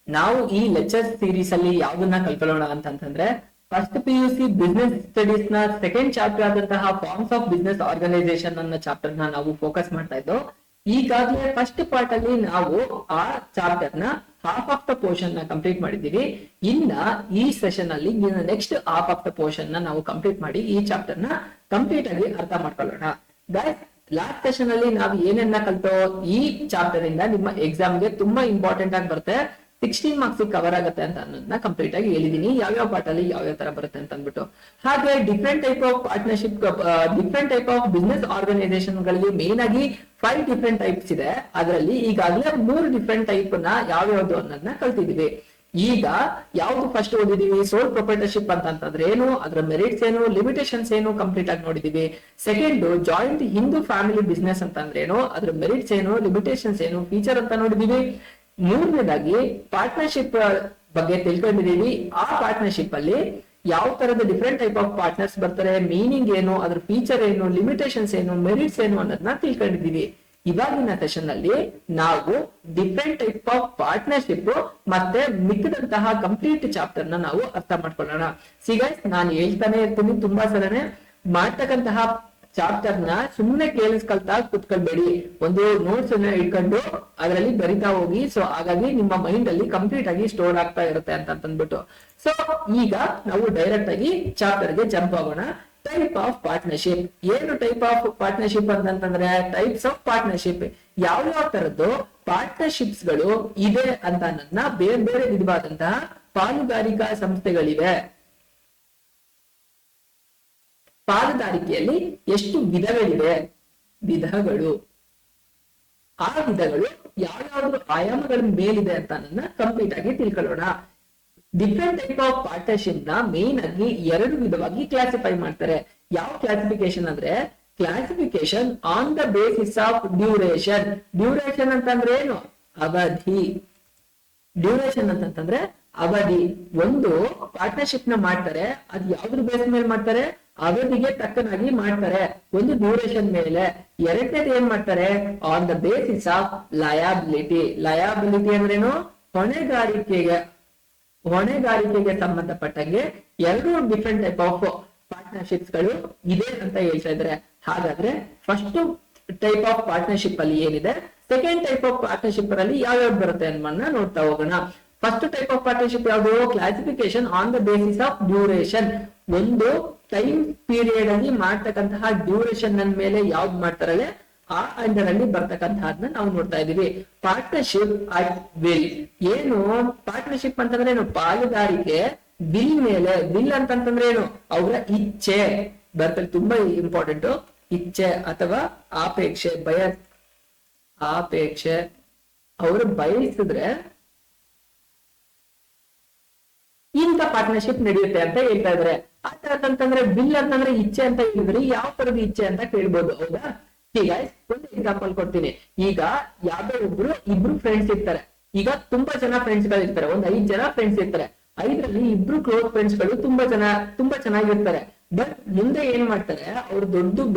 ನಾವು ಈ lecture series ಅಲ್ಲಿ ಯಾವ್ದನ್ನ ಕಲ್ಕೊಳ್ಳೋಣ ಅಂತಂದ್ರೆ ಫಸ್ಟ್ PUC ಬಿಸ್ನೆಸ್ ಸ್ಟಡೀಸ್ ನ ಸೆಕೆಂಡ್ ಚಾಪ್ಟರ್ ಆದಂತಹ ಫಾರ್ಮ್ಸ್ ಆಫ್ ಬಿಸ್ನೆಸ್ ಆರ್ಗನೈಸೇಷನ್ ಅನ್ನೋ ಚಾಪ್ಟರ್ ನ ನಾವು ಫೋಕಸ್ ಮಾಡ್ತಾ ಇದ್ದೋ. ಈಗಾಗಲೇ ಫಸ್ಟ್ ಪಾರ್ಟ್ ಅಲ್ಲಿ ನಾವು ಆ ಚಾಪ್ಟರ್ ನ ಹಾಫ್ ಆಫ್ ದ ಪೋರ್ಷನ್ ನ ಕಂಪ್ಲೀಟ್ ಮಾಡಿದೀವಿ. ಇನ್ನ ಈ ಸೆಷನ್ ಅಲ್ಲಿ next half of the portion ನ ನಾವು ಕಂಪ್ಲೀಟ್ ಮಾಡಿ ಈ ಚಾಪ್ಟರ್ ನ ಕಂಪ್ಲೀಟ್ ಆಗಿ ಅರ್ಥ ಮಾಡ್ಕೊಳ್ಳೋಣ. ಗೈಸ್, ಲಾಸ್ಟ್ ಸೆಷನ್ ಅಲ್ಲಿ ನಾವು ಏನೆಲ್ಲ ಕಲ್ತೋ ಈ ಚಾಪ್ಟರ್ ಇಂದ ನಿಮ್ಮ ಎಕ್ಸಾಮ್ ಗೆ ತುಂಬಾ ಇಂಪಾರ್ಟೆಂಟ್ ಆಗಿ ಬರುತ್ತೆ, 16 ಮಾರ್ಕ್ಸ್ ಕವರ್ ಆಗುತ್ತೆ ಅಂತ ಅನ್ನೋದನ್ನ ಕಂಪ್ಲೀಟ್ ಆಗಿ ಹೇಳಿದೀನಿ, ಯಾವ್ಯಾವ ಪಾರ್ಟ್ ಅಲ್ಲಿ ಯಾವ ತರ ಬರುತ್ತೆ ಅಂತ ಅಂದ್ಬಿಟ್ಟು. ಹಾಗೆ different type of partnership, different type of business organisation ಗಳಿಗೆ ಮೇನ್ ಆಗಿ 5 ಡಿಫ್ರೆಂಟ್ ಟೈಪ್ಸ್ ಇದೆ. ಅದರಲ್ಲಿ ಈಗಾಗಲೇ 3 ಡಿಫ್ರೆಂಟ್ ಟೈಪ್ ನ ಯಾವ್ಯಾವ್ದು ಅನ್ನೋದನ್ನ ಕಲ್ತಿದೀವಿ. ಈಗ ಯಾವ್ದು ಫಸ್ಟ್ ಓದಿದೀವಿ, ಸೋಲ್ ಪ್ರೊಪ್ರೈಟರ್ಶಿಪ್ ಅಂತಂದ್ರೆ ಏನು, ಅದರ ಮೆರಿಟ್ಸ್ ಏನು, ಲಿಮಿಟೇಷನ್ಸ್ ಏನು ಕಂಪ್ಲೀಟ್ ಆಗಿ ನೋಡಿದೀವಿ. Second joint Hindu family business ಅಂತಂದ್ರೆ ಏನು, ಅದ್ರ ಮೆರಿಟ್ಸ್ ಏನು, ಲಿಮಿಟೇಷನ್ಸ್ ಏನು, ಫೀಚರ್ ಅಂತ ನೋಡಿದೀವಿ. ಮೂರನೇದಾಗಿ ಪಾರ್ಟ್ನರ್ಶಿಪ್ ಬಗ್ಗೆ ತಿಳ್ಕೊಂಡಿದೀವಿ. ಆ ಪಾರ್ಟ್ನರ್ಶಿಪ್ ಅಲ್ಲಿ ಯಾವ ತರದ ಡಿಫ್ರೆಂಟ್ ಟೈಪ್ ಆಫ್ ಪಾರ್ಟ್ನರ್ಸ್ ಬರ್ತಾರೆ, ಮೀನಿಂಗ್ ಏನು, ಅದ್ರ ಫೀಚರ್ ಏನು, ಲಿಮಿಟೇಷನ್ಸ್ ಏನು, ಮೆರಿಟ್ಸ್ ಏನು ಅನ್ನೋದನ್ನ ತಿಳ್ಕೊಂಡಿದೀವಿ. ಇವಾಗಿನ ಸೆಷನ್ ಅಲ್ಲಿ ನಾವು ಡಿಫ್ರೆಂಟ್ ಟೈಪ್ ಆಫ್ ಪಾರ್ಟ್ನರ್ಶಿಪ್ ಮತ್ತೆ ಮಿಕ್ಕಿದಂತಹ ಕಂಪ್ಲೀಟ್ ಚಾಪ್ಟರ್ ನ ನಾವು ಅರ್ಥ ಮಾಡ್ಕೊಳ್ಳೋಣ. ಗೈಸ್, ನಾನು ಹೇಳ್ತಾನೆ ಇರ್ತೀನಿ ತುಂಬಾ ಸಲನೆ, ಮಾಡ್ತಕ್ಕಂತಹ ಚಾಪ್ಟರ್ ನ ಸುಮ್ಮನೆ ಕೇಳಿಸ್ಕೊಳ್ತಾ ಕುತ್ಕೊಳ್ಬೇಡಿ, ಒಂದು ನೋಟ್ಸ್ ಅನ್ನ ಇಟ್ಕೊಂಡು ಅದರಲ್ಲಿ ಬರಿತಾ ಹೋಗಿ. ಸೊ ಹಾಗಾಗಿ ನಿಮ್ಮ ಮೈಂಡ್ ಅಲ್ಲಿ ಕಂಪ್ಲೀಟ್ ಆಗಿ ಸ್ಟೋರ್ ಆಗ್ತಾ ಇರುತ್ತೆ ಅಂತ ಅಂದ್ಬಿಟ್ಟು. ಸೊ ಈಗ ನಾವು ಡೈರೆಕ್ಟ್ ಆಗಿ ಚಾಪ್ಟರ್ ಗೆ ಜಂಪ್ ಆಗೋಣ. ಟೈಪ್ ಆಫ್ ಪಾರ್ಟ್ನರ್ಶಿಪ್ ಏನು, ಟೈಪ್ ಆಫ್ ಪಾರ್ಟ್ನರ್ಶಿಪ್ ಅಂತಂದ್ರೆ ಟೈಪ್ಸ್ ಆಫ್ ಪಾರ್ಟ್ನರ್ಶಿಪ್, ಯಾವ ತರದ್ದು ಪಾರ್ಟ್ನರ್ಶಿಪ್ಸ್ ಗಳು ಇದೆ ಅಂತ ಅನ್ನೋದನ್ನ ಬೇರೆ ಬೇರೆ ವಿಧವಾದಂತಹ ಪಾಲುದಾರಿಕಾ ಸಂಸ್ಥೆಗಳಿವೆ. ಪಾಲುದಾರಿಕೆಯಲ್ಲಿ ಎಷ್ಟು ವಿಧಗಳಿವೆ, ವಿಧಗಳು, ಆ ವಿಧಗಳು ಯಾವ್ಯಾವ್ದು ಆಯಾಮಗಳ ಮೇಲಿದೆ ಅಂತ ನನ್ನ ಕಂಪ್ಲೀಟ್ ಆಗಿ ತಿಳ್ಕೊಳ್ಳೋಣ. ಡಿಫ್ರೆಂಟ್ ಟೈಪ್ ಆಫ್ ಪಾರ್ಟ್ನರ್ಶಿಪ್ ನ ಮೇನ್ ಆಗಿ 2 ವಿಧವಾಗಿ ಕ್ಲಾಸಿಫೈ ಮಾಡ್ತಾರೆ. ಯಾವ ಕ್ಲಾಸಿಫಿಕೇಶನ್ ಅಂದ್ರೆ classification on the basis of duration. Duration ಅಂತಂದ್ರೆ ಏನು, ಅವಧಿ. ಡ್ಯೂರೇಷನ್ ಅಂತಂದ್ರೆ ಅವಧಿ. ಒಂದು ಪಾರ್ಟ್ನರ್ಶಿಪ್ ನ ಮಾಡ್ತಾರೆ, ಅದು ಯಾವ್ದ್ರ ಬೇಸ್ ಮೇಲೆ ಮಾಡ್ತಾರೆ, ಅವಧಿಗೆ ತಕ್ಕನಾಗಿ ಮಾಡ್ತಾರೆ, ಒಂದು ಡ್ಯೂರೇಷನ್ ಮೇಲೆ. ಎರಡನೇದು ಏನ್ ಮಾಡ್ತಾರೆ, on the basis of liability. Liability ಅಂದ್ರೇನು, ಹೊಣೆಗಾರಿಕೆಗೆ ಸಂಬಂಧಪಟ್ಟಂಗೆ 2 ಡಿಫ್ರೆಂಟ್ ಟೈಪ್ ಆಫ್ ಪಾರ್ಟ್ನರ್ಶಿಪ್ಸ್ ಗಳು ಇದೆ ಅಂತ ಹೇಳ್ತಾ ಇದ್ದಾರೆ. ಹಾಗಾದ್ರೆ ಫಸ್ಟ್ ಟೈಪ್ ಆಫ್ ಪಾರ್ಟ್ನರ್ಶಿಪ್ ಅಲ್ಲಿ ಏನಿದೆ, ಸೆಕೆಂಡ್ ಟೈಪ್ ಆಫ್ ಪಾರ್ಟ್ನರ್ಶಿಪ್ ಅಲ್ಲಿ ಯಾವ್ಯಾವ್ದು ಬರುತ್ತೆ ಅನ್ನೋದನ್ನ ನೋಡ್ತಾ ಹೋಗೋಣ. ಫಸ್ಟ್ ಟೈಪ್ ಆಫ್ ಪಾರ್ಟ್ನರ್ಶಿಪ್ ಯಾವುದು, classification on the basis of duration. ಒಂದು ಟೈಮ್ ಪೀರಿಯಡ್ ಅಲ್ಲಿ ಮಾಡ್ತಕ್ಕಂತಹ ಡ್ಯೂರೇಷನ್ ಮೇಲೆ ಯಾವ್ದು ಮಾಡ್ತಾರಲ್ಲ ಆ ಅಂಡರ್ ಅಲ್ಲಿ ಬರ್ತಕ್ಕಂತಹದ್ನ ನಾವು ನೋಡ್ತಾ ಇದೀವಿ. Partnership at will. ಏನು ಪಾರ್ಟ್ನರ್ಶಿಪ್ ಅಂತಂದ್ರೆ ಏನು, ಪಾಲುದಾರಿಕೆ ವಿಲ್ ಮೇಲೆ. ವಿಲ್ ಅಂತಂದ್ರೆ ಏನು, ಅವರ ಇಚ್ಛೆ ಬರ್ತದೆ, ತುಂಬಾ ಇಂಪಾರ್ಟೆಂಟ್. ಇಚ್ಛೆ ಅಥವಾ ಆಪೇಕ್ಷೆ, ಆಪೇಕ್ಷೆ. ಅವರು ಬಯಸಿದ್ರೆ ಇಂಥ ಪಾರ್ಟ್ನರ್ಶಿಪ್ ನಡೆಯುತ್ತೆ ಅಂತ ಹೇಳ್ತಾ ಇದಾರೆ. ಅಂತಂದ್ರೆ ಬಿಲ್ ಅಂತಂದ್ರೆ ಇಚ್ಛೆ ಅಂತ ಹೇಳಿದ್ರಿ, ಯಾವ ತರದ ಇಚ್ಛೆ ಅಂತ ಕೇಳ್ಬೋದು, ಹೌದಾ? ಈಗ ಒಂದು ಎಕ್ಸಾಂಪಲ್ ಕೊಡ್ತೀನಿ. ಈಗ ಯಾವ್ದೋ ಇಬ್ರು ಫ್ರೆಂಡ್ಸ್ ಇರ್ತಾರೆ. ಈಗ ತುಂಬಾ ಜನ ಫ್ರೆಂಡ್ಸ್ ಗಳು ಇರ್ತಾರೆ, 5 ಜನ ಫ್ರೆಂಡ್ಸ್ ಇರ್ತಾರೆ. 5ರಲ್ಲಿ 2 ಕ್ಲೋಸ್ ಫ್ರೆಂಡ್ಸ್ ಗಳು ತುಂಬಾ ಚೆನ್ನಾಗಿರ್ತಾರೆ. ಬಟ್ ಮುಂದೆ ಏನ್ ಮಾಡ್ತಾರೆ, ಅವ್ರು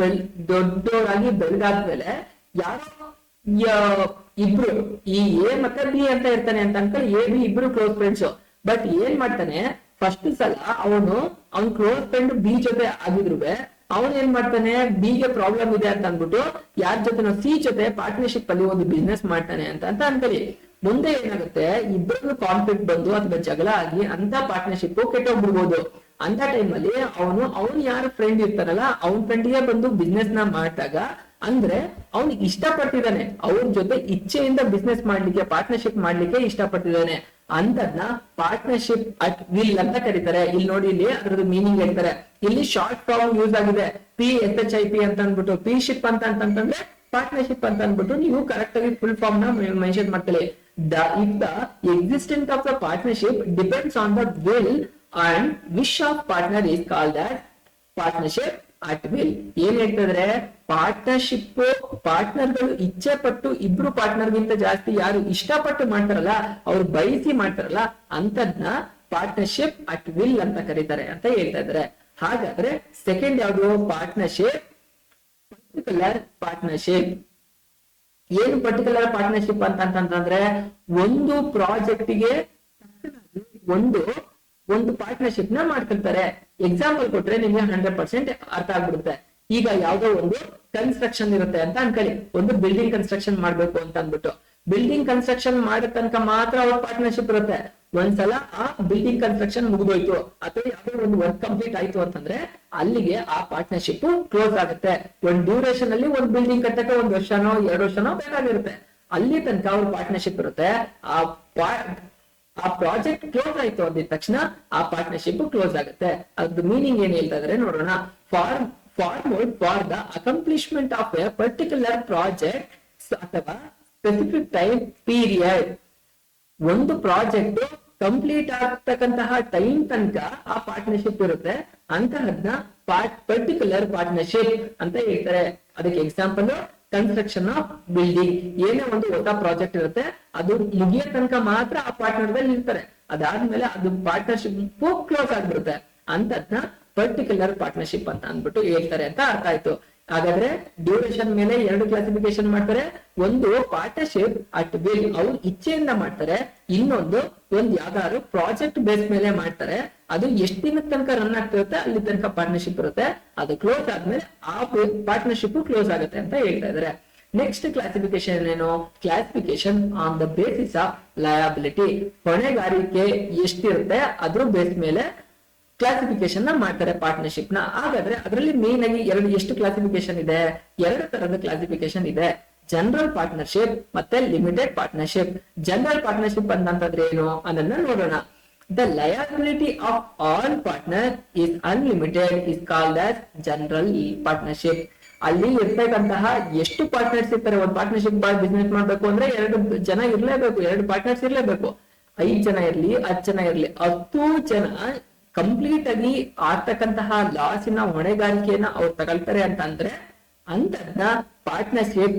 ದೊಡ್ಡವರಾಗಿ ಬೆಳೆದಾದ್ಮೇಲೆ ಯಾರೋ ಇಬ್ರು, ಈ ಎ ಮತ್ತೆ ಬಿ ಅಂತ ಇರ್ತಾನೆ ಅಂತ ಅನ್ಕೊಂಡು ಎ ಬಿ ಇಬ್ರು ಕ್ಲೋಸ್ ಫ್ರೆಂಡ್ಸ್. ಬಟ್ ಏನ್ ಮಾಡ್ತಾನೆ, ಫಸ್ಟ್ ಸಲ ಅವ್ನ್ ಕ್ಲೋಸ್ ಫ್ರೆಂಡ್ ಬಿ ಜೊತೆ ಆಗಿದ್ರು ಅವನ್ ಏನ್ ಮಾಡ್ತಾನೆ, ಬಿ ಗೆ ಪ್ರಾಬ್ಲಮ್ ಇದೆ ಅಂತ ಅನ್ಬಿಟ್ಟು ಯಾರ ಜೊತೆ ಸಿ ಜೊತೆ ಪಾರ್ಟ್ನರ್ಶಿಪ್ ಅಲ್ಲಿ ಒಂದು ಬಿಸ್ನೆಸ್ ಮಾಡ್ತಾನೆ ಅಂತ ಅನ್ಕೊಳ್ಳಿ. ಮುಂದೆ ಏನಾಗುತ್ತೆ, ಇಬ್ಬರಿಗೂ ಕಾನ್ಫ್ಲಿಕ್ಟ್ ಬಂದು ಅಥವಾ ಜಗಳ ಆಗಿ ಅಂತ ಪಾರ್ಟ್ನರ್ಶಿಪ್ ಕೆಟ್ಟೋಗ್ಬಿಡ್ಬೋದು. ಅಂತ ಟೈಮ್ ಅಲ್ಲಿ ಅವನು ಯಾರ ಫ್ರೆಂಡ್ ಇರ್ತಾರಲ್ಲ ಅವನ್ ಫ್ರೆಂಡ್ಗೆ ಬಂದು ಬಿಸ್ನೆಸ್ ನ ಮಾಡಿದಾಗ, ಅಂದ್ರೆ ಅವ್ನಿಗೆ ಇಷ್ಟಪಟ್ಟಿದ್ದಾನೆ, ಅವ್ರ ಜೊತೆ ಇಚ್ಛೆಯಿಂದ ಬಿಸ್ನೆಸ್ ಮಾಡ್ಲಿಕ್ಕೆ, ಪಾರ್ಟ್ನರ್ಶಿಪ್ ಮಾಡ್ಲಿಕ್ಕೆ ಇಷ್ಟಪಟ್ಟಿದ್ದಾನೆ. ಅಂತದ್ನ ಪಾರ್ಟ್ನರ್ಶಿಪ್ ಅಟ್ ವಿಲ್ ಅಂತ ಕರೀತಾರೆ. ಇಲ್ಲಿ ನೋಡಿ, ಇಲ್ಲಿ ಅದ್ರದ್ದು ಮೀನಿಂಗ್ ಹೇಳ್ತಾರೆ. ಇಲ್ಲಿ ಶಾರ್ಟ್ ಫಾರ್ಮ್ ಯೂಸ್ ಆಗಿದೆ, PSHIP ಅಂತ ಅಂದ್ಬಿಟ್ಟು. ಪಿ ಶಿಪ್ ಅಂತಂದ್ರೆ ಪಾರ್ಟ್ನರ್ಶಿಪ್ ಅಂತ ಅಂದ್ಬಿಟ್ಟು ನೀವು ಕರೆಕ್ಟ್ ಆಗಿ ಫುಲ್ ಫಾರ್ಮ್ ನ ಮೆನ್ಷನ್ ಮಾಡ್ಕೊಳ್ಳಿ. If the existence of the partnership depends on the will and wish of partner is called as partnership at will. ಏನ್ ಹೇಳ್ತಿದ್ರೆ, ಪಾರ್ಟ್ನರ್ಗಳು ಇಚ್ಛೆ ಪಟ್ಟು, ಇಬ್ರು ಪಾರ್ಟ್ನರ್ಗಿಂತ ಜಾಸ್ತಿ ಯಾರು ಇಷ್ಟಪಟ್ಟು ಮಾಡ್ತಾರಲ್ಲ, ಅವ್ರು ಬಯಸಿ ಮಾಡ್ತಾರಲ್ಲ, ಅಂತದ್ನ ಪಾರ್ಟ್ನರ್ಶಿಪ್ ಅಟ್ ವಿಲ್ ಅಂತ ಕರೀತಾರೆ ಅಂತ ಹೇಳ್ತಾ ಇದಾರೆ. ಹಾಗಾದ್ರೆ ಸೆಕೆಂಡ್ ಯಾವುದು, ಪಾರ್ಟ್ನರ್ಶಿಪ್ ಪರ್ಟಿಕ್ಯುಲರ್ ಪಾರ್ಟ್ನರ್ಶಿಪ್. ಏನು ಪರ್ಟಿಕ್ಯುಲರ್ ಪಾರ್ಟ್ನರ್ಶಿಪ್ ಅಂತಂದ್ರೆ, ಒಂದು ಪ್ರಾಜೆಕ್ಟ್ ಗೆ ಒಂದು ಒಂದು ಪಾರ್ಟ್ನರ್ಶಿಪ್ ನ ಮಾಡ್ಕೊಳ್ತಾರೆ. ಎಕ್ಸಾಂಪಲ್ ಕೊಟ್ರೆ ನಿಮ್ಗೆ 100% ಅರ್ಥ ಆಗ್ಬಿಡುತ್ತೆ. ಈಗ ಯಾವ್ದೋ ಒಂದು ಕನ್ಸ್ಟ್ರಕ್ಷನ್ ಇರುತ್ತೆ ಅಂತ ಅನ್ಕೊಳ್ಳಿ, ಒಂದು ಬಿಲ್ಡಿಂಗ್ ಕನ್ಸ್ಟ್ರಕ್ಷನ್ ಮಾಡ್ಬೇಕು ಅಂತ ಅಂದ್ಬಿಟ್ಟು, ಬಿಲ್ಡಿಂಗ್ ಕನ್ಸ್ಟ್ರಕ್ಷನ್ ಮಾಡೋ ತನಕ ಮಾತ್ರ ಅವ್ರ ಪಾರ್ಟ್ನರ್ಶಿಪ್ ಇರುತ್ತೆ. ಒಂದ್ಸಲ ಆ ಬಿಲ್ಡಿಂಗ್ ಕನ್ಸ್ಟ್ರಕ್ಷನ್ ಮುಗಿದೋಯ್ತು ಅಥವಾ ಯಾವ್ದೋ ಒಂದು ವರ್ಕ್ ಕಂಪ್ಲೀಟ್ ಆಯ್ತು ಅಂತಂದ್ರೆ ಅಲ್ಲಿಗೆ ಆ ಪಾರ್ಟ್ನರ್ಶಿಪ್ ಕ್ಲೋಸ್ ಆಗುತ್ತೆ. ಒಂದ್ ಡ್ಯೂರೇಷನ್ ಅಲ್ಲಿ ಒಂದ್ ಬಿಲ್ಡಿಂಗ್ ಕಟ್ಟಕ್ಕೆ 1 ವರ್ಷನೋ 2 ವರ್ಷನೋ ಬೇಕಾಗಿರುತ್ತೆ. ಅಲ್ಲಿ ತನಕ ಅವ್ರ ಪಾರ್ಟ್ನರ್ಶಿಪ್ ಇರುತ್ತೆ. ಆ ಪ್ರಾಜೆಕ್ಟ್ ಕ್ಲೋಸ್ ಆಯ್ತು ಅಂದಿದ ತಕ್ಷಣ ಆ ಪಾರ್ಟ್ನರ್ಶಿಪ್ ಕ್ಲೋಸ್ ಆಗುತ್ತೆ. ಅದ್ರ ಮೀನಿಂಗ್ ಏನ್ ಹೇಳ್ತಾ ಇದಾರೆ ನೋಡೋಣ. Formed for the accomplishment of a particular project ಅಥವಾ ಸ್ಪೆಸಿಫಿಕ್ ಟೈಮ್ ಪೀರಿಯಡ್. ಒಂದು ಪ್ರಾಜೆಕ್ಟ್ ಕಂಪ್ಲೀಟ್ ಆಗ್ತಕ್ಕಂತಹ ಟೈಮ್ ತನಕ ಆ ಪಾರ್ಟ್ನರ್ಶಿಪ್ ಇರುತ್ತೆ. ಅಂತಹದ್ನ ಪರ್ಟಿಕ್ಯುಲರ್ ಪಾರ್ಟ್ನರ್ಶಿಪ್ ಅಂತ ಹೇಳ್ತಾರೆ. ಅದಕ್ಕೆ ಎಕ್ಸಾಂಪಲ್ ಕನ್ಸ್ಟ್ರಕ್ಷನ್ ಆಫ್ ಬಿಲ್ಡಿಂಗ್. ಏನೇ ಒಂದು ಹೊಸ ಪ್ರಾಜೆಕ್ಟ್ ಇರುತ್ತೆ ಅದು ಮುಗಿಯೋ ತನಕ ಮಾತ್ರ ಆ ಪಾರ್ಟ್ನರ್ದಲ್ಲಿ ಇರ್ತಾರೆ. ಅದಾದ್ಮೇಲೆ ಅದು ಪಾರ್ಟ್ನರ್ಶಿಪ್ ಕ್ಲೋಸ್ ಆಗ್ಬಿಡುತ್ತೆ. ಅಂತದ್ನ ಪರ್ಟಿಕ್ಯುಲರ್ ಪಾರ್ಟ್ನರ್ಶಿಪ್ ಅಂತ ಅಂದ್ಬಿಟ್ಟು ಹೇಳ್ತಾರೆ ಅಂತ ಅರ್ಥ ಆಯ್ತು. ಹಾಗಾದ್ರೆ ಡ್ಯೂರೇಷನ್ ಮೇಲೆ 2 ಕ್ಲಾಸಿಫಿಕೇಶನ್ ಮಾಡ್ತಾರೆ. ಒಂದು ಪಾರ್ಟ್ನರ್ಶಿಪ್ ಅಟ್ ವಿಲ್, ಅವ್ರು ಇಚ್ಛೆಯಿಂದ ಮಾಡ್ತಾರೆ. ಇನ್ನೊಂದು ಯಾವ್ದಾದ್ರು ಪ್ರಾಜೆಕ್ಟ್ ಬೇಸ್ ಮೇಲೆ ಮಾಡ್ತಾರೆ. ಅದು ಎಷ್ಟು ದಿನದ ತನಕ ರನ್ ಆಗ್ತಿರುತ್ತೆ ಅಲ್ಲಿ ತನಕ ಪಾರ್ಟ್ನರ್ಶಿಪ್ ಇರುತ್ತೆ. ಅದು ಕ್ಲೋಸ್ ಆದ್ಮೇಲೆ ಆ ಪಾರ್ಟ್ನರ್ಶಿಪ್ ಕ್ಲೋಸ್ ಆಗುತ್ತೆ ಅಂತ ಹೇಳ್ತಾ ಇದಾರೆ. ನೆಕ್ಸ್ಟ್ ಕ್ಲಾಸಿಫಿಕೇಶನ್ ಏನು? Classification on the basis of liability. ಹೊಣೆಗಾರಿಕೆ ಎಷ್ಟಿರುತ್ತೆ ಅದ್ರ ಬೇಸ್ ಮೇಲೆ ಕ್ಲಾಸಿಫಿಕೇಶನ್ ನ ಮಾಡ್ತಾರೆ ಪಾರ್ಟ್ನರ್ಶಿಪ್ ನ. ಹಾಗಾದ್ರೆ ಅದರಲ್ಲಿ ಮೇನ್ ಆಗಿ ಎಷ್ಟು ಕ್ಲಾಸಿಫಿಕೇಶನ್ ಇದೆ? 2 ತರದ ಕ್ಲಾಸಿಫಿಕೇಶನ್ ಇದೆ. ಜನರಲ್ ಪಾರ್ಟ್ನರ್ಶಿಪ್ ಮತ್ತೆ ಲಿಮಿಟೆಡ್ ಪಾರ್ಟ್ನರ್ಶಿಪ್. ಜನರಲ್ ಪಾರ್ಟ್ನರ್ಶಿಪ್ ಅಂತಂದ್ರೆ ಏನು ಅನ್ನೋದನ್ನ ನೋಡೋಣ. The liability of all partner is unlimited is called as general partnership. ಅಲ್ಲಿ ಇರ್ತಕ್ಕಂತಹ ಎಷ್ಟು ಪಾರ್ಟ್ನರ್ಸ್ ಇರ್ತಾರೆ, ಒಂದು ಪಾರ್ಟ್ನರ್ಶಿಪ್ ಬಿಸ್ನೆಸ್ ಮಾಡ್ಬೇಕು ಅಂದ್ರೆ 2 ಜನ ಇರ್ಲೇಬೇಕು, 2 ಪಾರ್ಟ್ನರ್ಸ್ ಇರ್ಲೇಬೇಕು. 5 ಜನ ಇರ್ಲಿ, 10 ಜನ ಇರ್ಲಿ, 10 ಜನ ಕಂಪ್ಲೀಟ್ ಆಗಿ ಆಗ್ತಕ್ಕಂತಹ ಲಾಸಿನ ಹೊಣೆಗಾರಿಕೆಯನ್ನ ಅವ್ರು ತಗೊಳ್ತಾರೆ ಅಂತ ಅಂದ್ರೆ ಅಂತದ್ನ ಪಾರ್ಟ್ನರ್ಶಿಪ್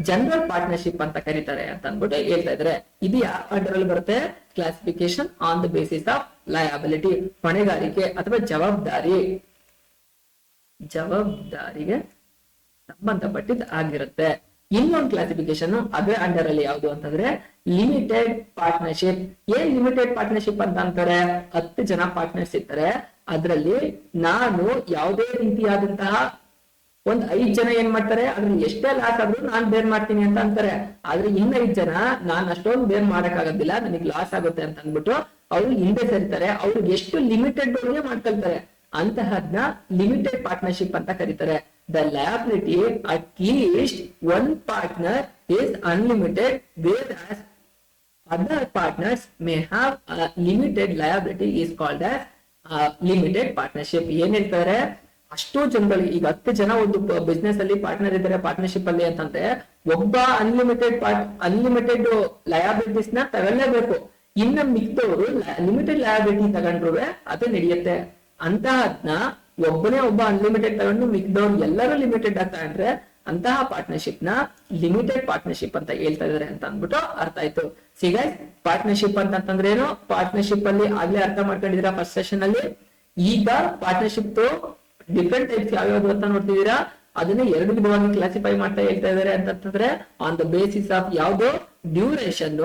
ಜನರಲ್ ಪಾರ್ಟ್ನರ್ಶಿಪ್ ಅಂತ ಕರೀತಾರೆ ಅಂತ ಅಂದ್ಬಿಟ್ಟು ಹೇಳ್ತಾ ಇದಾರೆ. ಇದು ಯಾವ ಅಂಡರ್ ಅಲ್ಲಿ ಬರುತ್ತೆ? Classification on the basis of liability. ಹೊಣೆಗಾರಿಕೆ ಅಥವಾ ಜವಾಬ್ದಾರಿಗೆ ಸಂಬಂಧಪಟ್ಟಿದ್ ಆಗಿರುತ್ತೆ. ಇನ್ನೊಂದು ಕ್ಲಾಸಿಫಿಕೇಶನ್ ಅದ್ರ ಅಂಡರ್ ಅಲ್ಲಿ ಯಾವುದು ಅಂತಂದ್ರೆ ಲಿಮಿಟೆಡ್ ಪಾರ್ಟ್ನರ್ಶಿಪ್. ಏನ್ ಲಿಮಿಟೆಡ್ ಪಾರ್ಟ್ನರ್ಶಿಪ್ ಅಂತ ಅಂತಾರೆ? 10 ಜನ ಪಾರ್ಟ್ನರ್ಸ್ ಇರ್ತಾರೆ. ಅದ್ರಲ್ಲಿ ನಾನು ಯಾವುದೇ ರೀತಿಯಾದಂತಹ 5 ಜನ ಏನ್ ಮಾಡ್ತಾರೆ, ಅದ್ರಲ್ಲಿ ಎಷ್ಟೇ ಲಾಸ್ ಆದ್ರೂ ನಾನ್ ಬೇರ್ ಮಾಡ್ತೀನಿ ಅಂತ ಅಂತಾರೆ. ಆದ್ರೆ 5 ಜನ ನಾನ್ ಅಷ್ಟೊಂದು ಬೇರ್ ಮಾಡಕ್ ಆಗೋದಿಲ್ಲ, ನನಗೆ ಲಾಸ್ ಆಗುತ್ತೆ ಅಂತ ಅಂದ್ಬಿಟ್ಟು ಅವ್ರು ಹಿಂದೆ ಸೇರ್ತಾರೆ. ಅವ್ರಿಗೆ ಎಷ್ಟು ಲಿಮಿಟೆಡ್ ಅವ್ರಿಗೆ ಮಾಡ್ಕೊಳ್ತಾರೆ. ಅಂತಹದ್ನ ಲಿಮಿಟೆಡ್ ಪಾರ್ಟ್ನರ್ಶಿಪ್ ಅಂತ ಕರೀತಾರೆ. The liability at least one partner is unlimited, whereas other partners may have a limited liability is called as limited partnership. ಏನ್ ಹೇಳ್ತಾರೆ? ಅಷ್ಟು ಜನಗಳಿಗೆ ಈಗ 10 ಜನ ಒಂದು ಬಿಸ್ನೆಸ್ ಅಲ್ಲಿ ಪಾರ್ಟ್ನರ್ ಇದ್ದಾರೆ ಪಾರ್ಟ್ನರ್ಶಿಪ್ ಅಲ್ಲಿ ಅಂತಂದ್ರೆ ಒಬ್ಬ ಅನ್ಲಿಮಿಟೆಡ್ ಲಯಬಿಲಿಟೀಸ್ ನ ತಗೊಳ್ಳೇಬೇಕು. ಇನ್ನು ಮಿಕ್ದವರು ಲಿಮಿಟೆಡ್ ಲಯಬಿಲಿಟಿ ತಗೊಂಡ್ರು ಅದು ನಡೆಯುತ್ತೆ. ಅಂತಹದ್ನ ಒಬ್ಬ ಅನ್ಲಿಮಿಟೆಡ್ ತಗೊಂಡು ಮಿಕ್ದವ್ರು ಎಲ್ಲರೂ ಲಿಮಿಟೆಡ್ ಆಗಿ ತಗೊಂಡ್ರೆ ಅಂತಹ ಪಾರ್ಟ್ನರ್ಶಿಪ್ ನ ಲಿಮಿಟೆಡ್ ಪಾರ್ಟ್ನರ್ಶಿಪ್ ಅಂತ ಹೇಳ್ತಾ ಇದಾರೆ ಅಂತ ಅಂದ್ಬಿಟ್ಟು ಅರ್ಥ ಆಯ್ತು. ಗೈಸ್, ಪಾರ್ಟ್ನರ್ಶಿಪ್ ಅಂತಂದ್ರೆ ಏನು? ಪಾರ್ಟ್ನರ್ಶಿಪ್ ಅಲ್ಲಿ ಆಗ್ಲೇ ಅರ್ಥ ಮಾಡ್ಕೊಂಡಿದೀರಾ ಫಸ್ಟ್ ಸೆಷನ್ ಅಲ್ಲಿ. ಈಗ ಪಾರ್ಟ್ನರ್ಶಿಪ್ ಡಿಫ್ರೆಂಟ್ ಟೈಪ್ಸ್ ಯಾವ್ಯಾವ್ದು ಅಂತ ನೋಡ್ತಿದ್ದೀರಾ. ಅದನ್ನ 2 ವಿಧವಾಗಿ ಕ್ಲಾಸಿಫೈ ಮಾಡ್ತಾ ಹೇಳ್ತಾ ಇದಾರೆ ಅಂತಂದ್ರೆ ಆನ್ ದ ಬೇಸಿಸ್ ಆಫ್ ಯಾವ್ದು duration,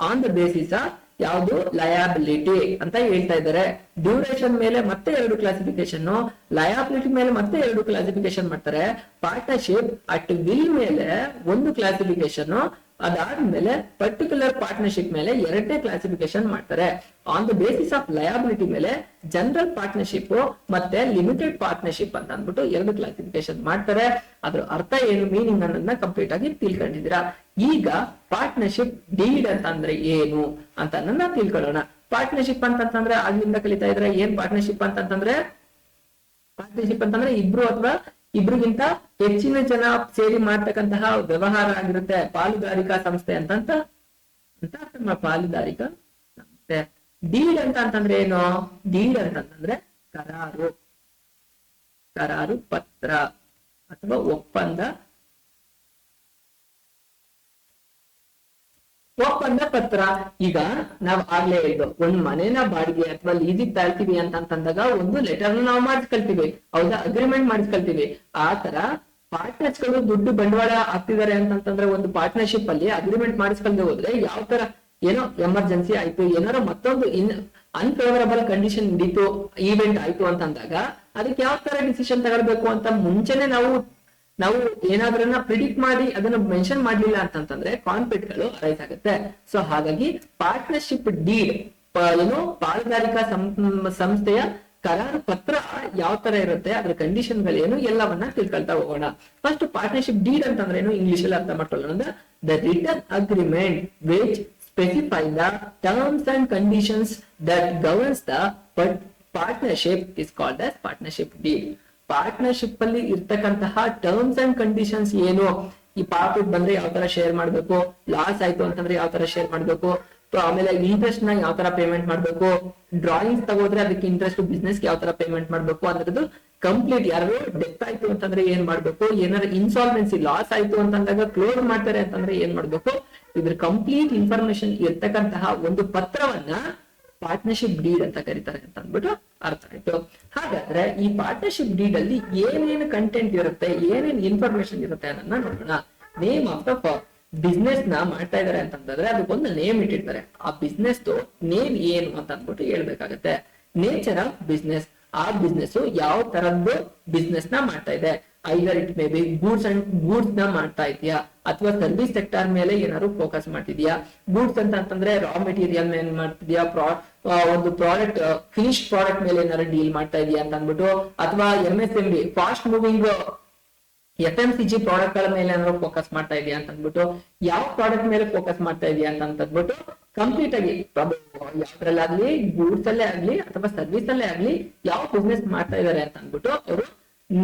on the basis of ಯಾವುದು ಲಯಬಿಲಿಟಿ ಅಂತ ಹೇಳ್ತಾ ಇದ್ದಾರೆ. ಡ್ಯೂರೇಷನ್ ಮೇಲೆ ಮತ್ತೆ 2 ಕ್ಲಾಸಿಫಿಕೇಶನ್, ಲಯಬಿಲಿಟಿ ಮೇಲೆ ಮತ್ತೆ 2 ಕ್ಲಾಸಿಫಿಕೇಶನ್ ಮಾಡ್ತಾರೆ. ಪಾರ್ಟ್ನರ್ಶಿಪ್ ಅಟ್ ವಿಲ್ ಮೇಲೆ 1 ಕ್ಲಾಸಿಫಿಕೇಶನ್, ಅದಾದ್ಮೇಲೆ ಪರ್ಟಿಕ್ಯುಲರ್ ಪಾರ್ಟ್ನರ್ಶಿಪ್ ಮೇಲೆ 2ನೇ ಕ್ಲಾಸಿಫಿಕೇಶನ್ ಮಾಡ್ತಾರೆ. On the basis of liability ಮೇಲೆ ಜನರಲ್ ಪಾರ್ಟ್ನರ್ಶಿಪ್ ಮತ್ತೆ ಲಿಮಿಟೆಡ್ ಪಾರ್ಟ್ನರ್ಶಿಪ್ ಅಂತ ಅಂದ್ಬಿಟ್ಟು 2 ಕ್ಲಾಸಿಫಿಕೇಶನ್ ಮಾಡ್ತಾರೆ. ಅದ್ರ ಅರ್ಥ ಏನು, ಮೀನಿಂಗ್ ಅನ್ನೋದನ್ನ ಕಂಪ್ಲೀಟ್ ಆಗಿ ತಿಳ್ಕೊಂಡಿದ್ದೀರಾ. ಈಗ ಪಾರ್ಟ್ನರ್ಶಿಪ್ ಡೀಡ್ ಅಂತ ಅಂದ್ರೆ ಏನು ಅಂತ ತಿಳ್ಕೊಳ್ಳೋಣ. ಪಾರ್ಟ್ನರ್ಶಿಪ್ ಅಂತಂದ್ರೆ ಆಗ್ಲಿಂದ ಕಲಿತಾ ಇದ್ರೆ ಏನ್ ಪಾರ್ಟ್ನರ್ಶಿಪ್ ಅಂತಂದ್ರೆ ಇಬ್ರು ಅಥವಾ ಇಬ್ರಿಗಿಂತ ಹೆಚ್ಚಿನ ಜನ ಸೇರಿ ಮಾಡ್ತಕ್ಕಂತಹ ವ್ಯವಹಾರ ಆಗಿರುತ್ತೆ. ಪಾಲುದಾರಿಕಾ ಸಂಸ್ಥೆ ಅಂತ ಪಾಲುದಾರಿಕಾ ಸಂಸ್ಥೆ. ಡೀಡ್ ಅಂತಂದ್ರೆ ಏನು? ಡೀಡ್ ಅಂತಂದ್ರೆ ಕರಾರು ಪತ್ರ ಅಥವಾ ಒಪ್ಪಂದ ಪತ್ರ. ಈಗ ನಾವ್ ಆಗ್ಲೇ ಹೇಳಿದ್ವು, ಒಂದ್ ಮನೆನ ಬಾಡಿಗೆ ಅಥವಾ ಲೀಸಿಗೆ ತರ್ತೀವಿ ಅಂತಂದಾಗ ಒಂದು ಲೆಟರ್ ನಾವು ಮಾಡಿಸ್ಕೊಳ್ತೀವಿ, ಹೌದಾ? ಅಗ್ರಿಮೆಂಟ್ ಮಾಡಿಸ್ಕೊಳ್ತೀವಿ. ಆ ತರ ಪಾರ್ಟ್ನರ್ಸ್ ಗಳು ದುಡ್ಡು ಬಂಡವಾಳ ಹಾಕ್ತಿದ್ದಾರೆ ಅಂತಂದ್ರೆ ಒಂದು ಪಾರ್ಟ್ನರ್ಶಿಪ್ ಅಲ್ಲಿ ಅಗ್ರಿಮೆಂಟ್ ಮಾಡಿಸ್ಕೊಳ್ದೆ ಹೋದ್ರೆ ಯಾವ ತರ ಏನೋ ಎಮರ್ಜೆನ್ಸಿ ಆಯ್ತು, ಏನಾರೋ ಮತ್ತೊಂದು ಅನ್ಫೇವರಬಲ್ ಕಂಡೀಷನ್ ನಡೀತು, ಈವೆಂಟ್ ಆಯ್ತು ಅಂತ ಅಂದಾಗ ಅದಕ್ಕೆ ಯಾವ ತರ ಡಿಸಿಷನ್ ತಗೊಳ್ಬೇಕು ಅಂತ ಮುಂಚೆನೆ ನಾವು ಏನಾದ್ರನ್ನ ಪ್ರಿಡಿಕ್ಟ್ ಮಾಡಿ ಅದನ್ನ ಮೆನ್ಷನ್ ಮಾಡ್ಲಿಲ್ಲ ಅಂತಂದ್ರೆ ಕಾನ್ಫ್ಲಿಕ್ಟ್ ಗಳು ಅರೈಸ್ ಆಗುತ್ತೆ. ಸೊ ಹಾಗಾಗಿ ಪಾರ್ಟ್ನರ್ಶಿಪ್ ಡೀಡ್ ಏನು ಪಾಲುದಾರಿಕಾ ಸಂಸ್ಥೆಯ ಕರಾರು ಪತ್ರ ಯಾವ ತರ ಇರುತ್ತೆ, ಅದ್ರ ಕಂಡೀಷನ್ ಗಳೇನು ಎಲ್ಲವನ್ನ ತಿಳ್ಕೊಳ್ತಾ ಹೋಗೋಣ. ಫಸ್ಟ್ ಪಾರ್ಟ್ನರ್ಶಿಪ್ ಡೀಡ್ ಅಂತಂದ್ರೆ ಏನು ಇಂಗ್ಲಿಷ್ ಅಲ್ಲಿ ಅರ್ಥ ಮಾಡ್ಕೊಳ್ಳೋಣ ಅಂದ್ರೆ the return agreement which specify the terms and conditions that governs the partnership is called as partnership deed. Partnership ಅಲ್ಲಿ ಇರ್ತಕ್ಕಂತಹ ಟರ್ಮ್ಸ್ ಅಂಡ್ ಕಂಡೀಷನ್ಸ್ ಏನು, ಈ ಪ್ರಾಫಿಟ್ ಬಂದ್ರೆ ಯಾವ ತರ ಶೇರ್ ಮಾಡ್ಬೇಕು, ಲಾಸ್ ಆಯ್ತು ಅಂತಂದ್ರೆ ಯಾವ ತರ ಶೇರ್ ಮಾಡ್ಬೇಕು, ಆಮೇಲೆ ಇಂಟ್ರೆಸ್ಟ್ ನ ಯಾವ ತರ ಪೇಮೆಂಟ್ ಮಾಡ್ಬೇಕು, ಡ್ರಾಯಿಂಗ್ಸ್ ತಗೋದ್ರೆ ಅದಕ್ಕೆ ಇಂಟ್ರೆಸ್ಟ್ ಬಿಸ್ನೆಸ್ ಯಾವ ತರ ಪೇಮೆಂಟ್ ಮಾಡ್ಬೇಕು ಅನ್ನೋದು ಕಂಪ್ಲೀಟ್. ಯಾರು ಡೆತ್ ಆಯ್ತು ಅಂತಂದ್ರೆ ಏನ್ ಮಾಡ್ಬೇಕು, ಏನಾದ್ರು ಇನ್ಸಾಲ್ವೆನ್ಸಿ ಲಾಸ್ ಆಯ್ತು ಅಂತಂದಾಗ ಕ್ಲೋಸ್ ಮಾಡ್ತಾರೆ ಅಂತಂದ್ರೆ ಏನ್ ಮಾಡ್ಬೇಕು, ಇದ್ರ ಕಂಪ್ಲೀಟ್ ಇನ್ಫಾರ್ಮೇಶನ್ ಇರ್ತಕ್ಕಂತಹ ಒಂದು ಪತ್ರವನ್ನ ಪಾರ್ಟ್ನರ್ಶಿಪ್ ಡೀಡ್ ಅಂತ ಕರೀತಾರೆ ಅಂತ ಅಂದ್ಬಿಟ್ಟು ಅರ್ಥ ಆಯ್ತು. ಹಾಗಾದ್ರೆ ಈ ಪಾರ್ಟ್ನರ್ಶಿಪ್ ಡೀಡ್ ಅಲ್ಲಿ ಏನೇನು ಕಂಟೆಂಟ್ ಇರುತ್ತೆ, ಏನೇನು ಇನ್ಫಾರ್ಮೇಶನ್ ಇರುತ್ತೆ ಅನ್ನೋದನ್ನ ನೋಡೋಣ. ನೇಮ್ ಆಫ್ ದ ಬಿಸ್ನೆಸ್ ನ ಮಾಡ್ತಾ ಇದಾರೆ ಅಂತಂದ್ರೆ ಅದಕ್ಕೊಂದು ನೇಮ್ ಇಟ್ಟಿರ್ತಾರೆ. ಆ ಬಿಸ್ನೆಸ್ ನೇಮ್ ಏನು ಅಂತ ಅಂದ್ಬಿಟ್ಟು ಹೇಳ್ಬೇಕಾಗತ್ತೆ. ನೇಚರ್ ಆಫ್ ಬಿಸ್ನೆಸ್, ಆ ಬಿಸ್ನೆಸ್ ಯಾವ ತರದ್ದು ಬಿಸ್ನೆಸ್ ನ ಮಾಡ್ತಾ ಇದೆ, either it may be goods ನ ಮಾಡ್ತಾ ಇದೆಯಾ ಅಥವಾ ಸರ್ವಿಸ್ ಸೆಕ್ಟರ್ ಮೇಲೆ ಏನಾದ್ರು ಫೋಕಸ್ ಮಾಡ್ತಿದ್ಯಾ. ಗೂಡ್ಸ್ ಅಂತಂದ್ರೆ ರಾ ಮೆಟೀರಿಯಲ್ ಮೇಲೆ ಮಾಡ್ತಿದ್ಯಾ, ಒಂದು ಪ್ರಾಡಕ್ಟ್ ಫಿನಿಶ್ ಪ್ರಾಡಕ್ಟ್ ಮೇಲೆ ಏನಾದ್ರು ಡೀಲ್ ಮಾಡ್ತಾ ಇದೆಯಾ ಅಂತ ಅಂದ್ಬಿಟ್ಟು, ಅಥವಾ MSME fast moving FMCG product ಗಳ ಮೇಲೆ ಏನಾದ್ರು ಫೋಕಸ್ ಮಾಡ್ತಾ ಇದೆಯಾ ಅಂತ ಅಂದ್ಬಿಟ್ಟು, ಯಾವ ಪ್ರಾಡಕ್ಟ್ ಮೇಲೆ ಫೋಕಸ್ ಮಾಡ್ತಾ ಇದೆಯಾ ಅಂತ ಅಂದ್ಬಿಟ್ಟು ಕಂಪ್ಲೀಟ್ ಆಗಿ ಯಾವ್ದ್ರಲ್ಲಾಗ್ಲಿ, ಗೂಡ್ಸ್ ಅಲ್ಲೇ ಆಗ್ಲಿ ಅಥವಾ ಸರ್ವಿಸ್ ಅಲ್ಲೇ ಆಗ್ಲಿ ಯಾವ ಬಿಸ್ನೆಸ್ ಮಾಡ್ತಾ ಇದಾರೆ ಅಂತ ಅಂದ್ಬಿಟ್ಟು ಅವರು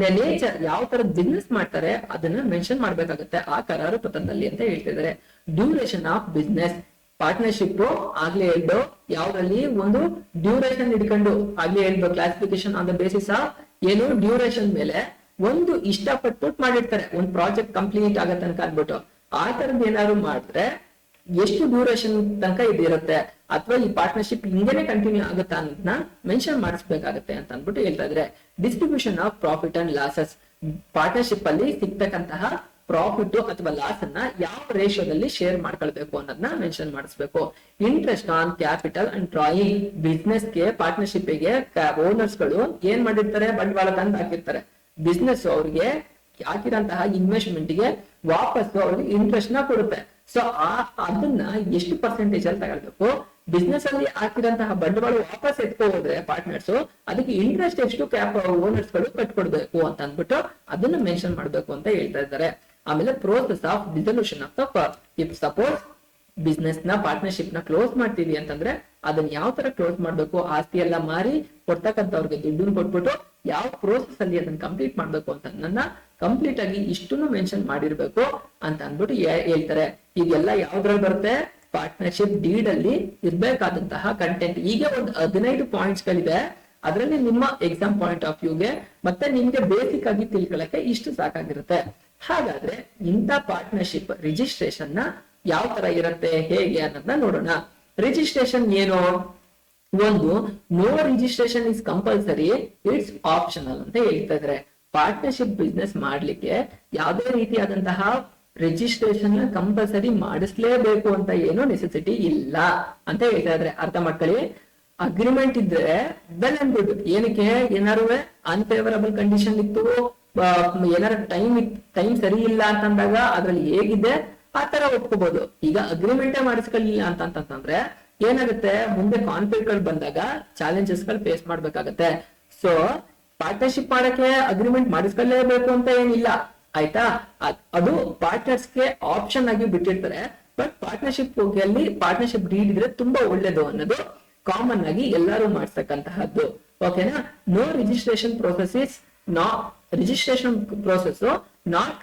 ನೇಚರ್ ಯಾವ ತರ ಬಿಸ್ನೆಸ್ ಮಾಡ್ತಾರೆ ಅದನ್ನ ಮೆನ್ಷನ್ ಮಾಡ್ಬೇಕಾಗುತ್ತೆ ಆ ಕರಾರು ಪತ್ರದಲ್ಲಿ ಅಂತ ಹೇಳ್ತಿದ್ದಾರೆ. ಡ್ಯೂರೇಷನ್ ಆಫ್ ಬಿಸ್ನೆಸ್, ಪಾರ್ಟ್ನರ್ಶಿಪ್ ಆಗ್ಲೇ ಹೇಳ್ದು ಯಾವ್ದ್ರಲ್ಲಿ ಒಂದು ಡ್ಯೂರೇಷನ್ ಹಿಡ್ಕೊಂಡು ಆಗ್ಲೇ ಹೇಳ್ದು classification on the basis of ಏನು ಡ್ಯೂರೇಷನ್ ಮೇಲೆ ಒಂದು ಇಷ್ಟಪಟ್ಟು ಮಾಡಿರ್ತಾರೆ ಒಂದು ಪ್ರಾಜೆಕ್ಟ್ ಕಂಪ್ಲೀಟ್ ಆಗೋ ತನಕ ಅಂದ್ಬಿಟ್ಟು. ಆ ತರದ್ ಏನಾದ್ರು ಮಾಡಿದ್ರೆ ಎಷ್ಟು ಡ್ಯೂರೇಷನ್ ತನಕ ಇದಿರುತ್ತೆ ಅಥವಾ ಈ ಪಾರ್ಟ್ನರ್ಶಿಪ್ ಹಿಂಗೇನೆ ಕಂಟಿನ್ಯೂ ಆಗುತ್ತಾ ಅನ್ನೋದನ್ನ ಮೆನ್ಷನ್ ಮಾಡಿಸ್ಬೇಕಾಗತ್ತೆ ಅಂತ ಅಂದ್ಬಿಟ್ಟು ಹೇಳ್ತಾ ಇದ್ರೆ. Distribution of profit and losses, partnership ಅಲ್ಲಿ ಸಿಗ್ತಕ್ಕಂತಹ ಪ್ರಾಫಿಟ್ ಅಥವಾ ಲಾಸ್ ಅನ್ನ ಯಾವ ರೇಷಿಯೋದಲ್ಲಿ ಶೇರ್ ಮಾಡ್ಕೊಳ್ಬೇಕು ಅನ್ನೋದನ್ನ ಮೆನ್ಷನ್ ಮಾಡಿಸ್ಬೇಕು. Interest on capital and drawing, business ಗೆ ಪಾರ್ಟ್ನರ್ಶಿಪ್ ಗೆ ಓನರ್ಸ್ ಗಳು ಏನ್ ಮಾಡಿರ್ತಾರೆ, ಬಂಡವಾಳ ತಂದು ಹಾಕಿರ್ತಾರೆ. ಬಿಸ್ನೆಸ್ ಅವ್ರಿಗೆ ಹಾಕಿರಂತಹ ಇನ್ವೆಸ್ಟ್ಮೆಂಟ್ ಗೆ ವಾಪಸ್ ಅವ್ರಿಗೆ ಇಂಟ್ರೆಸ್ಟ್ ನ ಕೊಡುತ್ತೆ. ಸೊ ಅದನ್ನ ಎಷ್ಟು ಪರ್ಸೆಂಟೇಜ್ ಅಲ್ಲಿ ತಗೊಳ್ಬೇಕು, ಬಿಸ್ನೆಸ್ ಅಲ್ಲಿ ಹಾಕಿರಂತಹ ಬಂಡವಾಳ ವಾಪಸ್ ಎತ್ಕೊ ಹೋದ್ರೆ ಪಾರ್ಟ್ನರ್ಸ್ ಅದಕ್ಕೆ ಇಂಟ್ರೆಸ್ಟ್ ಎಷ್ಟು ಓನರ್ಸ್ ಗಳು ಕಟ್ಕೊಡ್ಬೇಕು ಅಂತ ಅಂದ್ಬಿಟ್ಟು ಅದನ್ನ ಮೆನ್ಷನ್ ಮಾಡ್ಬೇಕು ಅಂತ ಹೇಳ್ತಾ ಇದ್ದಾರೆ. ಆಮೇಲೆ process of dissolution of the if suppose business ನ ಪಾರ್ಟ್ನರ್ಶಿಪ್ ನ ಕ್ಲೋಸ್ ಮಾಡ್ತೀವಿ ಅಂತಂದ್ರೆ ಅದನ್ನ ಯಾವ ತರ ಕ್ಲೋಸ್ ಮಾಡ್ಬೇಕು, ಆಸ್ತಿ ಎಲ್ಲ ಮಾರಿ ಕೊಡ್ತಕ್ಕಂಥವ್ರಿಗೆ ದುಡ್ಡನ್ನು ಕೊಟ್ಬಿಟ್ಟು ಯಾವ ಪ್ರೋಸೆಸ್ ಅಲ್ಲಿ ಅದನ್ನ ಕಂಪ್ಲೀಟ್ ಮಾಡ್ಬೇಕು ಅಂತ ನನ್ನ ಕಂಪ್ಲೀಟ್ ಆಗಿ ಇಷ್ಟನ್ನು ಮೆನ್ಷನ್ ಮಾಡಿರ್ಬೇಕು ಅಂತ ಅಂದ್ಬಿಟ್ಟು ಹೇಳ್ತಾರೆ. ಇದೆಲ್ಲ ಯಾವ್ದ್ರಲ್ಲಿ ಬರುತ್ತೆ, ಪಾರ್ಟ್ನರ್ಶಿಪ್ ಡೀಡ್ ಅಲ್ಲಿ ಇರ್ಬೇಕಾದಂತಹ ಕಂಟೆಂಟ್. ಈಗ ಒಂದು 15 ಪಾಯಿಂಟ್ಸ್ ಗಳಿದೆ, ಅದರಲ್ಲಿ ನಿಮ್ಮ ಎಕ್ಸಾಮ್ ಪಾಯಿಂಟ್ ಆಫ್ ವ್ಯೂಗೆ ಮತ್ತೆ ನಿಮ್ಗೆ ಬೇಸಿಕ್ ಆಗಿ ತಿಳ್ಕೊಳಕ್ಕೆ ಇಷ್ಟು ಸಾಕಾಗಿರುತ್ತೆ. ಹಾಗಾದ್ರೆ ಇಂಥ ಪಾರ್ಟ್ನರ್ಶಿಪ್ ರಿಜಿಸ್ಟ್ರೇಷನ್ ನ ಯಾವ ತರ ಇರುತ್ತೆ, ಹೇಗೆ ಅನ್ನೋದನ್ನ ನೋಡೋಣ. ರಿಜಿಸ್ಟ್ರೇಷನ್ ಏನು, ಒಂದು no registration is compulsory, it's optional ಅಂತ ಹೇಳ್ತಾ ಇದ್ರೆ. ಪಾರ್ಟ್ನರ್ಶಿಪ್ ಬಿಸ್ನೆಸ್ ಮಾಡ್ಲಿಕ್ಕೆ ಯಾವುದೇ ರೀತಿಯಾದಂತಹ ರಿಜಿಸ್ಟ್ರೇಷನ್ ಕಂಪಲ್ಸರಿ ಮಾಡಿಸ್ಲೇಬೇಕು ಅಂತ ಏನು ನೆಸೆಸಿಟಿ ಇಲ್ಲ ಅಂತ ಹೇಳ್ತಾ ಇದ್ರೆ. ಅರ್ಥ ಮಾಡ್ಕೊಳ್ಳಿ. ಅಗ್ರಿಮೆಂಟ್ ಇದ್ರೆ ವೆಲ್ ಅಂಡ್ ಗುಡ್. ಏನಕ್ಕೆ, ಏನಾರು ಅನ್ಫೇವರಬಲ್ ಕಂಡೀಷನ್ ಇತ್ತು, ಏನಾರ ಟೈಮ್ ಸರಿ ಇಲ್ಲ ಅಂತಂದಾಗ ಅದ್ರಲ್ಲಿ ಹೇಗಿದೆ ಆ ತರ ಒಪ್ಕೋಬಹುದು. ಈಗ ಅಗ್ರಿಮೆಂಟೇ ಮಾಡಿಸ್ಕೊಳ್ಳಿಲ್ಲ ಅಂತಂದ್ರೆ ಏನಾಗುತ್ತೆ, ಮುಂದೆ ಕಾನ್ಫ್ಲಿಕ್ಟ್ ಗಳು ಬಂದಾಗ ಚಾಲೆಂಜಸ್ ಗಳು ಫೇಸ್ ಮಾಡ್ಬೇಕಾಗತ್ತೆ. ಸೊ ಪಾರ್ಟ್ನರ್ಶಿಪ್ ಮಾಡಕ್ಕೆ ಅಗ್ರಿಮೆಂಟ್ ಮಾಡಿಸ್ಕೊಳ್ಳೇಬೇಕು ಅಂತ ಏನಿಲ್ಲ, ಆಯ್ತಾ. ಅದು ಪಾರ್ಟ್ನರ್ಸ್ ಗೆ ಆಪ್ಷನ್ ಆಗಿ ಬಿಟ್ಟಿರ್ತಾರೆ. ಬಟ್ ಪಾರ್ಟ್ನರ್ಶಿಪ್ ಡೀಡ್ ಇದ್ರೆ ತುಂಬಾ ಒಳ್ಳೇದು ಅನ್ನೋದು ಕಾಮನ್ ಆಗಿ ಎಲ್ಲರೂ ಮಾಡ್ತಕ್ಕಂತಹದ್ದು. ಓಕೆನಾ. No registration process is registration process not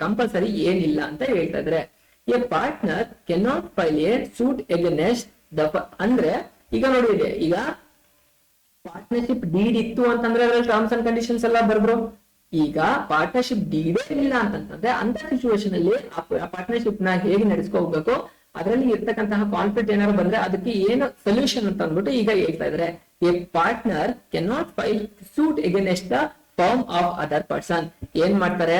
compulsory ಏನಿಲ್ಲ ಅಂತ ಹೇಳ್ತಾ ಇದ್ರೆ. A partner can not file a suit against the, ಅಂದ್ರೆ ಈಗ ನೋಡಿ, ಈಗ ಪಾರ್ಟ್ನರ್ಶಿಪ್ ಡೀಡ್ ಇತ್ತು ಅಂತಂದ್ರೆ ಅದ್ರಲ್ಲಿ ಟರ್ಮ್ಸ್ ಅಂಡ್ ಕಂಡೀಷನ್ಸ್ ಎಲ್ಲ ಬರ್ಬ್ರು. ಈಗ ಪಾರ್ಟ್ನರ್ಶಿಪ್ ಡೀಡೇ ಇಲ್ಲ ಅಂತಂದ್ರೆ ಅಂತ ಸಿಚುವೇಶನ್ ಅಲ್ಲಿ ಆ ಪಾರ್ಟ್ನರ್ಶಿಪ್ ನ ಹೇಗೆ ನಡೆಸ್ಕೋಬೇಕು, ಅದರಲ್ಲಿ ಇರ್ತಕ್ಕಂತಹ ಕಾನ್ಫ್ಲಿಕ್ಟ್ ಏನಾದ್ರು ಬಂದ್ರೆ ಅದಕ್ಕೆ ಏನು ಸೊಲ್ಯೂಷನ್ ಅಂತ ಅಂದ್ಬಿಟ್ಟು ಈಗ ಹೇಳ್ತಾ ಇದ್ರೆ. A partner can not file suit against the firm of other person. ಏನ್ ಮಾಡ್ತಾರೆ,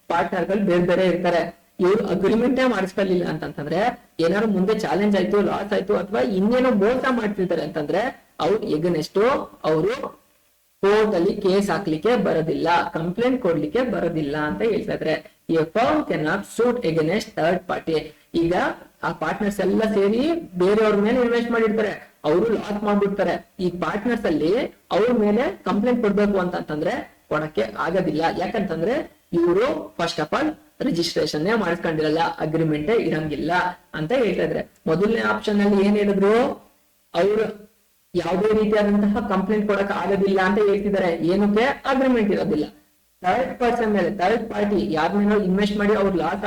ಪಾರ್ಟ್ನರ್ ಗಳು ಬೇರೆ ಬೇರೆ ಇರ್ತಾರೆ. ಇವ್ರು ಅಗ್ರಿಮೆಂಟೇ ಮಾಡಿಸ್ಕೊಳ್ಳಿಲ್ಲ ಅಂತಂದ್ರೆ, ಏನಾದ್ರು ಮುಂದೆ ಚಾಲೆಂಜ್ ಆಯ್ತು, ಲಾಸ್ ಆಯ್ತು ಅಥವಾ ಇನ್ನೇನೋ ಮೋಸ ಮಾಡ್ತಿರ್ತಾರೆ ಅಂತಂದ್ರೆ ಅವ್ರ ಎಗನೆಸ್ಟ್ ಅವರು ಕೋರ್ಟ್ ಅಲ್ಲಿ ಕೇಸ್ ಹಾಕ್ಲಿಕ್ಕೆ ಬರೋದಿಲ್ಲ, ಕಂಪ್ಲೇಂಟ್ ಕೊಡ್ಲಿಕ್ಕೆ ಬರೋದಿಲ್ಲ ಅಂತ ಹೇಳ್ತಾ ಇದ್ರೆ. A firm cannot sue against third party. ಈಗ ಆ ಪಾರ್ಟ್ನರ್ಸ್ ಎಲ್ಲ ಸೇರಿ ಬೇರೆಯವ್ರ ಮೇಲೆ ಇನ್ವೆಸ್ಟ್ ಮಾಡಿರ್ತಾರೆ, ಅವರು ಲಾಸ್ ಮಾಡ್ಬಿಡ್ತಾರೆ. ಈ ಪಾರ್ಟ್ನರ್ಸ್ ಅಲ್ಲಿ ಅವ್ರ ಮೇಲೆ ಕಂಪ್ಲೇಂಟ್ ಕೊಡ್ಬೇಕು ಅಂತಂದ್ರೆ ಕೊಡಕ್ಕೆ ಆಗೋದಿಲ್ಲ. ಯಾಕಂತಂದ್ರೆ ಇವರು ಫಸ್ಟ್ ಆಫ್ ಆಲ್ ರಿಜಿಸ್ಟ್ರೇಷನ್ ಮಾಡಿಸ್ಕೊಂಡಿರಲ್ಲ, ಅಗ್ರಿಮೆಂಟೇ ಇರಂಗಿಲ್ಲ ಅಂತ ಹೇಳ್ತಾ ಇದ್ರೆ. ಮೊದಲನೇ ಆಪ್ಷನ್ ಅಲ್ಲಿ ಏನ್ ಹೇಳಿದ್ರು, ಅವರು ಯಾವುದೇ ರೀತಿಯಾದಂತಹ ಕಂಪ್ಲೇಂಟ್ ಕೊಡಕ್ ಆಗೋದಿಲ್ಲ ಅಂತ ಹೇಳ್ತಿದ್ದಾರೆ. ಏನಕ್ಕೆ? ಅಗ್ರಿಮೆಂಟ್ ಇರೋದಿಲ್ಲ. ಥರ್ಡ್ ಪರ್ಸನ್ ಮೇಲೆ, ಥರ್ಡ್ ಪಾರ್ಟಿ ಯಾರ ಮೇಲೆ ಇನ್ವೆಸ್ಟ್ ಮಾಡಿ ಅವ್ರು ಲಾಸ್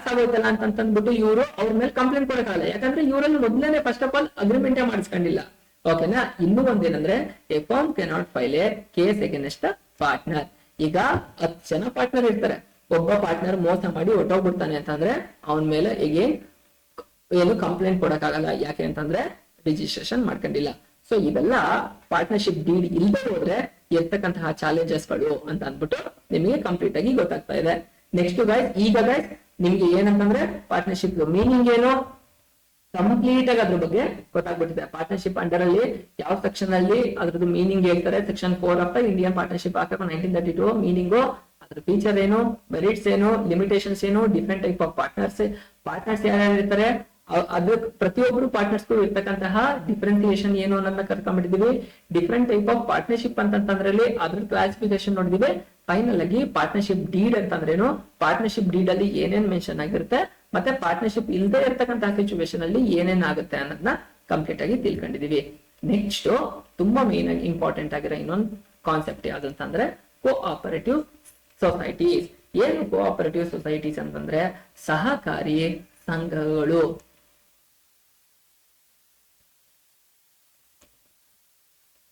ಆಗೋಯ್ತಲ್ಲ ಅಂತಂದ್ಬಿಟ್ಟು ಇವರು ಅವ್ರ ಮೇಲೆ ಕಂಪ್ಲೇಂಟ್ ಕೊಡಕ್ಕಾಗಲ್ಲ. ಯಾಕಂದ್ರೆ ಇವರಲ್ಲಿ ಮೊದಲನೇ ಫಸ್ಟ್ ಆಫ್ ಆಲ್ ಅಗ್ರಿಮೆಂಟೇ ಮಾಡಿಸ್ಕೊಂಡಿಲ್ಲ. ಓಕೆನಾ? ಇನ್ನೂ ಒಂದೇನಂದ್ರೆ a firm cannot file a case against partner. ಈಗ 10 ಜನ ಪಾರ್ಟ್ನರ್ ಇರ್ತಾರೆ, ಒಬ್ಬ ಪಾರ್ಟ್ನರ್ ಮೋಸ ಮಾಡಿ ಹೊಟ್ಟೋಗ್ಬಿಡ್ತಾನೆ ಅಂತಂದ್ರೆ ಅವನ ಮೇಲೆ ಏನು ಕಂಪ್ಲೇಂಟ್ ಕೊಡಕ್ಕಾಗಲ್ಲ. ಯಾಕೆ ಅಂತಂದ್ರೆ ರಿಜಿಸ್ಟ್ರೇಷನ್ ಮಾಡ್ಕೊಂಡಿಲ್ಲ. ಸೊ ಇವೆಲ್ಲ ಪಾರ್ಟ್ನರ್ಶಿಪ್ ಡೀಡ್ ಇಲ್ಲದೆ ಹೋದ್ರೆ ಇರ್ತಕ್ಕಂತಹ ಚಾಲೆಂಜಸ್ ಗಳು ಅಂತ ಅಂದ್ಬಿಟ್ಟು ನಿಮಗೆ ಕಂಪ್ಲೀಟ್ ಆಗಿ ಗೊತ್ತಾಗ್ತಾ ಇದೆ. ನೆಕ್ಸ್ಟ್ ಗೈಸ್, ಈಗ ಗೈಸ್ ನಿಮ್ಗೆ ಏನಂತಂದ್ರೆ ಪಾರ್ಟ್ನರ್ಶಿಪ್ ಮೀನಿಂಗ್ ಏನು ಕಂಪ್ಲೀಟ್ ಆಗಿ ಅದ್ರ ಬಗ್ಗೆ ಗೊತ್ತಾಗ್ಬಿಟ್ಟಿದೆ. ಪಾರ್ಟ್ನರ್ಶಿಪ್ ಅಂಡರ್ ಅಲ್ಲಿ ಯಾವ ಸೆಕ್ಷನ್ ಅಲ್ಲಿ ಅದ್ರದ್ದು ಮೀನಿಂಗ್ ಹೇಳ್ತಾರೆ, section 4 of the Indian partnership act 1932 meaning, ಅದ್ರ ಫೀಚರ್ ಏನು, ಮೆರಿಟ್ಸ್ ಏನು, ಲಿಮಿಟೇಷನ್ಸ್ ಏನು, ಡಿಫ್ರೆಂಟ್ ಟೈಪ್ ಆಫ್ ಪಾರ್ಟ್ನರ್ಸ್ ಯಾರ್ಯಾರು ಇರ್ತಾರೆ, ಅದ್ರ ಪ್ರತಿಯೊಬ್ಬರು ಪಾರ್ಟ್ನರ್ಸ್ ಇರ್ತಕ್ಕಂತಹ ಡಿಫ್ರೆನ್ಸಿಯೇಷನ್ ಏನು ಅನ್ನೋದನ್ನ ಕರ್ಕೊಂಡ್ಬಿಟ್ಟಿದೀವಿ. ಡಿಫ್ರೆಂಟ್ ಟೈಪ್ ಆಫ್ ಪಾರ್ಟ್ನರ್ಶಿಪ್ ಅಂತಂದ್ರಲ್ಲಿ ಅದ್ರ ಕ್ಲಾಸಿಫಿಕೇಶನ್ ನೋಡಿದೀವಿ. ಫೈನಲ್ ಆಗಿ ಪಾರ್ಟ್ನರ್ಶಿಪ್ ಡೀಡ್ ಅಂತಂದ್ರೇನು, ಪಾರ್ಟ್ನರ್ಶಿಪ್ ಡೀಡ್ ಅಲ್ಲಿ ಏನೇನ್ ಮೆನ್ಷನ್ ಆಗಿರುತ್ತೆ, ಮತ್ತೆ ಪಾರ್ಟ್ನರ್ಶಿಪ್ ಇಲ್ಲದೆ ಇರ್ತಕ್ಕಂತಹ ಸಿಚುವೇಶನ್ ಅಲ್ಲಿ ಏನೇನ್ ಆಗುತ್ತೆ ಅನ್ನೋದನ್ನ ಕಂಪ್ಲೀಟ್ ಆಗಿ ತಿಳ್ಕೊಂಡಿದೀವಿ. ನೆಕ್ಸ್ಟ್ ತುಂಬಾ ಮೇನ್ ಆಗಿ ಇಂಪಾರ್ಟೆಂಟ್ ಆಗಿರೋ ಇನ್ನೊಂದು ಕಾನ್ಸೆಪ್ಟ್ ಯಾವ್ದಂತಂದ್ರೆ ಕೋಆಪರೇಟಿವ್ ಸೊಸೈಟೀಸ್. ಏನು ಕೋಆಪರೇಟಿವ್ ಸೊಸೈಟೀಸ್ ಅಂತಂದ್ರೆ ಸಹಕಾರಿ ಸಂಘಗಳು.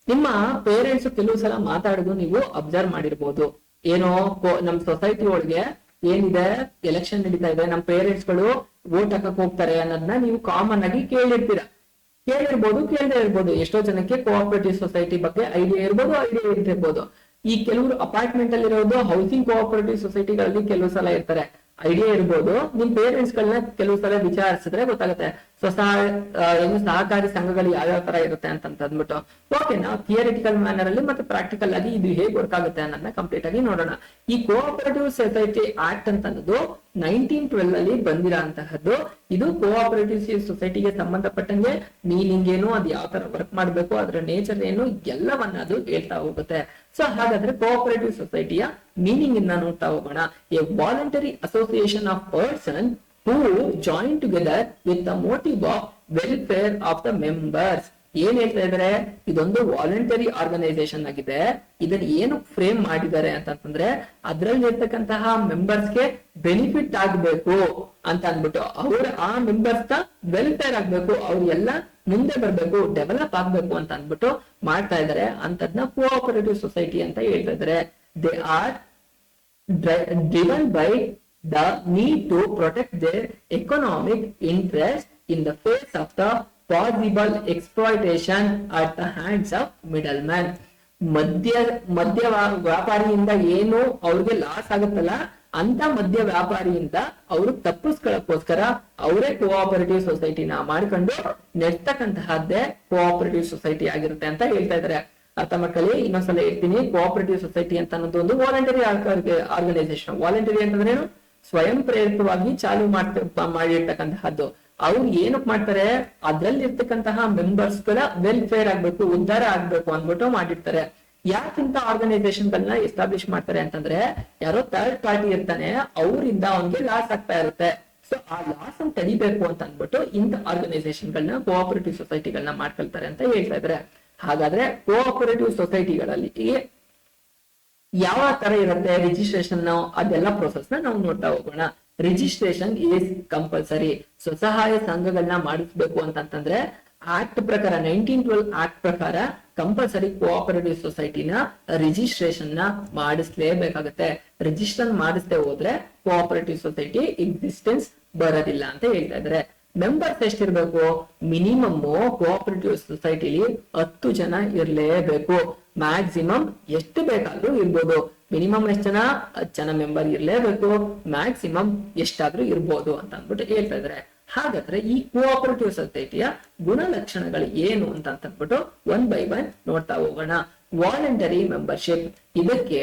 ನಿಮ್ಮ ಪೇರೆಂಟ್ಸ್ ಕೆಲವು ಸಲ ಮಾತಾಡೋದು ನೀವು ಅಬ್ಸರ್ವ್ ಮಾಡಿರ್ಬೋದು. ಏನೋ ನಮ್ ಸೊಸೈಟಿ ಒಳಗೆ ಏನಿದೆ, ಎಲೆಕ್ಷನ್ ನಡೀತಾ ಇದೆ, ನಮ್ ಪೇರೆಂಟ್ಸ್ ಗಳು ವೋಟ್ ಹಾಕಕ್ ಹೋಗ್ತಾರೆ ಅನ್ನೋದನ್ನ ನೀವು ಕಾಮನ್ ಆಗಿ ಕೇಳಿರ್ತೀರಾ. ಕೇಳದೇ ಇರ್ಬೋದು. ಎಷ್ಟೋ ಜನಕ್ಕೆ ಕೋಆಪರೇಟಿವ್ ಸೊಸೈಟಿ ಬಗ್ಗೆ ಐಡಿಯಾ ಇರ್ಬೋದು. ಈ ಕೆಲವರು ಅಪಾರ್ಟ್ಮೆಂಟ್ ಅಲ್ಲಿ ಇರೋದು ಹೌಸಿಂಗ್ ಕೋಆಪರೇಟಿವ್ ಸೊಸೈಟಿಗಳಲ್ಲಿ ಕೆಲವು ಸಲ ಇರ್ತಾರೆ, ಐಡಿಯಾ ಇರ್ಬೋದು. ನಿಮ್ ಪೇರೆಂಟ್ಸ್ ಗಳನ್ನ ಕೆಲವು ಸಲ ವಿಚಾರಿಸಿದ್ರೆ ಗೊತ್ತಾಗುತ್ತೆ ಸಹಕಾರಿ ಸಂಘಗಳು ಯಾವ್ಯಾವ ತರ ಇರುತ್ತೆ ಅಂತ ಅಂದ್ಬಿಟ್ಟು. ಓಕೆ, ನಾವು ಥಿಯರಿಟಿಕಲ್ ಮ್ಯಾನರ್ ಅಲ್ಲಿ ಮತ್ತೆ ಪ್ರಾಕ್ಟಿಕಲ್ ಆಗಿ ಇದು ಹೇಗೆ ವರ್ಕ್ ಆಗುತ್ತೆ ಅನ್ನೋದನ್ನ ಕಂಪ್ಲೀಟ್ ಆಗಿ ನೋಡೋಣ. ಈ ಕೋಆಪರೇಟಿವ್ ಸೊಸೈಟಿ ಆಕ್ಟ್ ಅಂತ ಅನ್ನೋದು 1912 ಅಲ್ಲಿ ಬಂದಿರೋಂತಹದ್ದು. ಇದು ಕೋಆಪರೇಟಿವ್ ಸೊಸೈಟಿಗೆ ಸಂಬಂಧಪಟ್ಟಂಗೆ ಮೀನಿಂಗ್ ಏನು, ಅದು ಯಾವ ತರ ವರ್ಕ್ ಮಾಡ್ಬೇಕು, ಅದರ ನೇಚರ್ ಏನು, ಎಲ್ಲವನ್ನ ಅದು ಹೇಳ್ತಾ ಹೋಗುತ್ತೆ. ಸೊ ಹಾಗಾದ್ರೆ ಕೋಆಪರೇಟಿವ್ ಸೊಸೈಟಿಯ ಮೀನಿಂಗ್ ಇಂದ ನೋಡ್ತಾ ಹೋಗೋಣ. A voluntary association of person who join together with the motive of welfare of the members. ಏನ್ ಹೇಳ್ತಾ ಇದಾರೆ, ಇದೊಂದು ವಾಲಂಟರಿ ಆರ್ಗನೈಸೇಷನ್ ಆಗಿದೆ. ಇದನ್ನ ಏನು ಫ್ರೇಮ್ ಮಾಡಿದ್ದಾರೆ ಅಂತಂದ್ರೆ ಅದ್ರಲ್ಲಿ ಇರ್ತಕ್ಕಂತಹ ಮೆಂಬರ್ಸ್ಗೆ ಬೆನಿಫಿಟ್ ಆಗ್ಬೇಕು ಅಂತ ಅಂದ್ಬಿಟ್ಟು, ಆ ಮೆಂಬರ್ಸ್ ವೆಲ್ಫೇರ್ ಆಗ್ಬೇಕು, ಅವ್ರು ಎಲ್ಲ ಮುಂದೆ ಬರ್ಬೇಕು, ಡೆವಲಪ್ ಆಗ್ಬೇಕು ಅಂತ ಅಂದ್ಬಿಟ್ಟು ಮಾಡ್ತಾ ಇದಾರೆ. ಅಂತದ್ನ ಕೋಆಪರೇಟಿವ್ ಸೊಸೈಟಿ ಅಂತ ಹೇಳ್ತಾ ಇದಾರೆ. They are driven by the need to protect their economic interest in the face of the possible exploitation at the hands of middlemen. ಮಧ್ಯ ವ್ಯಾಪಾರಿಯಿಂದ ಏನು ಅವ್ರಿಗೆ ಲಾಸ್ ಆಗುತ್ತಲ್ಲ ಅಂತ ಮಧ್ಯ ವ್ಯಾಪಾರಿಯಿಂದ ಅವರು ತಪ್ಪಿಸ್ಕೊಳ್ಳೋಕ್ಕೋಸ್ಕರ ಅವರೇ ಕೋಆಪರೇಟಿವ್ ಸೊಸೈಟಿನ ಮಾಡ್ಕೊಂಡು ನೆಡ್ತಕ್ಕಂತಹದ್ದೇ ಕೋಆಪರೇಟಿವ್ ಸೊಸೈಟಿ ಆಗಿರುತ್ತೆ ಅಂತ ಹೇಳ್ತಾ ಇದಾರೆ. ಅರ್ಥ ಮಾಡ್ಕೊಳ್ಳಿ. ಇನ್ನೊಂದ್ಸಲ ಹೇಳ್ತೀನಿ, ಕೋಆಪರೇಟಿವ್ ಸೊಸೈಟಿ ಅಂತ ಅನ್ನೋದು ಒಂದು ವಾಲಂಟರಿ ಆರ್ಗನೈಸೇಷನ್. ವಾಲಂಟರಿ ಅಂತಂದ್ರೆ ಸ್ವಯಂ ಪ್ರೇರಿತವಾಗಿ ಚಾಲು ಮಾಡಿರ್ತಕ್ಕಂತಹದ್ದು. ಅವ್ರು ಏನಕ್ ಮಾಡ್ತಾರೆ, ಅದ್ರಲ್ಲಿ ಇರ್ತಕ್ಕಂತಹ ಮೆಂಬರ್ಸ್ ಗಳ ವೆಲ್ಫೇರ್ ಆಗ್ಬೇಕು, ಉದ್ಧಾರ ಆಗ್ಬೇಕು ಅಂದ್ಬಿಟ್ಟು ಮಾಡಿರ್ತಾರೆ. ಯಾಕಿಂತ ಆರ್ಗನೈಸೇಷನ್ ಗಳನ್ನ ಎಸ್ಟಾಬ್ಲಿಷ್ ಮಾಡ್ತಾರೆ ಅಂತಂದ್ರೆ, ಯಾರೋ ಥರ್ಡ್ ಪಾರ್ಟಿ ಇರ್ತಾನೆ, ಅವರಿಂದ ಅವನಿಗೆ ಲಾಸ್ ಆಗ್ತಾ ಇರುತ್ತೆ. ಸೊ ಆ ಲಾಸ್ ಅನ್ನು ತಡಿಬೇಕು ಅಂತ ಅಂದ್ಬಿಟ್ಟು ಇಂಥ ಆರ್ಗನೈಸೇಷನ್ ಗಳನ್ನ ಕೋಆಪರೇಟಿವ್ ಸೊಸೈಟಿಗಳನ್ನ ಮಾಡ್ಕೊಳ್ತಾರೆ ಅಂತ ಹೇಳ್ತಾ ಇದ್ದಾರೆ. ಹಾಗಾದ್ರೆ ಕೋಆಪರೇಟಿವ್ ಸೊಸೈಟಿಗಳಲ್ಲಿ ಯಾವ ತರ ಇರುತ್ತೆ ರಿಜಿಸ್ಟ್ರೇಷನ್, ಅದೆಲ್ಲ ಪ್ರೊಸೆಸ್ ನಾವು ನೋಡ್ತಾ ಹೋಗೋಣ. Registration is compulsory. ಸ್ವಸಹಾಯ ಸಂಘಗಳನ್ನ ಮಾಡಿಸ್ಬೇಕು ಅಂತಂದ್ರೆ ಆಕ್ಟ್ ಪ್ರಕಾರ 1912 ಆಕ್ಟ್ ಪ್ರಕಾರ ಕಂಪಲ್ಸರಿ ಕೋಆಪರೇಟಿವ್ ಸೊಸೈಟಿನ ರಿಜಿಸ್ಟ್ರೇಷನ್ ನ ಮಾಡಿಸ್ಲೇಬೇಕಾಗುತ್ತೆ. ರಿಜಿಸ್ಟರ್ ಮಾಡಿಸದೆ ಹೋದ್ರೆ ಕೋಆಪರೇಟಿವ್ ಸೊಸೈಟಿ ಎಕ್ಸಿಸ್ಟೆನ್ಸ್ ಬರೋದಿಲ್ಲ ಅಂತ ಹೇಳ್ತಾ ಇದ್ದಾರೆ. ಮೆಂಬರ್ಸ್ ಎಷ್ಟಿರ್ಬೇಕು, ಮಿನಿಮಮ್ ಕೋಆಪರೇಟಿವ್ ಸೊಸೈಟಿಲಿ 10 ಜನ ಇರ್ಲೇಬೇಕು. ಮ್ಯಾಕ್ಸಿಮಮ್ ಎಷ್ಟು ಬೇಕಾದ್ರೂ ಇರ್ಬೋದು. ಮಿನಿಮಮ್ ಎಷ್ಟು ಜನ, 10 ಜನ ಮೆಂಬರ್ ಇರ್ಲೇಬೇಕು. ಮ್ಯಾಕ್ಸಿಮಮ್ ಎಷ್ಟಾದ್ರೂ ಇರ್ಬೋದು ಅಂತ ಅಂದ್ಬಿಟ್ಟು ಹೇಳ್ತಾ ಇದಾರೆ. ಹಾಗಾದ್ರೆ ಈ ಕೋಆಪರೇಟಿವ್ ಸೊಸೈಟಿಯ ಗುಣಲಕ್ಷಣಗಳು ಏನು ಅಂತ ಅಂದ್ಬಿಟ್ಟು ಒನ್ ಬೈ ಒನ್ ನೋಡ್ತಾ ಹೋಗೋಣ. ವಾಲಂಟರಿ ಮೆಂಬರ್ಶಿಪ್, ಇದಕ್ಕೆ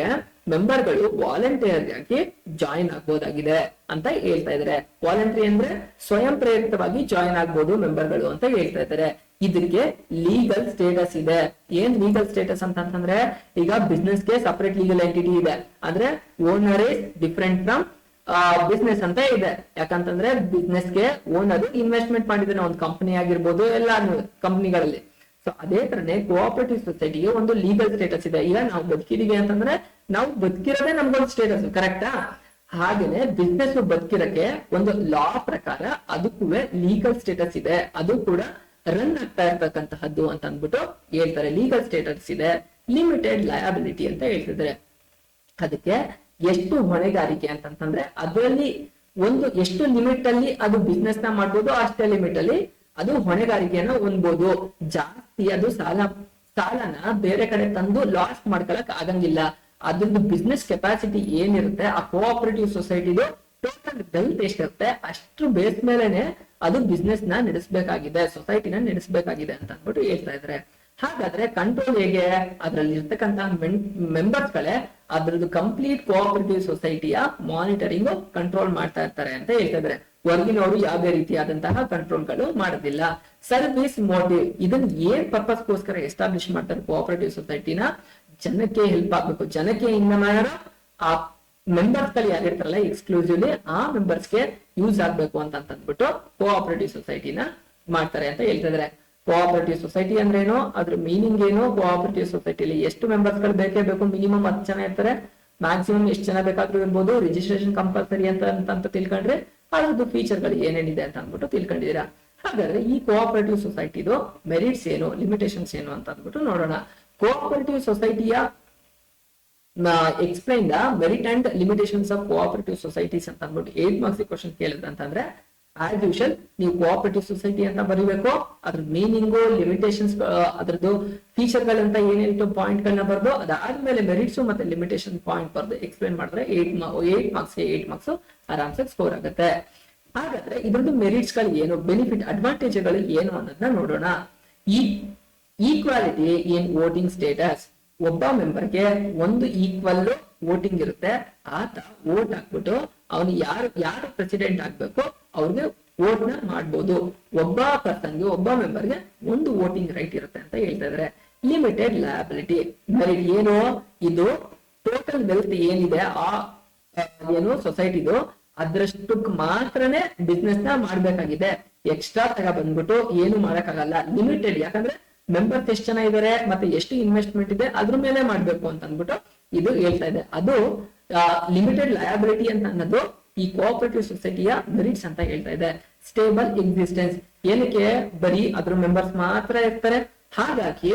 ಮೆಂಬರ್ಗಳು ವಾಲಂಟಿಯರ್ ಆಗಿ ಜಾಯಿನ್ ಆಗ್ಬೋದಾಗಿದೆ ಅಂತ ಹೇಳ್ತಾ ಇದಾರೆ. ವಾಲಂಟರಿ ಅಂದ್ರೆ ಸ್ವಯಂ ಪ್ರೇರಿತವಾಗಿ ಜಾಯಿನ್ ಆಗ್ಬೋದು ಮೆಂಬರ್ಗಳು ಅಂತ ಹೇಳ್ತಾ ಇದ್ದಾರೆ. ಇದಕ್ಕೆ ಲೀಗಲ್ ಸ್ಟೇಟಸ್ ಇದೆ. ಏನ್ ಲೀಗಲ್ ಸ್ಟೇಟಸ್ ಅಂತಂದ್ರೆ, ಈಗ ಬಿಸ್ನೆಸ್ ಗೆ ಸಪರೇಟ್ ಲೀಗಲ್ ಎಂಟಿಟಿ ಇದೆ, ಅಂದ್ರೆ owner is different from business ಅಂತ ಇದೆ. ಯಾಕಂತಂದ್ರೆ ಬಿಸ್ನೆಸ್ ಗೆ ಓನರ್ ಇನ್ವೆಸ್ಟ್ಮೆಂಟ್ ಮಾಡಿದ್ರೆ ಒಂದು ಕಂಪನಿ ಆಗಿರ್ಬೋದು, ಎಲ್ಲಾ ಕಂಪನಿಗಳಲ್ಲಿ. ಸೊ ಅದೇ ತರನೇ ಕೋಆಪರೇಟಿವ್ ಸೊಸೈಟಿಗೆ ಒಂದು ಲೀಗಲ್ ಸ್ಟೇಟಸ್ ಇದೆ. ಈಗ ನಾವು ಬದುಕಿದೀವಿ ಅಂತಂದ್ರೆ ನಾವು ಬದುಕಿರೋದೇ ನಮ್ಗೊಂದು ಸ್ಟೇಟಸ್, ಕರೆಕ್ಟಾ? ಹಾಗೇನೆ ಬಿಸ್ನೆಸ್ ಬದುಕಿರಕ್ಕೆ ಒಂದು ಲಾ ಪ್ರಕಾರ ಅದಕ್ಕೂ ಲೀಗಲ್ ಸ್ಟೇಟಸ್ ಇದೆ, ಅದು ಕೂಡ ರನ್ ಆಗ್ತಾ ಇರ್ತಕ್ಕಂತಹದ್ದು ಅಂತ ಅಂದ್ಬಿಟ್ಟು ಹೇಳ್ತಾರೆ. ಲೀಗಲ್ ಸ್ಟೇಟಸ್ ಇದೆ. ಲಿಮಿಟೆಡ್ ಲಯಬಿಲಿಟಿ ಅಂತ ಹೇಳ್ತಿದ್ದಾರೆ. ಅದಕ್ಕೆ ಎಷ್ಟು ಹೊಣೆಗಾರಿಕೆ ಅಂತಂದ್ರೆ ಅದರಲ್ಲಿ ಒಂದು ಎಷ್ಟು ಲಿಮಿಟ್ ಅಲ್ಲಿ ಅದು ಬಿಸ್ನೆಸ್ ನ ಮಾಡ್ಬೋದು, ಅಷ್ಟೇ ಲಿಮಿಟ್ ಅಲ್ಲಿ ಅದು ಹೊಣೆಗಾರಿಕೆಯನ್ನ ಹೊಂದ್ಬೋದು. ಜಾಸ್ತಿ ಅದು ಸಾಲನ ಬೇರೆ ಕಡೆ ತಂದು ಲಾಸ್ ಮಾಡ್ಕೊಳಕ್ ಆಗಂಗಿಲ್ಲ. ಅದ್ರದ್ದು ಬಿಸ್ನೆಸ್ ಕೆಪಾಸಿಟಿ ಏನಿರುತ್ತೆ, ಆ ಕೋಆಪರೇಟಿವ್ ಸೊಸೈಟಿದು ಟೋಟಲ್ ವೆಲ್ತ್ ಎಷ್ಟಿರುತ್ತೆ ಅಷ್ಟು ಬೇಸ್ ಮೇಲೆನೆ ಅದು ಬಿಸ್ನೆಸ್ ನ ನಡೆಸಬೇಕಾಗಿದೆ, ಸೊಸೈಟಿನ ನಡೆಸಬೇಕಾಗಿದೆ ಅಂತ ಅಂದ್ಬಿಟ್ಟು ಹೇಳ್ತಾ ಇದ್ದಾರೆ. ಹಾಗಾದ್ರೆ ಕಂಟ್ರೋಲ್ ಹೇಗೆ? ಅದ್ರಲ್ಲಿ ಇರ್ತಕ್ಕಂತಹ ಮೆಂಬರ್ಸ್ ಗಳೇ ಅದ್ರದ್ದು ಕಂಪ್ಲೀಟ್ ಕೋಆಪರೇಟಿವ್ ಸೊಸೈಟಿಯ ಮಾನಿಟರಿಂಗ್ ಕಂಟ್ರೋಲ್ ಮಾಡ್ತಾ ಇರ್ತಾರೆ ಅಂತ ಹೇಳ್ತಾ ಇದ್ದಾರೆ. ಹೊರಗಿನವರು ಯಾವುದೇ ರೀತಿಯಾದಂತಹ ಕಂಟ್ರೋಲ್ಗಳು ಮಾಡೋದಿಲ್ಲ. ಸರ್ವಿಸ್ ಮೋಟಿವ್, ಇದನ್ನ ಏನ್ ಪರ್ಪಸ್ಗೋಸ್ಕರ ಎಸ್ಟಾಬ್ಲಿಷ್ ಮಾಡ್ತಾರೆ ಕೋಆಪರೇಟಿವ್ ಸೊಸೈಟಿನ? ಜನಕ್ಕೆ ಹೆಲ್ಪ್ ಆಗ್ಬೇಕು. ಜನಕ್ಕೆ ಇನ್ನ ಆ ಮೆಂಬರ್ಸ್ ಗಳು ಯಾರಿರ್ತಾರಲ್ಲ ಎಕ್ಸ್ಕ್ಲೂಸಿವ್ಲಿ ಆ ಮೆಂಬರ್ಸ್ ಗೆ ಯೂಸ್ ಆಗ್ಬೇಕು ಅಂತ ಅಂದ್ಬಿಟ್ಟು ಕೋಆಪರೇಟಿವ್ ಸೊಸೈಟಿನ ಮಾಡ್ತಾರೆ ಅಂತ ಹೇಳ್ತಿದ್ರೆ. ಕೋಆಪರೇಟಿವ್ ಸೊಸೈಟಿ ಅಂದ್ರೆ ಏನು, ಅದ್ರ ಮೀನಿಂಗ್ ಏನು, ಕೋಆಪರೇಟಿವ್ ಸೊಸೈಟಿಲಿ ಎಷ್ಟು ಮೆಂಬರ್ಸ್ ಗಳು ಬೇಕೇ ಬೇಕು, ಮಿನಿಮಮ್ 10 ಜನ ಇರ್ತಾರೆ, ಮ್ಯಾಕ್ಸಿಮಮ್ ಎಷ್ಟು ಜನ ಬೇಕಾದ್ರೂ ಇರ್ಬೋದು, ರಿಜಿಸ್ಟ್ರೇಷನ್ ಕಂಪಲ್ಸರಿ ಅಂತ ತಿಳ್ಕೊಂಡ್ರೆ ಅದ್ರದ್ದು ಫೀಚರ್ ಗಳು ಏನೇನಿದೆ ಅಂತ ಅಂದ್ಬಿಟ್ಟು ತಿಳ್ಕೊಂಡಿದ್ದೀರಾ. ಹಾಗಾದ್ರೆ ಈ ಕೋಆಪರೇಟಿವ್ ಸೊಸೈಟಿದು ಮೆರಿಟ್ಸ್ ಏನು, ಲಿಮಿಟೇಷನ್ಸ್ ಏನು ಅಂತ ಅಂದ್ಬಿಟ್ಟು ನೋಡೋಣ. ಕೋಆಪರೇಟಿವ್ ಸೊಸೈಟಿಯ explain the merit and limitations of cooperative societies ಅಂತ ಅಂದ್ಬಿಟ್ಟು 8 ಮಾರ್ಕ್ಸ್ ಕ್ವಶನ್ ಕೇಳಿದ್ರೆ ಅಂತಂದ್ರೆ ಆಸ್ ಯೂಶಲ್ ನೀವು ಕೋಆಪರೇಟಿವ್ ಸೊಸೈಟಿ ಅಂತ ಬರೀಬೇಕು. ಅದ್ರ ಮೀನಿಂಗು, ಲಿಮಿಟೇಷನ್ಸ್, ಅದ್ರದ್ದು ಫೀಚರ್ ಗಳಂತ ಏನೇನು ಪಾಯಿಂಟ್ ಗಳನ್ನ ಬರ್ದು ಅದಾದ್ಮೇಲೆ ಮೆರಿಟ್ಸ್ ಮತ್ತೆ ಲಿಮಿಟೇಷನ್ ಪಾಯಿಂಟ್ ಬರ್ದು ಎಕ್ಸ್ಪ್ಲೈನ್ ಮಾಡಿದ್ರೆ 8 ಮಾರ್ಕ್ಸ್ ಆರಾಮ್ಸೆ ಸ್ಕೋರ್ ಆಗುತ್ತೆ. ಹಾಗಾದ್ರೆ ಇದ್ರದ್ದು ಮೆರಿಟ್ಸ್ ಗಳು ಏನು, ಬೆನಿಫಿಟ್ ಅಡ್ವಾಂಟೇಜ್ ಗಳು ಏನು ಅನ್ನೋದನ್ನ ನೋಡೋಣ. ಈ ಈಕ್ವಾಲಿಟಿ ಇನ್ ವೋಟಿಂಗ್ ಸ್ಟೇಟಸ್, ಒಬ್ಬ ಮೆಂಬರ್ಗೆ ಒಂದು ಈಕ್ವಲ್ ವೋಟಿಂಗ್ ಇರುತ್ತೆ. ಆತ ವೋಟ್ ಹಾಕ್ಬಿಟ್ಟು ಅವನು ಯಾರು ಪ್ರೆಸಿಡೆಂಟ್ ಆಗ್ಬೇಕು ಅವ್ರಿಗೆ ವೋಟ್ ನ ಮಾಡ್ಬೋದು. ಒಬ್ಬ ಪರ್ಸನ್ಗೆ, ಒಬ್ಬ ಮೆಂಬರ್ಗೆ ಒಂದು ವೋಟಿಂಗ್ ರೈಟ್ ಇರುತ್ತೆ ಅಂತ ಹೇಳ್ತಾ ಇದಾರೆ. ಲಿಮಿಟೆಡ್ ಲಯಬಿಲಿಟಿ, ಮೆರಿಟ್ ಏನು, ಇದು ಟೋಟಲ್ ವೆಲ್ತ್ ಏನಿದೆ ಆ ಏನು ಸೊಸೈಟಿದು ಅದ್ರಷ್ಟಕ್ಕೆ ಮಾತ್ರನೇ ಬಿಸ್ನೆಸ್ ನ ಮಾಡ್ಬೇಕಾಗಿದೆ. ಎಕ್ಸ್ಟ್ರಾ ತಗ ಬಂದ್ಬಿಟ್ಟು ಏನು ಮಾಡಕ್ಕಾಗಲ್ಲ. ಲಿಮಿಟೆಡ್, ಯಾಕಂದ್ರೆ ಮೆಂಬರ್ಸ್ ಎಷ್ಟು ಜನ ಇದಾರೆ ಮತ್ತೆ ಎಷ್ಟು ಇನ್ವೆಸ್ಟ್ಮೆಂಟ್ ಇದೆ ಅದ್ರ ಮೇಲೆ ಮಾಡ್ಬೇಕು ಅಂತ ಅಂದ್ಬಿಟ್ಟು ಇದು ಹೇಳ್ತಾ ಇದೆ. ಅದು ಲಿಮಿಟೆಡ್ ಲಯಬಿಲಿಟಿ ಅಂತ ಅನ್ನೋದು ಈ ಕೋಆಪರೇಟಿವ್ ಸೊಸೈಟಿಯ ಮೆರಿಟ್ಸ್ ಅಂತ ಹೇಳ್ತಾ ಇದೆ. ಸ್ಟೇಬಲ್ ಎಕ್ಸಿಸ್ಟೆನ್ಸ್, ಏನಕ್ಕೆ ಬರೀ ಅದ್ರ ಮೆಂಬರ್ಸ್ ಮಾತ್ರ ಇರ್ತಾರೆ. ಹಾಗಾಗಿ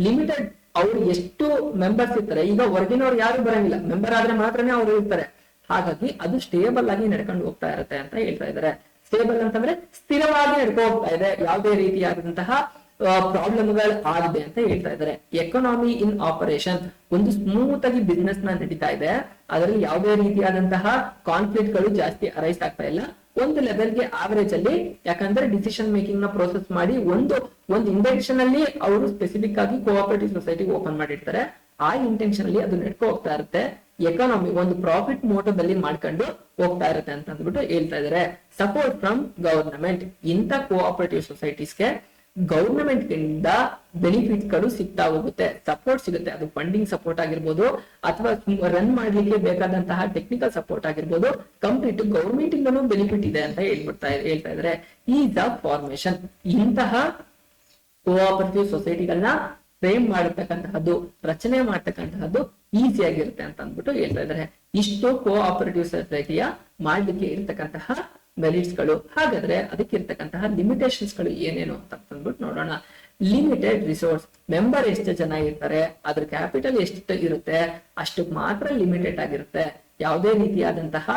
ಲಿಮಿಟೆಡ್, ಅವ್ರು ಎಷ್ಟು ಮೆಂಬರ್ಸ್ ಇರ್ತಾರೆ, ಈಗ ಹೊರಗಿನವ್ರು ಯಾರು ಬರಂಗಿಲ್ಲ, ಮೆಂಬರ್ ಆದ್ರೆ ಮಾತ್ರನೇ ಅವ್ರು ಇರ್ತಾರೆ. ಹಾಗಾಗಿ ಅದು ಸ್ಟೇಬಲ್ ಆಗಿ ನಡ್ಕೊಂಡು ಹೋಗ್ತಾ ಇರುತ್ತೆ ಅಂತ ಹೇಳ್ತಾ ಇದ್ದಾರೆ. ಸ್ಟೇಬಲ್ ಅಂತಂದ್ರೆ ಸ್ಥಿರವಾಗಿ ನಡ್ಕೊ ಹೋಗ್ತಾ ಇದೆ, ಯಾವುದೇ ರೀತಿಯಾದಂತಹ ಪ್ರಾಬ್ಲಮ್ಗಳು ಆಗಿದೆ ಅಂತ ಹೇಳ್ತಾ ಇದ್ದಾರೆ. ಎಕಾನಮಿ ಇನ್ ಆಪರೇಷನ್, ಒಂದು ಸ್ಮೂತ್ ಆಗಿ ಬಿಸ್ನೆಸ್ ನ ನಡೀತಾ ಇದೆ, ಅದರಲ್ಲಿ ಯಾವುದೇ ರೀತಿಯಾದಂತಹ ಕಾನ್ಫ್ಲಿಕ್ಟ್ ಗಳು ಜಾಸ್ತಿ ಅರೈಸ್ ಆಗ್ತಾ ಇಲ್ಲ. ಒಂದು ಲೆವೆಲ್ಗೆ ಆವರೇಜ್ ಅಲ್ಲಿ, ಯಾಕಂದ್ರೆ ಡಿಸಿಷನ್ ಮೇಕಿಂಗ್ ನ ಪ್ರೋಸೆಸ್ ಮಾಡಿ ಒಂದು ಇಂಟೆನ್ಷನ್ ಅಲ್ಲಿ ಅವರು ಸ್ಪೆಸಿಫಿಕ್ ಆಗಿ ಕೋಆಪರೇಟಿವ್ ಸೊಸೈಟಿ ಓಪನ್ ಮಾಡಿರ್ತಾರೆ. ಆ ಇಂಟೆನ್ಷನ್ ಅಲ್ಲಿ ಅದು ನಡ್ಕೊ ಹೋಗ್ತಾ ಇರುತ್ತೆ. ಎಕಾನಮಿ ಒಂದು ಪ್ರಾಫಿಟ್ ಮೋಟದಲ್ಲಿ ಮಾಡ್ಕೊಂಡು ಹೋಗ್ತಾ ಇರುತ್ತೆ ಅಂತ ಅಂದ್ಬಿಟ್ಟು ಹೇಳ್ತಾ ಇದಾರೆ. ಸಪೋರ್ಟ್ ಫ್ರಮ್ ಗವರ್ನಮೆಂಟ್, ಇಂಥ ಕೋಆಪರೇಟಿವ್ ಸೊಸೈಟೀಸ್ಗೆ ಗವರ್ನಮೆಂಟ್ ಗಿಂದ ಬೆನಿಫಿಟ್ ಗಳು ಸಿಗ್ತಾ ಹೋಗುತ್ತೆ, ಸಪೋರ್ಟ್ ಸಿಗುತ್ತೆ. ಅದು ಫಂಡಿಂಗ್ ಸಪೋರ್ಟ್ ಆಗಿರ್ಬೋದು ಅಥವಾ ರನ್ ಮಾಡ್ಲಿಕ್ಕೆ ಬೇಕಾದಂತಹ ಟೆಕ್ನಿಕಲ್ ಸಪೋರ್ಟ್ ಆಗಿರ್ಬೋದು, ಕಂಪ್ಲೀಟ್ ಗವರ್ಮೆಂಟ್ ಇಂದನೂ ಬೆನಿಫಿಟ್ ಇದೆ ಅಂತ ಹೇಳ್ತಾ ಇದ್ದಾರೆ. ಈಸ್ ಆಫ್ ಫಾರ್ಮೇಶನ್, ಇಂತಹ ಕೋಆಪರೇಟಿವ್ ಸೊಸೈಟಿಗಳನ್ನ ಫ್ರೇಮ್ ಮಾಡತಕ್ಕಂತಹದ್ದು, ರಚನೆ ಮಾಡ್ತಕ್ಕಂತಹದ್ದು ಈಸಿ ಆಗಿರುತ್ತೆ ಅಂತ ಅಂದ್ಬಿಟ್ಟು ಹೇಳ್ತಾ ಇದ್ದಾರೆ. ಇಷ್ಟು ಕೋಆಪರೇಟಿವ್ ಸೊಸೈಟಿಯ ಮಾಡ್ಲಿಕ್ಕೆ ಇರ್ತಕ್ಕಂತಹ ಮೆರಿಟ್ಸ್ ಗಳು. ಹಾಗಾದ್ರೆ ಅದಕ್ಕೆ ಇರ್ತಕ್ಕಂತಹ ಲಿಮಿಟೇಷನ್ಸ್ ಗಳು ಏನೇನು ಅಂತ ಅಂದ್ಬಿಟ್ಟು ನೋಡೋಣ. ಲಿಮಿಟೆಡ್ ರಿಸೋರ್ಸ್, ಮೆಂಬರ್ ಎಷ್ಟು ಜನ ಇರ್ತಾರೆ, ಅದ್ರ ಕ್ಯಾಪಿಟಲ್ ಎಷ್ಟು ಇರುತ್ತೆ ಅಷ್ಟಕ್ಕೆ ಮಾತ್ರ ಲಿಮಿಟೆಡ್ ಆಗಿರುತ್ತೆ. ಯಾವುದೇ ರೀತಿಯಾದಂತಹ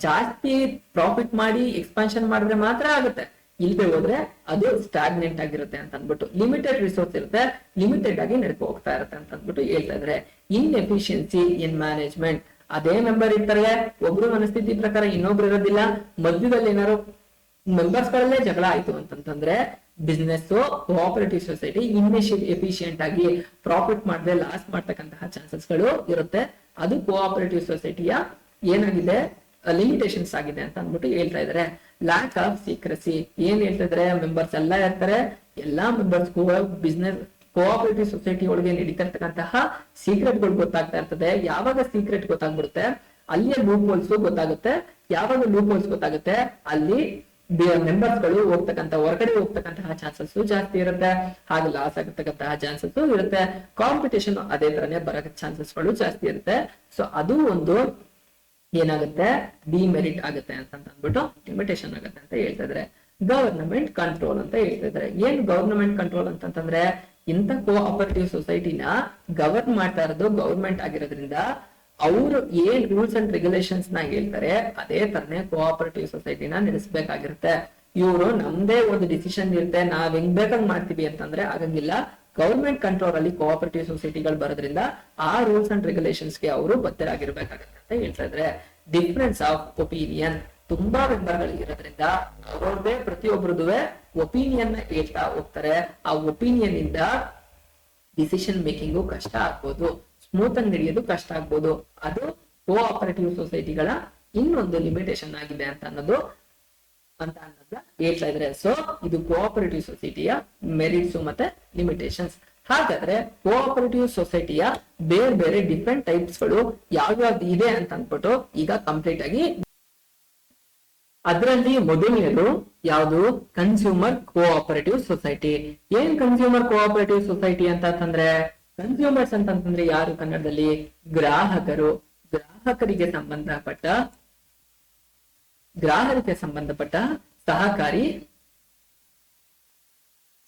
ಜಾಸ್ತಿ ಪ್ರಾಫಿಟ್ ಮಾಡಿ ಎಕ್ಸ್ಪಾನ್ಷನ್ ಮಾಡಿದ್ರೆ ಮಾತ್ರ ಆಗುತ್ತೆ, ಇಲ್ಲದೆ ಹೋದ್ರೆ ಅದು ಸ್ಟಾಗ್ನೆಂಟ್ ಆಗಿರುತ್ತೆ ಅಂತ ಅಂದ್ಬಿಟ್ಟು. ಲಿಮಿಟೆಡ್ ರಿಸೋರ್ಸ್ ಇರುತ್ತೆ, ಲಿಮಿಟೆಡ್ ಆಗಿ ನಡ್ಕೊ ಹೋಗ್ತಾ ಇರುತ್ತೆ ಅಂತ ಅಂದ್ಬಿಟ್ಟು ಹೇಳ್ತಾ ಇದ್ರೆ. ಇನ್ಎಫಿಷಿಯನ್ಸಿ ಇನ್ ಮ್ಯಾನೇಜ್ಮೆಂಟ್, ಅದೇ ಮೆಂಬರ್ ಇರ್ತಾರೆ, ಒಬ್ರು ಮನಸ್ಥಿತಿ ಪ್ರಕಾರ ಇನ್ನೊಬ್ರು ಇರೋದಿಲ್ಲ, ಮಧ್ಯದಲ್ಲಿ ಏನಾದ್ರು ಮೆಂಬರ್ಸ್ ಗಳಲ್ಲೇ ಜಗಳ ಆಯ್ತು ಅಂತಂತಂದ್ರೆ ಬಿಸ್ನೆಸ್ ಕೋಆಪರೇಟಿವ್ ಸೊಸೈಟಿ ಎಫಿಷಿಯಂಟ್ ಆಗಿ ಪ್ರಾಫಿಟ್ ಮಾಡದೆ ಲಾಸ್ ಮಾಡ್ತಕ್ಕಂತಹ ಚಾನ್ಸಸ್ ಗಳು ಇರುತ್ತೆ. ಅದು ಕೋಆಪರೇಟಿವ್ ಸೊಸೈಟಿಯ ಏನಾಗಿದೆ ಲಿಮಿಟೇಷನ್ಸ್ ಆಗಿದೆ ಅಂತ ಅಂದ್ಬಿಟ್ಟು ಹೇಳ್ತಾ ಇದಾರೆ. ಲ್ಯಾಕ್ ಆಫ್ ಸೀಕ್ರೆಸಿ ಏನ್ ಹೇಳ್ತಾ ಇದಾರೆ, ಮೆಂಬರ್ಸ್ ಎಲ್ಲ ಇರ್ತಾರೆ, ಎಲ್ಲಾ ಮೆಂಬರ್ಸ್ ಬಿಸ್ನೆಸ್ ಕೋಆಪರೇಟಿವ್ ಸೊಸೈಟಿ ಒಳಗೆ ನಡೀತಿರ್ತಕ್ಕಂತಹ ಸೀಕ್ರೆಟ್ ಗಳು ಗೊತ್ತಾಗ್ತಾ ಇರ್ತದೆ. ಯಾವಾಗ ಸೀಕ್ರೆಟ್ ಗೊತ್ತಾಗ್ಬಿಡುತ್ತೆ ಅಲ್ಲಿಯ ಲೂಪ್ ಹೋಲ್ಸ್ ಗೊತ್ತಾಗುತ್ತೆ. ಯಾವಾಗ ಲೂಪ್ ಹೋಲ್ಸ್ ಗೊತ್ತಾಗುತ್ತೆ ಅಲ್ಲಿ ಮೆಂಬರ್ಸ್ ಗಳು ಹೊರಗಡೆ ಹೋಗ್ತಕ್ಕಂತಹ ಚಾನ್ಸಸ್ ಜಾಸ್ತಿ ಇರುತ್ತೆ, ಹಾಗೆ ಲಾಸ್ ಆಗತಕ್ಕಂತಹ ಚಾನ್ಸಸ್ ಇರುತ್ತೆ. ಕಾಂಪಿಟೇಷನ್ ಅದೇ ತರನೇ ಬರಕ ಚಾನ್ಸಸ್ ಗಳು ಜಾಸ್ತಿ ಇರುತ್ತೆ. ಸೊ ಅದು ಒಂದು ಏನಾಗುತ್ತೆ ಡಿಮೆರಿಟ್ ಆಗುತ್ತೆ ಅಂತ ಅಂದ್ಬಿಟ್ಟು ಲಿಮಿಟೇಷನ್ ಆಗುತ್ತೆ ಅಂತ ಹೇಳ್ತಾ ಇದ್ರೆ. ಗವರ್ನಮೆಂಟ್ ಕಂಟ್ರೋಲ್ ಅಂತ ಹೇಳ್ತಾ ಇದ್ದಾರೆ. ಏನ್ ಗವರ್ನಮೆಂಟ್ ಕಂಟ್ರೋಲ್ ಅಂತಂದ್ರೆ ಇಂಥ ಕೋಆಪರೇಟಿವ್ ಸೊಸೈಟಿನ ಗವರ್ನ್ ಮಾಡ್ತಾ ಇರೋದು ಗವರ್ಮೆಂಟ್ ಆಗಿರೋದ್ರಿಂದ ಅವರು ಏನ್ ರೂಲ್ಸ್ ಅಂಡ್ ರೆಗ್ಯುಲೇಷನ್ಸ್ ನ ಹೇಳ್ತಾರೆ ಅದೇ ತರನೇ ಕೋಆಪರೇಟಿವ್ ಸೊಸೈಟಿನ ನಡೆಸಬೇಕಾಗಿರುತ್ತೆ. ಇವರು ನಮ್ದೇ ಒಂದು ಡಿಸಿಷನ್ ಇರುತ್ತೆ, ನಾವ್ ಹೆಂಗ್ ಬೇಕಂಗ್ ಮಾಡ್ತೀವಿ ಅಂತಂದ್ರೆ ಆಗಂಗಿಲ್ಲ. ಗವರ್ಮೆಂಟ್ ಕಂಟ್ರೋಲ್ ಅಲ್ಲಿ ಕೋಆಪರೇಟಿವ್ ಸೊಸೈಟಿಗಳು ಬರೋದ್ರಿಂದ ಆ ರೂಲ್ಸ್ ಅಂಡ್ ರೆಗ್ಯುಲೇಷನ್ಸ್ ಗೆ ಅವರು ಬದ್ಧರಾಗಿರ್ಬೇಕಾಗುತ್ತೆ ಅಂತ ಹೇಳ್ತಾ ಇದ್ರೆ. ಡಿಫ್ರೆನ್ಸ್ ಆಫ್ ಒಪಿನಿಯನ್, ತುಂಬಾ ಮೆಂಬರ್ಗಳು ಇರೋದ್ರಿಂದ ಅವ್ರವ್ರದೇ ಪ್ರತಿಯೊಬ್ಬರದು ಒಪಿನಿಯನ್ ಹೇಳ್ತಾ ಹೋಗ್ತಾರೆ. ಆ ಒಪಿನಿಯನ್ ಇಂದ ಡಿಸಿಷನ್ ಮೇಕಿಂಗು ಕಷ್ಟ ಆಗ್ಬೋದು, ಸ್ಮೂತ್ ಆಗಿ ನಡೆಯೋದು ಕಷ್ಟ ಆಗ್ಬೋದು. ಅದು ಕೋಆಪರೇಟಿವ್ ಸೊಸೈಟಿಗಳ ಇನ್ನೊಂದು ಲಿಮಿಟೇಷನ್ ಆಗಿದೆ ಅಂತ ಅನ್ನೋದು ಹೇಳ್ತಾ ಇದ್ರೆ. ಸೊ ಇದು ಕೋಆಪರೇಟಿವ್ ಸೊಸೈಟಿಯ ಮೆರಿಟ್ಸ್ ಮತ್ತೆ ಲಿಮಿಟೇಷನ್ಸ್. ಹಾಗಾದ್ರೆ ಕೋಆಪರೇಟಿವ್ ಸೊಸೈಟಿಯ ಬೇರೆ ಬೇರೆ ಡಿಫ್ರೆಂಟ್ ಟೈಪ್ಸ್ ಗಳು ಯಾವ್ಯಾವ್ದು ಇದೆ ಅಂತ ಅಂದ್ಬಿಟ್ಟು ಈಗ ಕಂಪ್ಲೀಟ್ ಆಗಿ ಅದರಲ್ಲಿ ಮೊದಲನೇದು ಯಾವುದು ಕನ್ಸ್ಯೂಮರ್ ಕೋಆಪರೇಟಿವ್ ಸೊಸೈಟಿ. ಏನ್ ಕನ್ಸ್ಯೂಮರ್ ಕೋಆಪರೇಟಿವ್ ಸೊಸೈಟಿ ಅಂತಂದ್ರೆ ಕನ್ಸ್ಯೂಮರ್ಸ್ ಅಂತಂದ್ರೆ ಯಾರು ಕನ್ನಡದಲ್ಲಿ ಗ್ರಾಹಕರು. ಗ್ರಾಹಕರಿಗೆ ಸಂಬಂಧಪಟ್ಟ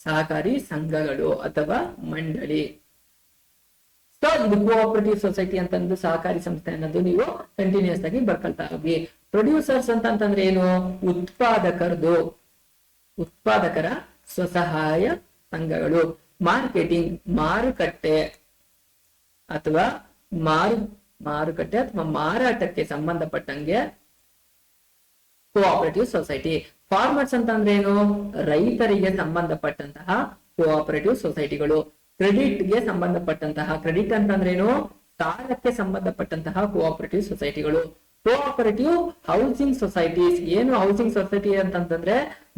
ಸಹಕಾರಿ ಸಂಘಗಳು ಅಥವಾ ಮಂಡಳಿ. ಸೊ ಇದು ಕೋಆಪರೇಟಿವ್ ಸೊಸೈಟಿ ಅಂತಂದು ಸಹಕಾರಿ ಸಂಸ್ಥೆ ಅನ್ನೋದು ನೀವು ಕಂಟಿನ್ಯೂಸ್ ಆಗಿ ಬರ್ಕೊಳ್ತಾ ಹೋಗಿ. ಪ್ರೊಡ್ಯೂಸರ್ಸ್ ಅಂತಂದ್ರೆ ಏನು, ಉತ್ಪಾದಕರ ಸ್ವಸಹಾಯ ಸಂಘಗಳು. ಮಾರ್ಕೆಟಿಂಗ್, ಮಾರುಕಟ್ಟೆ ಅಥವಾ ಮಾರಾಟಕ್ಕೆ ಸಂಬಂಧಪಟ್ಟಂಗೆ ಕೋಆಪರೇಟಿವ್ ಸೊಸೈಟಿ. ಫಾರ್ಮರ್ಸ್ ಅಂತಂದ್ರೆ ಏನು, ರೈತರಿಗೆ ಸಂಬಂಧಪಟ್ಟಂತಹ ಕೋಆಪರೇಟಿವ್ ಸೊಸೈಟಿಗಳು. ಕ್ರೆಡಿಟ್ ಗೆ ಸಂಬಂಧಪಟ್ಟಂತಹ, ಕ್ರೆಡಿಟ್ ಅಂತಂದ್ರೇನು ಸಾಲಕ್ಕೆ ಸಂಬಂಧಪಟ್ಟಂತಹ ಕೋಆಪರೇಟಿವ್ ಸೊಸೈಟಿಗಳು. Cooperative housing societies. ಏನು ಹೌಸಿಂಗ್ ಸೊಸೈಟಿ ಅಂತಂದ್ರೆ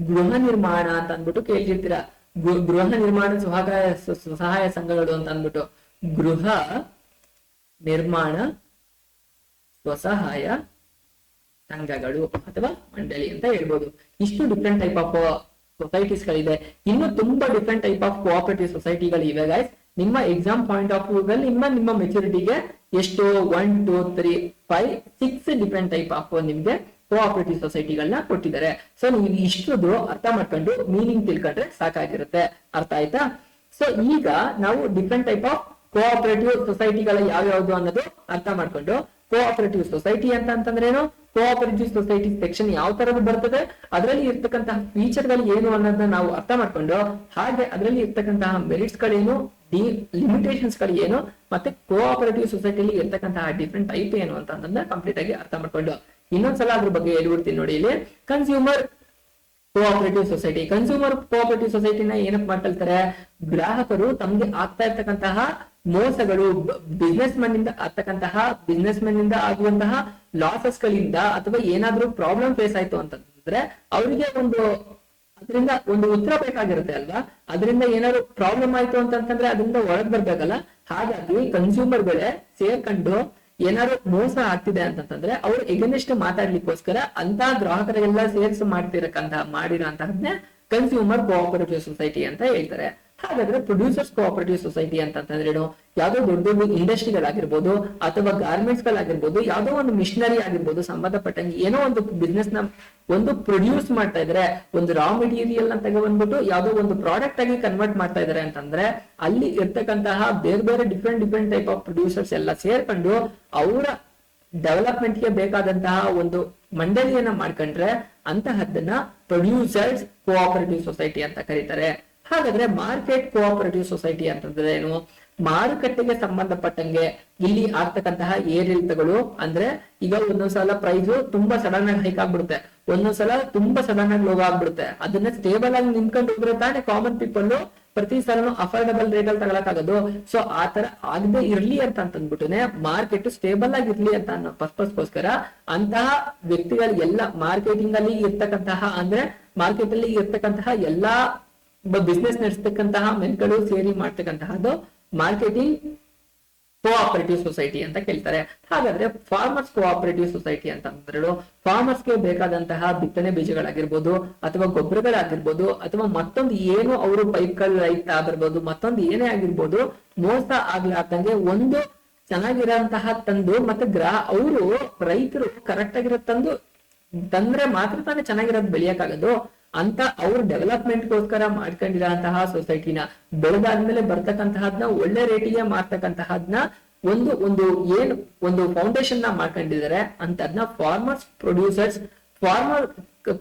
ಗೃಹ ನಿರ್ಮಾಣ ಅಂತ ಅಂದ್ಬಿಟ್ಟು ಕೇಳಿರ್ತೀರ. ಗೃಹ ನಿರ್ಮಾಣ ಸಹಾಯ ಸಂಘಗಳು ಅಂತ ಅಂದ್ಬಿಟ್ಟು ಗೃಹ ನಿರ್ಮಾಣ ಸ್ವಸಹಾಯ ಸಂಘಗಳು ಅಥವಾ ಮಂಡಳಿ ಅಂತ ಹೇಳ್ಬೋದು. ಇಷ್ಟು ಡಿಫ್ರೆಂಟ್ ಟೈಪ್ ಆಫ್ ಸೊಸೈಟೀಸ್ ಗಳಿದೆ. ಇನ್ನು ತುಂಬಾ ಡಿಫ್ರೆಂಟ್ ಟೈಪ್ ಆಫ್ ಕೋಆಪರೇಟಿವ್ ಸೊಸೈಟಿಗಳು ಇವೆ ಗೈಸ್. ನಿಮ್ಮ ಎಕ್ಸಾಮ್ ಪಾಯಿಂಟ್ ಆಫ್ ವ್ಯೂ ದಲ್ಲಿ ನಿಮ್ಮ ಮೆಚುರಿಟಿಗೆ ಎಷ್ಟು 1 2 3 5 6 ಡಿಫ್ರೆಂಟ್ ಟೈಪ್ ಆಫ್ ನಿಮ್ಗೆ ಕೋಆಪರೇಟಿವ್ ಸೊಸೈಟಿಗಳನ್ನ ಕೊಟ್ಟಿದ್ದಾರೆ. ಸೊ ನೀವು ಇಷ್ಟುದು ಅರ್ಥ ಮಾಡ್ಕೊಂಡು ಮೀನಿಂಗ್ ತಿಳ್ಕೊಂಡ್ರೆ ಸಾಕಾಗಿರುತ್ತೆ. ಅರ್ಥ ಆಯ್ತಾ? ಸೊ ಈಗ ನಾವು ಡಿಫ್ರೆಂಟ್ ಟೈಪ್ ಆಫ್ ಕೋಆಪರೇಟಿವ್ ಸೊಸೈಟಿಗಳ ಯಾವ್ಯಾವ್ದು ಅನ್ನೋದು ಅರ್ಥ ಮಾಡ್ಕೊಂಡು, ಕೋಆಪರೇಟಿವ್ ಸೊಸೈಟಿ ಅಂತಂದ್ರೆ ಏನು, ಕೋಆಪರೇಟಿವ್ ಸೊಸೈಟಿ ಸೆಕ್ಷನ್ ಯಾವ ತರದ್ದು ಬರ್ತದೆ, ಅದರಲ್ಲಿ ಇರ್ತಕ್ಕಂತಹ ಫೀಚರ್ ಗಳು ಏನು ಅನ್ನೋದನ್ನ ನಾವು ಅರ್ಥ ಮಾಡ್ಕೊಂಡು, ಹಾಗೆ ಅದರಲ್ಲಿ ಇರ್ತಕ್ಕಂತಹ ಮೆರಿಟ್ಸ್ ಗಳೇನು, ಲಿಮಿಟೇಷನ್ಸ್ ಗಳು ಏನು, ಮತ್ತೆ ಕೋಆಪರೇಟಿವ್ ಸೊಸೈಟಿಲಿ ಇರ್ತಕ್ಕಂತಹ ಡಿಫ್ರೆಂಟ್ ಟೈಪ್ ಏನು ಅಂತ ಕಂಪ್ಲೀಟ್ ಆಗಿ ಅರ್ಥ ಮಾಡ್ಕೊಂಡು ಇನ್ನೊಂದ್ಸಲ ಅದ್ರ ಬಗ್ಗೆ ಹೇಳ್ಬಿಡ್ತೀನಿ ನೋಡಿ. ಇಲ್ಲಿ consumer cooperative society. Consumer cooperative ಸೊಸೈಟಿನ ಏನಪ್ಪ ಮಾಡ್ಕೊಳ್ತಾರೆ, ಗ್ರಾಹಕರು ತಮ್ಗೆ ಆಗ್ತಾ ಇರ್ತಕ್ಕಂತಹ ಮೋಸಗಳು, ಬಿಸ್ನೆಸ್ ಮೆನ್ ಇಂದ ಆಗುವಂತಹ ಲಾಸಸ್ ಗಳಿಂದ ಅಥವಾ ಏನಾದ್ರೂ ಪ್ರಾಬ್ಲಮ್ ಫೇಸ್ ಆಯ್ತು ಅಂತಂದ್ರೆ ಅವರಿಗೆ ಅದರಿಂದ ಒಂದು ಉತ್ತರ ಬೇಕಾಗಿರುತ್ತೆ ಅಲ್ವಾ. ಅದರಿಂದ ಏನಾದ್ರು ಪ್ರಾಬ್ಲಮ್ ಆಯ್ತು ಅಂತಂದ್ರೆ ಅದರಿಂದ ಹೊರಗ್ ಬರ್ಬೇಕಲ್ಲ. ಹಾಗಾಗಿ ಕನ್ಸ್ಯೂಮರ್ ಗಳೇ ಸೇರ್ಕೊಂಡು ಏನಾದ್ರು ಮೋಸ ಆಗ್ತಿದೆ ಅಂತಂದ್ರೆ ಅವ್ರು ಎಗನೆಸ್ಟ್ ಮಾತಾಡ್ಲಿಕ್ಕೋಸ್ಕರ ಅಂತ ಗ್ರಾಹಕರಿಗೆಲ್ಲ ಸೇರ್ಸಿ ಮಾಡಿರೋಂತಹದ್ನೇ ಕನ್ಸ್ಯೂಮರ್ ಕೋಆಪರೇಟಿವ್ ಸೊಸೈಟಿ ಅಂತ ಹೇಳ್ತಾರೆ. ಹಾಗಾದ್ರೆ ಪ್ರೊಡ್ಯೂಸರ್ಸ್ ಕೋಆಪರೇಟಿವ್ ಸೊಸೈಟಿ ಅಂತಂದ್ರೆ ಏನು, ಯಾವ್ದೋ ದೊಡ್ಡ ದೊಡ್ಡ ಇಂಡಸ್ಟ್ರಿಗಳಾಗಿರ್ಬೋದು ಅಥವಾ ಗಾರ್ಮೆಂಟ್ಸ್ ಗಳಾಗಿರ್ಬೋದು, ಯಾವ್ದೋ ಒಂದು ಮಿಷನರಿ ಆಗಿರ್ಬೋದು, ಸಂಬಂಧಪಟ್ಟಂಗೆ ಏನೋ ಒಂದು ಬಿಸ್ನೆಸ್ ನ ಪ್ರೊಡ್ಯೂಸ್ ಮಾಡ್ತಾ ಇದಾರೆ, ಒಂದು ರಾ ಮೆಟೀರಿಯಲ್ ನ ತಗೊಂಡ್ಬಿಟ್ಟು ಯಾವ್ದೋ ಒಂದು ಪ್ರಾಡಕ್ಟ್ ಆಗಿ ಕನ್ವರ್ಟ್ ಮಾಡ್ತಾ ಇದಾರೆ ಅಂತಂದ್ರೆ ಅಲ್ಲಿ ಇರ್ತಕ್ಕಂತಹ ಬೇರೆ ಬೇರೆ ಡಿಫ್ರೆಂಟ್ ಟೈಪ್ ಆಫ್ ಪ್ರೊಡ್ಯೂಸರ್ಸ್ ಎಲ್ಲ ಸೇರ್ಕೊಂಡು ಅವರ ಡೆವಲಪ್ಮೆಂಟ್ ಗೆ ಬೇಕಾದಂತಹ ಒಂದು ಮಂಡಳಿಯನ್ನ ಮಾಡ್ಕೊಂಡ್ರೆ ಅಂತಹದ್ದನ್ನ ಪ್ರೊಡ್ಯೂಸರ್ಸ್ ಕೋಆಪರೇಟಿವ್ ಸೊಸೈಟಿ ಅಂತ ಕರೀತಾರೆ. ಹಾಗಾದ್ರೆ ಮಾರ್ಕೆಟ್ ಕೋಆಪರೇಟಿವ್ ಸೊಸೈಟಿ ಅಂತಂದ್ರೆ ಏನು, ಮಾರುಕಟ್ಟೆಗೆ ಸಂಬಂಧಪಟ್ಟಂಗೆ ಇಲ್ಲಿ ಆಗ್ತಕ್ಕಂತಹ ಏರಿಳಿತಗಳು ಅಂದ್ರೆ ಈಗ ಒಂದೊಂದ್ಸಲ ಪ್ರೈಸ್ ತುಂಬಾ ಸಡನ್ ಆಗಿ ಹೈಕ್ ಆಗ್ಬಿಡುತ್ತೆ, ಒಂದೊಂದ್ಸಲ ತುಂಬಾ ಸಡನ್ ಆಗಿ ಲೋ ಆಗ್ಬಿಡುತ್ತೆ. ಅದನ್ನ ಸ್ಟೇಬಲ್ ಆಗಿ ನಿಂತ್ಕೊಂಡು ಹೋದ್ರೆ ತಾನೇ ಕಾಮನ್ ಪೀಪಲ್ ಪ್ರತಿ ಸಲನು ಅಫೋರ್ಡಬಲ್ ರೇಟ್ ಅಲ್ಲಿ ತಗೊಳಕಾಗೋದು. ಸೊ ಆತರ ಆಗದೆ ಇರ್ಲಿ ಅಂತ ಅಂದ್ಬಿಟ್ಟುನೆ ಮಾರ್ಕೆಟ್ ಸ್ಟೇಬಲ್ ಆಗಿರ್ಲಿ ಅಂತ ಅನ್ನೋ ಪರ್ಪಸ್ಗೋಸ್ಕರ ಅಂತಹ ವ್ಯಕ್ತಿಗಳಿಗೆಲ್ಲ ಮಾರ್ಕೆಟಿಂಗ್ ಅಲ್ಲಿ ಇರ್ತಕ್ಕಂತಹ ಅಂದ್ರೆ ಮಾರ್ಕೆಟ್ ಅಲ್ಲಿ ಇರ್ತಕ್ಕಂತಹ ಎಲ್ಲಾ ಬಿಸ್ನೆಸ್ ನಡೆಸ್ತಕ್ಕಂತಹ ಮೆನ್ಗಳು ಸೇರಿ ಮಾಡ್ತಕ್ಕಂತಹದ್ದು ಮಾರ್ಕೆಟಿಂಗ್ ಕೋಆಪರೇಟಿವ್ ಸೊಸೈಟಿ ಅಂತ ಕೇಳ್ತಾರೆ. ಹಾಗಾದ್ರೆ ಫಾರ್ಮರ್ಸ್ ಕೋಆಪರೇಟಿವ್ ಸೊಸೈಟಿ ಅಂತ ಅಂದ್ರೆ ಫಾರ್ಮರ್ಸ್ಗೆ ಬೇಕಾದಂತಹ ಬಿತ್ತನೆ ಬೀಜಗಳಾಗಿರ್ಬೋದು ಅಥವಾ ಗೊಬ್ಬರಗಳಾಗಿರ್ಬೋದು ಅಥವಾ ಮತ್ತೊಂದು ಏನು ಅವರು ಪೈಪ್ಗಳು ರೈತ ಆಗಿರ್ಬೋದು ಮತ್ತೊಂದು ಏನೇ ಆಗಿರ್ಬೋದು ಮೋಸ ಆಗ್ಲಾರ್ದಂಗೆ ಒಂದು ಚೆನ್ನಾಗಿರೋಂತಹ ತಂದು ಮತ್ತೆ ಅವರು ರೈತರು ಕರೆಕ್ಟ್ ಆಗಿರೋ ತಂದ್ರೆ ಮಾತ್ರ ತಾನೇ ಚೆನ್ನಾಗಿರೋದು ಬೆಳೆಯಕ್ಕಾಗೋದು ಅಂತ ಅವ್ರ ಡೆವಲಪ್ಮೆಂಟ್ ಗೋಸ್ಕರ ಮಾಡ್ಕೊಂಡಿರೋಂತಹ ಸೊಸೈಟಿನ ಬೆಳೆದಾದ್ಮೇಲೆ ಬರ್ತಕ್ಕಂತಹದ್ನ ಒಳ್ಳೆ ರೇಟಿಗೆ ಮಾರ್ತಕ್ಕಂತಹದ್ನ ಒಂದು ಫೌಂಡೇಶನ್ ನ ಮಾಡ್ಕೊಂಡಿದ್ದಾರೆ ಅಂತ ಅದನ್ನ ಫಾರ್ಮರ್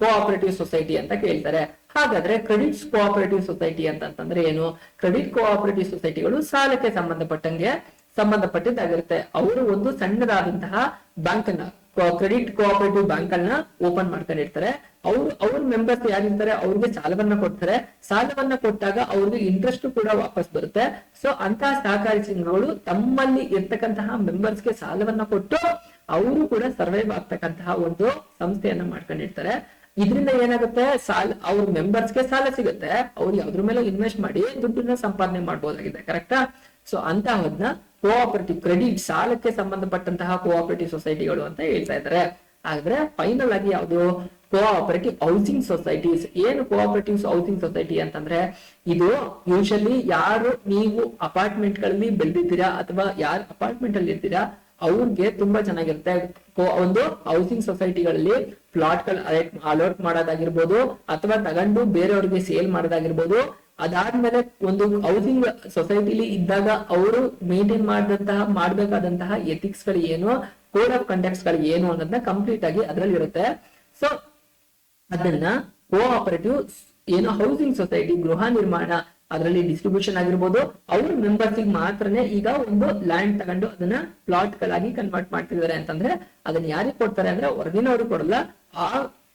ಕೋಆಪರೇಟಿವ್ ಸೊಸೈಟಿ ಅಂತ ಕೇಳ್ತಾರೆ. ಹಾಗಾದ್ರೆ ಕ್ರೆಡಿಟ್ಸ್ ಕೋಆಪರೇಟಿವ್ ಸೊಸೈಟಿ ಅಂತಂದ್ರೆ ಏನು? ಕ್ರೆಡಿಟ್ ಕೋಆಪರೇಟಿವ್ ಸೊಸೈಟಿಗಳು ಸಾಲಕ್ಕೆ ಸಂಬಂಧಪಟ್ಟಿದ್ದಾಗಿರುತ್ತೆ. ಅವರು ಒಂದು ಸಣ್ಣದಾದಂತಹ ಬ್ಯಾಂಕ್ ಅನ್ನ ಕ್ರೆಡಿಟ್ ಕೋಆಪರೇಟಿವ್ ಬ್ಯಾಂಕ್ ಅನ್ನ ಓಪನ್ ಮಾಡ್ಕೊಂಡಿರ್ತಾರೆ. ಅವ್ರ ಮೆಂಬರ್ಸ್ ಯಾರಿರ್ತಾರೆ ಅವ್ರಿಗೆ ಸಾಲವನ್ನ ಕೊಡ್ತಾರೆ. ಸಾಲವನ್ನ ಕೊಟ್ಟಾಗ ಅವ್ರಿಗೆ ಇಂಟ್ರೆಸ್ಟ್ ಕೂಡ ವಾಪಸ್ ಬರುತ್ತೆ. ಸೊ ಅಂತಹ ಸಹಕಾರಿ ಸಂಘಗಳು ತಮ್ಮಲ್ಲಿ ಇರ್ತಕ್ಕಂತಹ ಮೆಂಬರ್ಸ್ಗೆ ಸಾಲವನ್ನ ಕೊಟ್ಟು ಅವರು ಕೂಡ ಸರ್ವೈವ್ ಆಗ್ತಕ್ಕಂತಹ ಒಂದು ಸಂಸ್ಥೆಯನ್ನ ಮಾಡ್ಕೊಂಡಿರ್ತಾರೆ. ಇದರಿಂದ ಏನಾಗುತ್ತೆ, ಅವ್ರ ಮೆಂಬರ್ಸ್ಗೆ ಸಾಲ ಸಿಗುತ್ತೆ, ಅವ್ರು ಯಾವ್ದ್ರ ಮೇಲೆ ಇನ್ವೆಸ್ಟ್ ಮಾಡಿ ದುಡ್ಡನ್ನ ಸಂಪಾದನೆ ಮಾಡಬಹುದಾಗಿದೆ. ಕರೆಕ್ಟಾ? ಸೊ ಅಂತಹದನ್ನ ಕೋಆಪರೇಟಿವ್ ಕ್ರೆಡಿಟ್ ಸಾಲಕ್ಕೆ ಸಂಬಂಧಪಟ್ಟಂತಹ ಕೋಆಪರೇಟಿವ್ ಸೊಸೈಟಿಗಳು ಅಂತ ಹೇಳ್ತಾ ಇದ್ದಾರೆ. ಆದ್ರೆ ಫೈನಲ್ ಆಗಿ ಯಾವುದು ಕೋಆಪರೇಟಿವ್ ಹೌಸಿಂಗ್ ಸೊಸೈಟೀಸ್. ಏನು ಕೋಆಪರೇಟಿವ್ ಹೌಸಿಂಗ್ ಸೊಸೈಟಿ ಅಂತಂದ್ರೆ ಇದು ಯೂಶಲಿ ಯಾರು ನೀವು ಅಪಾರ್ಟ್ಮೆಂಟ್ ಗಳಲ್ಲಿ ಬೆಳೆದಿದ್ದೀರಾ ಅಥವಾ ಯಾರು ಅಪಾರ್ಟ್ಮೆಂಟ್ ಅಲ್ಲಿ ಇರ್ತೀರಾ ಅವ್ರಿಗೆ ತುಂಬಾ ಚೆನ್ನಾಗಿರುತ್ತೆ. ಒಂದು ಹೌಸಿಂಗ್ ಸೊಸೈಟಿಗಳಲ್ಲಿ ಪ್ಲಾಟ್ ಗಳು ಅಲಾಟ್ ಮಾಡೋದಾಗಿರ್ಬೋದು ಅಥವಾ ತಗೊಂಡು ಬೇರೆಯವ್ರಿಗೆ ಸೇಲ್ ಮಾಡೋದಾಗಿರ್ಬೋದು. ಅದಾದ್ಮೇಲೆ ಒಂದು ಹೌಸಿಂಗ್ ಸೊಸೈಟಿಲಿ ಇದ್ದಾಗ ಅವರು ಮೇಂಟೈನ್ ಮಾಡ್ಬೇಕಾದಂತಹ ಎಥಿಕ್ಸ್ ಗಳು ಏನು, ಕೋಡ್ ಆಫ್ ಕಂಡಕ್ಟ್ಸ್ ಗಳು ಏನು ಅನ್ನೋದನ್ನ ಕಂಪ್ಲೀಟ್ ಆಗಿ ಅದ್ರಲ್ಲಿ ಇರುತ್ತೆ. ಸೊ ಅದನ್ನ ಕೋಆಪರೇಟಿವ್ ಏನು ಹೌಸಿಂಗ್ ಸೊಸೈಟಿ ಗೃಹ ನಿರ್ಮಾಣ ಅದರಲ್ಲಿ ಡಿಸ್ಟ್ರಿಬ್ಯೂಷನ್ ಆಗಿರ್ಬೋದು ಅವ್ರ ಮೆಂಬರ್ಸ್ ಮಾತ್ರನೇ ಈಗ ಒಂದು ಲ್ಯಾಂಡ್ ತಗೊಂಡು ಅದನ್ನ ಪ್ಲಾಟ್ ಗಳಾಗಿ ಕನ್ವರ್ಟ್ ಮಾಡ್ತಿದ್ದಾರೆ ಅಂತಂದ್ರೆ ಅದನ್ನ ಯಾರಿಗೆ ಕೊಡ್ತಾರೆ ಅಂದ್ರೆ ಹೊರಗಿನವ್ರಿಗೆ ಕೊಡಲ್ಲ, ಆ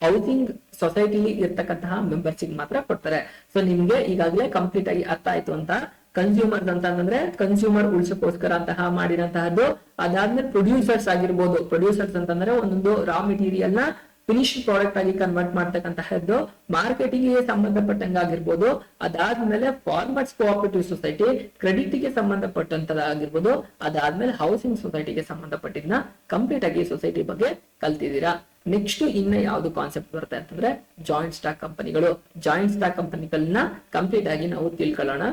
ಹೌಸಿಂಗ್ ಸೊಸೈಟಿಲಿ ಇರ್ತಕ್ಕಂತಹ ಮೆಂಬರ್ಸ್ ಮಾತ್ರ ಕೊಡ್ತಾರೆ. ಸೊ ನಿಮ್ಗೆ ಈಗಾಗಲೇ ಕಂಪ್ಲೀಟ್ ಆಗಿ ಅರ್ಥ ಆಯ್ತು ಅಂತ. ಕನ್ಸ್ಯೂಮರ್ಸ್ ಅಂತಂದ್ರೆ ಕನ್ಸ್ಯೂಮರ್ ಉಳಿಸೋಕೋಸ್ಕರ ಅಂತಹ ಮಾಡಿರಂತಹದ್ದು. ಅದಾದ್ಮೇಲೆ ಪ್ರೊಡ್ಯೂಸರ್ಸ್ ಆಗಿರ್ಬೋದು. ಪ್ರೊಡ್ಯೂಸರ್ಸ್ ಅಂತಂದ್ರೆ ಒಂದೊಂದು ರಾ ಮೆಟೀರಿಯಲ್ ನ ಫಿನಿಶ್ ಪ್ರಾಡಕ್ಟ್ ಆಗಿ ಕನ್ವರ್ಟ್ ಮಾಡ್ತಕ್ಕಂತಹದ್ದು ಮಾರ್ಕೆಟಿಂಗ್ ಗೆ ಸಂಬಂಧಪಟ್ಟಂಗಾಗಿರ್ಬೋದು. ಅದಾದ್ಮೇಲೆ ಫಾರ್ಮರ್ಸ್ ಕೋಆಪರೇಟಿವ್ ಸೊಸೈಟಿ ಕ್ರೆಡಿಟ್ ಗೆ ಸಂಬಂಧಪಟ್ಟಂತದಾಗಿರ್ಬೋದು. ಅದಾದ್ಮೇಲೆ ಹೌಸಿಂಗ್ ಸೊಸೈಟಿಗೆ ಸಂಬಂಧಪಟ್ಟಿದ್ನ ಕಂಪ್ಲೀಟ್ ಆಗಿ ಸೊಸೈಟಿ ಬಗ್ಗೆ ಕಲ್ತಿದ್ದೀರಾ. ನೆಕ್ಸ್ಟ್ ಇನ್ನ ಯಾವ್ದು ಕಾನ್ಸೆಪ್ಟ್ ಬರುತ್ತೆ ಅಂತಂದ್ರೆ ಜಾಯಿಂಟ್ ಸ್ಟಾಕ್ ಕಂಪನಿಗಳು. ಜಾಯಿಂಟ್ ಸ್ಟಾಕ್ ಕಂಪನಿಗಳನ್ನ ಕಂಪ್ಲೀಟ್ ಆಗಿ ನಾವು ತಿಳ್ಕೊಳ್ಳೋಣ.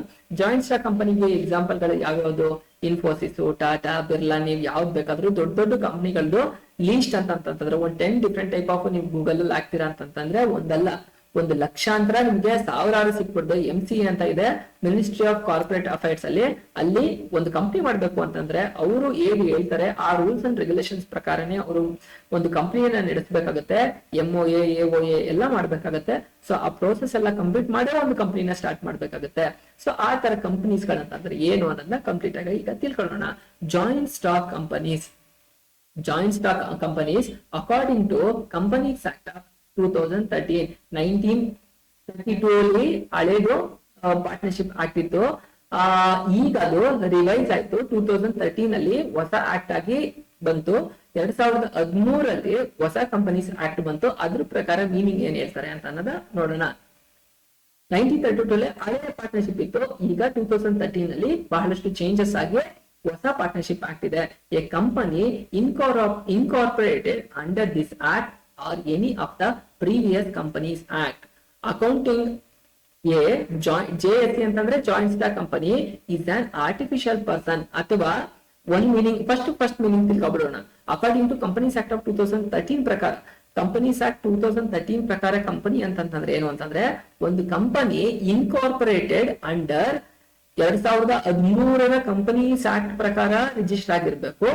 ಜಾಯಿಂಟ್ ಸ್ಟಾಕ್ ಕಂಪನಿಗೆ ಎಕ್ಸಾಂಪಲ್ ಗಳು ಯಾವ್ಯಾವ್ದು? ಇನ್ಫೋಸಿಸ್, ಟಾಟಾ, ಬಿರ್ಲಾ, ನೀವು ಯಾವ್ದು ಬೇಕಾದ್ರೂ ದೊಡ್ಡ ದೊಡ್ಡ ಕಂಪನಿಗಳದ್ದು ಲೀಸ್ಟ್ ಅಂತಂತಂದ್ರೆ ಒಂದು 10 ಡಿಫ್ರೆಂಟ್ ಟೈಪ್ ಆಫ್ ನೀವು ಗೂಗಲ್ ಅಲ್ಲಿ ಹಾಕ್ತೀರಾ ಅಂತಂದ್ರೆ ಒಂದಲ್ಲ ಒಂದು ಲಕ್ಷಾಂತರ ನಿಮ್ಗೆ ಸಾವಿರಾರು ಸಿಕ್ಬಿಡ್ದು. MCA ಅಂತ ಇದೆ, ಮಿನಿಸ್ಟ್ರಿ ಆಫ್ ಕಾರ್ಪೊರೇಟ್ ಅಫೇರ್ಸ್ ಅಲ್ಲಿ ಒಂದು ಕಂಪ್ನಿ ಮಾಡ್ಬೇಕು ಅಂತಂದ್ರೆ ಅವರು ಏನು ಹೇಳ್ತಾರೆ ಆ ರೂಲ್ಸ್ ಅಂಡ್ ರೆಗ್ಯುಲೇಷನ್ಸ್ ಪ್ರಕಾರನೇ ಅವರು ಒಂದು ಕಂಪ್ನಿಯನ್ನ ನಡೆಸಬೇಕಾಗುತ್ತೆ. MOA, AOA ಎಲ್ಲ ಮಾಡ್ಬೇಕಾಗತ್ತೆ. ಸೊ ಆ ಪ್ರೋಸೆಸ್ ಎಲ್ಲ ಕಂಪ್ಲೀಟ್ ಮಾಡೇ ಒಂದು ಕಂಪ್ನಿನ ಸ್ಟಾರ್ಟ್ ಮಾಡ್ಬೇಕಾಗತ್ತೆ. ಸೊ ಆ ತರ ಕಂಪನೀಸ್ ಗಳಂತಂದ್ರೆ ಏನು ಅನ್ನೋದನ್ನ ಕಂಪ್ಲೀಟ್ ಆಗಿ ಈಗ ತಿಳ್ಕೊಳ್ಳೋಣ. Joint stock companies. Joint stock companies according to companies act of 2013, 1932 ಅಲ್ಲಿ ಹಳೇದು ಪಾರ್ಟ್ನರ್ಶಿಪ್ ಆಕ್ಟ್ ಇತ್ತು. ಈಗ ಅದು ರಿವೈಸ್ ಆಯ್ತು. 2013 ಅಲ್ಲಿ ಹೊಸ ಆಕ್ಟ್ ಆಗಿ ಬಂತು. 2013 ಹೊಸ ಕಂಪನೀಸ್ ಆಕ್ಟ್ ಬಂತು. ಅದ್ರ ಪ್ರಕಾರ ಮೀನಿಂಗ್ ಏನ್ ಹೇಳ್ತಾರೆ ಅಂತ ಅನ್ನೋದ ನೋಡೋಣ. 1932 ಅಲ್ಲಿ ಹಳೆ ಪಾರ್ಟ್ನರ್ಶಿಪ್ ಇತ್ತು. ಈಗ 2013 ಅಲ್ಲಿ ಬಹಳಷ್ಟು ಚೇಂಜಸ್ ಆಗಿ ಹೊಸ ಪಾರ್ಟ್ನರ್ಶಿಪ್ ಆಕ್ಟ್ ಇದೆ. A company incorporated under this act or any of the previous companies act accounting JSC ಅಂತಂದ್ರೆ joint stock company is an artificial person ಅಥವಾ one meaning first meaning ತಿಳ್ಕೊಬಿಡೋಣ. According to companies act of 2013 ಪ್ರಕಾರ companies act 2013 ಪ್ರಕಾರ company ಅಂತಂದ್ರೆ ಏನು ಅಂತಂದ್ರೆ ಒಂದು company incorporated under 2013 companies act ಪ್ರಕಾರ ರಿಜಿಸ್ಟರ್ ಆಗಿರ್ಬೇಕು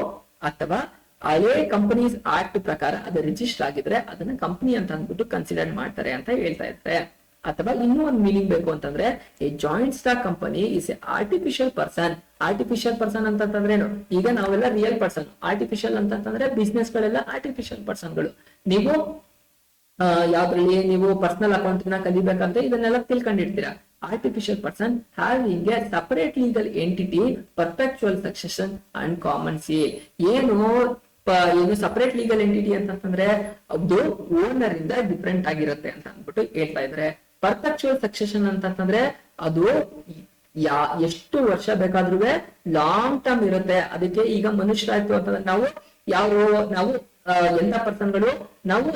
ಅಥವಾ ಹಳೆ ಕಂಪನೀಸ್ ಆಕ್ಟ್ ಪ್ರಕಾರ ಅದು ರಿಜಿಸ್ಟರ್ ಆಗಿದ್ರೆ ಅದನ್ನ ಕಂಪನಿ ಅಂತ ಅಂದ್ಬಿಟ್ಟು ಕನ್ಸಿಡರ್ ಮಾಡ್ತಾರೆ ಅಂತ ಹೇಳ್ತಾ ಇದ್ದಾರೆ. ಅಥವಾ ಇನ್ನೂ ಒಂದು ಮೀನಿಂಗ್ ಬೇಕು ಅಂತಂದ್ರೆ a joint stock company is a artificial person. Artificial person ಅಂತಂದ್ರೆ ಏನು, ಈಗ ನಾವೆಲ್ಲ ರಿಯಲ್ ಪರ್ಸನ್, ಆರ್ಟಿಫಿಷಿಯಲ್ ಅಂತಂದ್ರೆ ಬಿಸ್ನೆಸ್ ಗಳೆಲ್ಲ ಆರ್ಟಿಫಿಷಿಯಲ್ ಪರ್ಸನ್ಗಳು. ನೀವು ಯಾವ್ದ್ರಲ್ಲಿ ನೀವು ಪರ್ಸನಲ್ ಅಕೌಂಟ್ ನ ಕಲಿಬೇಕಂದ್ರೆ ಇದನ್ನೆಲ್ಲ ತಿಳ್ಕೊಂಡಿರ್ತೀರಾ. Artificial person having a separate legal entity, perpetual succession and common seal. ಏನು ಸಪರೇಟ್ ಲೀಗಲ್ ಎಂಟಿಟಿ ಅಂತಂದ್ರೆ ಅದು ಓನರ್ ಇಂದ ಡಿಫ್ರೆಂಟ್ ಆಗಿರುತ್ತೆ ಅಂತ ಅಂದ್ಬಿಟ್ಟು ಹೇಳ್ತಾ ಇದ್ರೆ. ಪರ್ಪೆಕ್ಚುಯಲ್ ಸಕ್ಸೆಷನ್ ಅಂತಂದ್ರೆ ಅದು ಎಷ್ಟು ವರ್ಷ ಬೇಕಾದ್ರೂ ಲಾಂಗ್ ಟರ್ಮ್ ಇರುತ್ತೆ. ಅದಕ್ಕೆ ಈಗ ಮನುಷ್ಯರಾಯ್ತು ಅಂತಂದ್ರೆ ನಾವು ಎಂತ ಪರ್ಸನ್ಗಳು, ನಾವು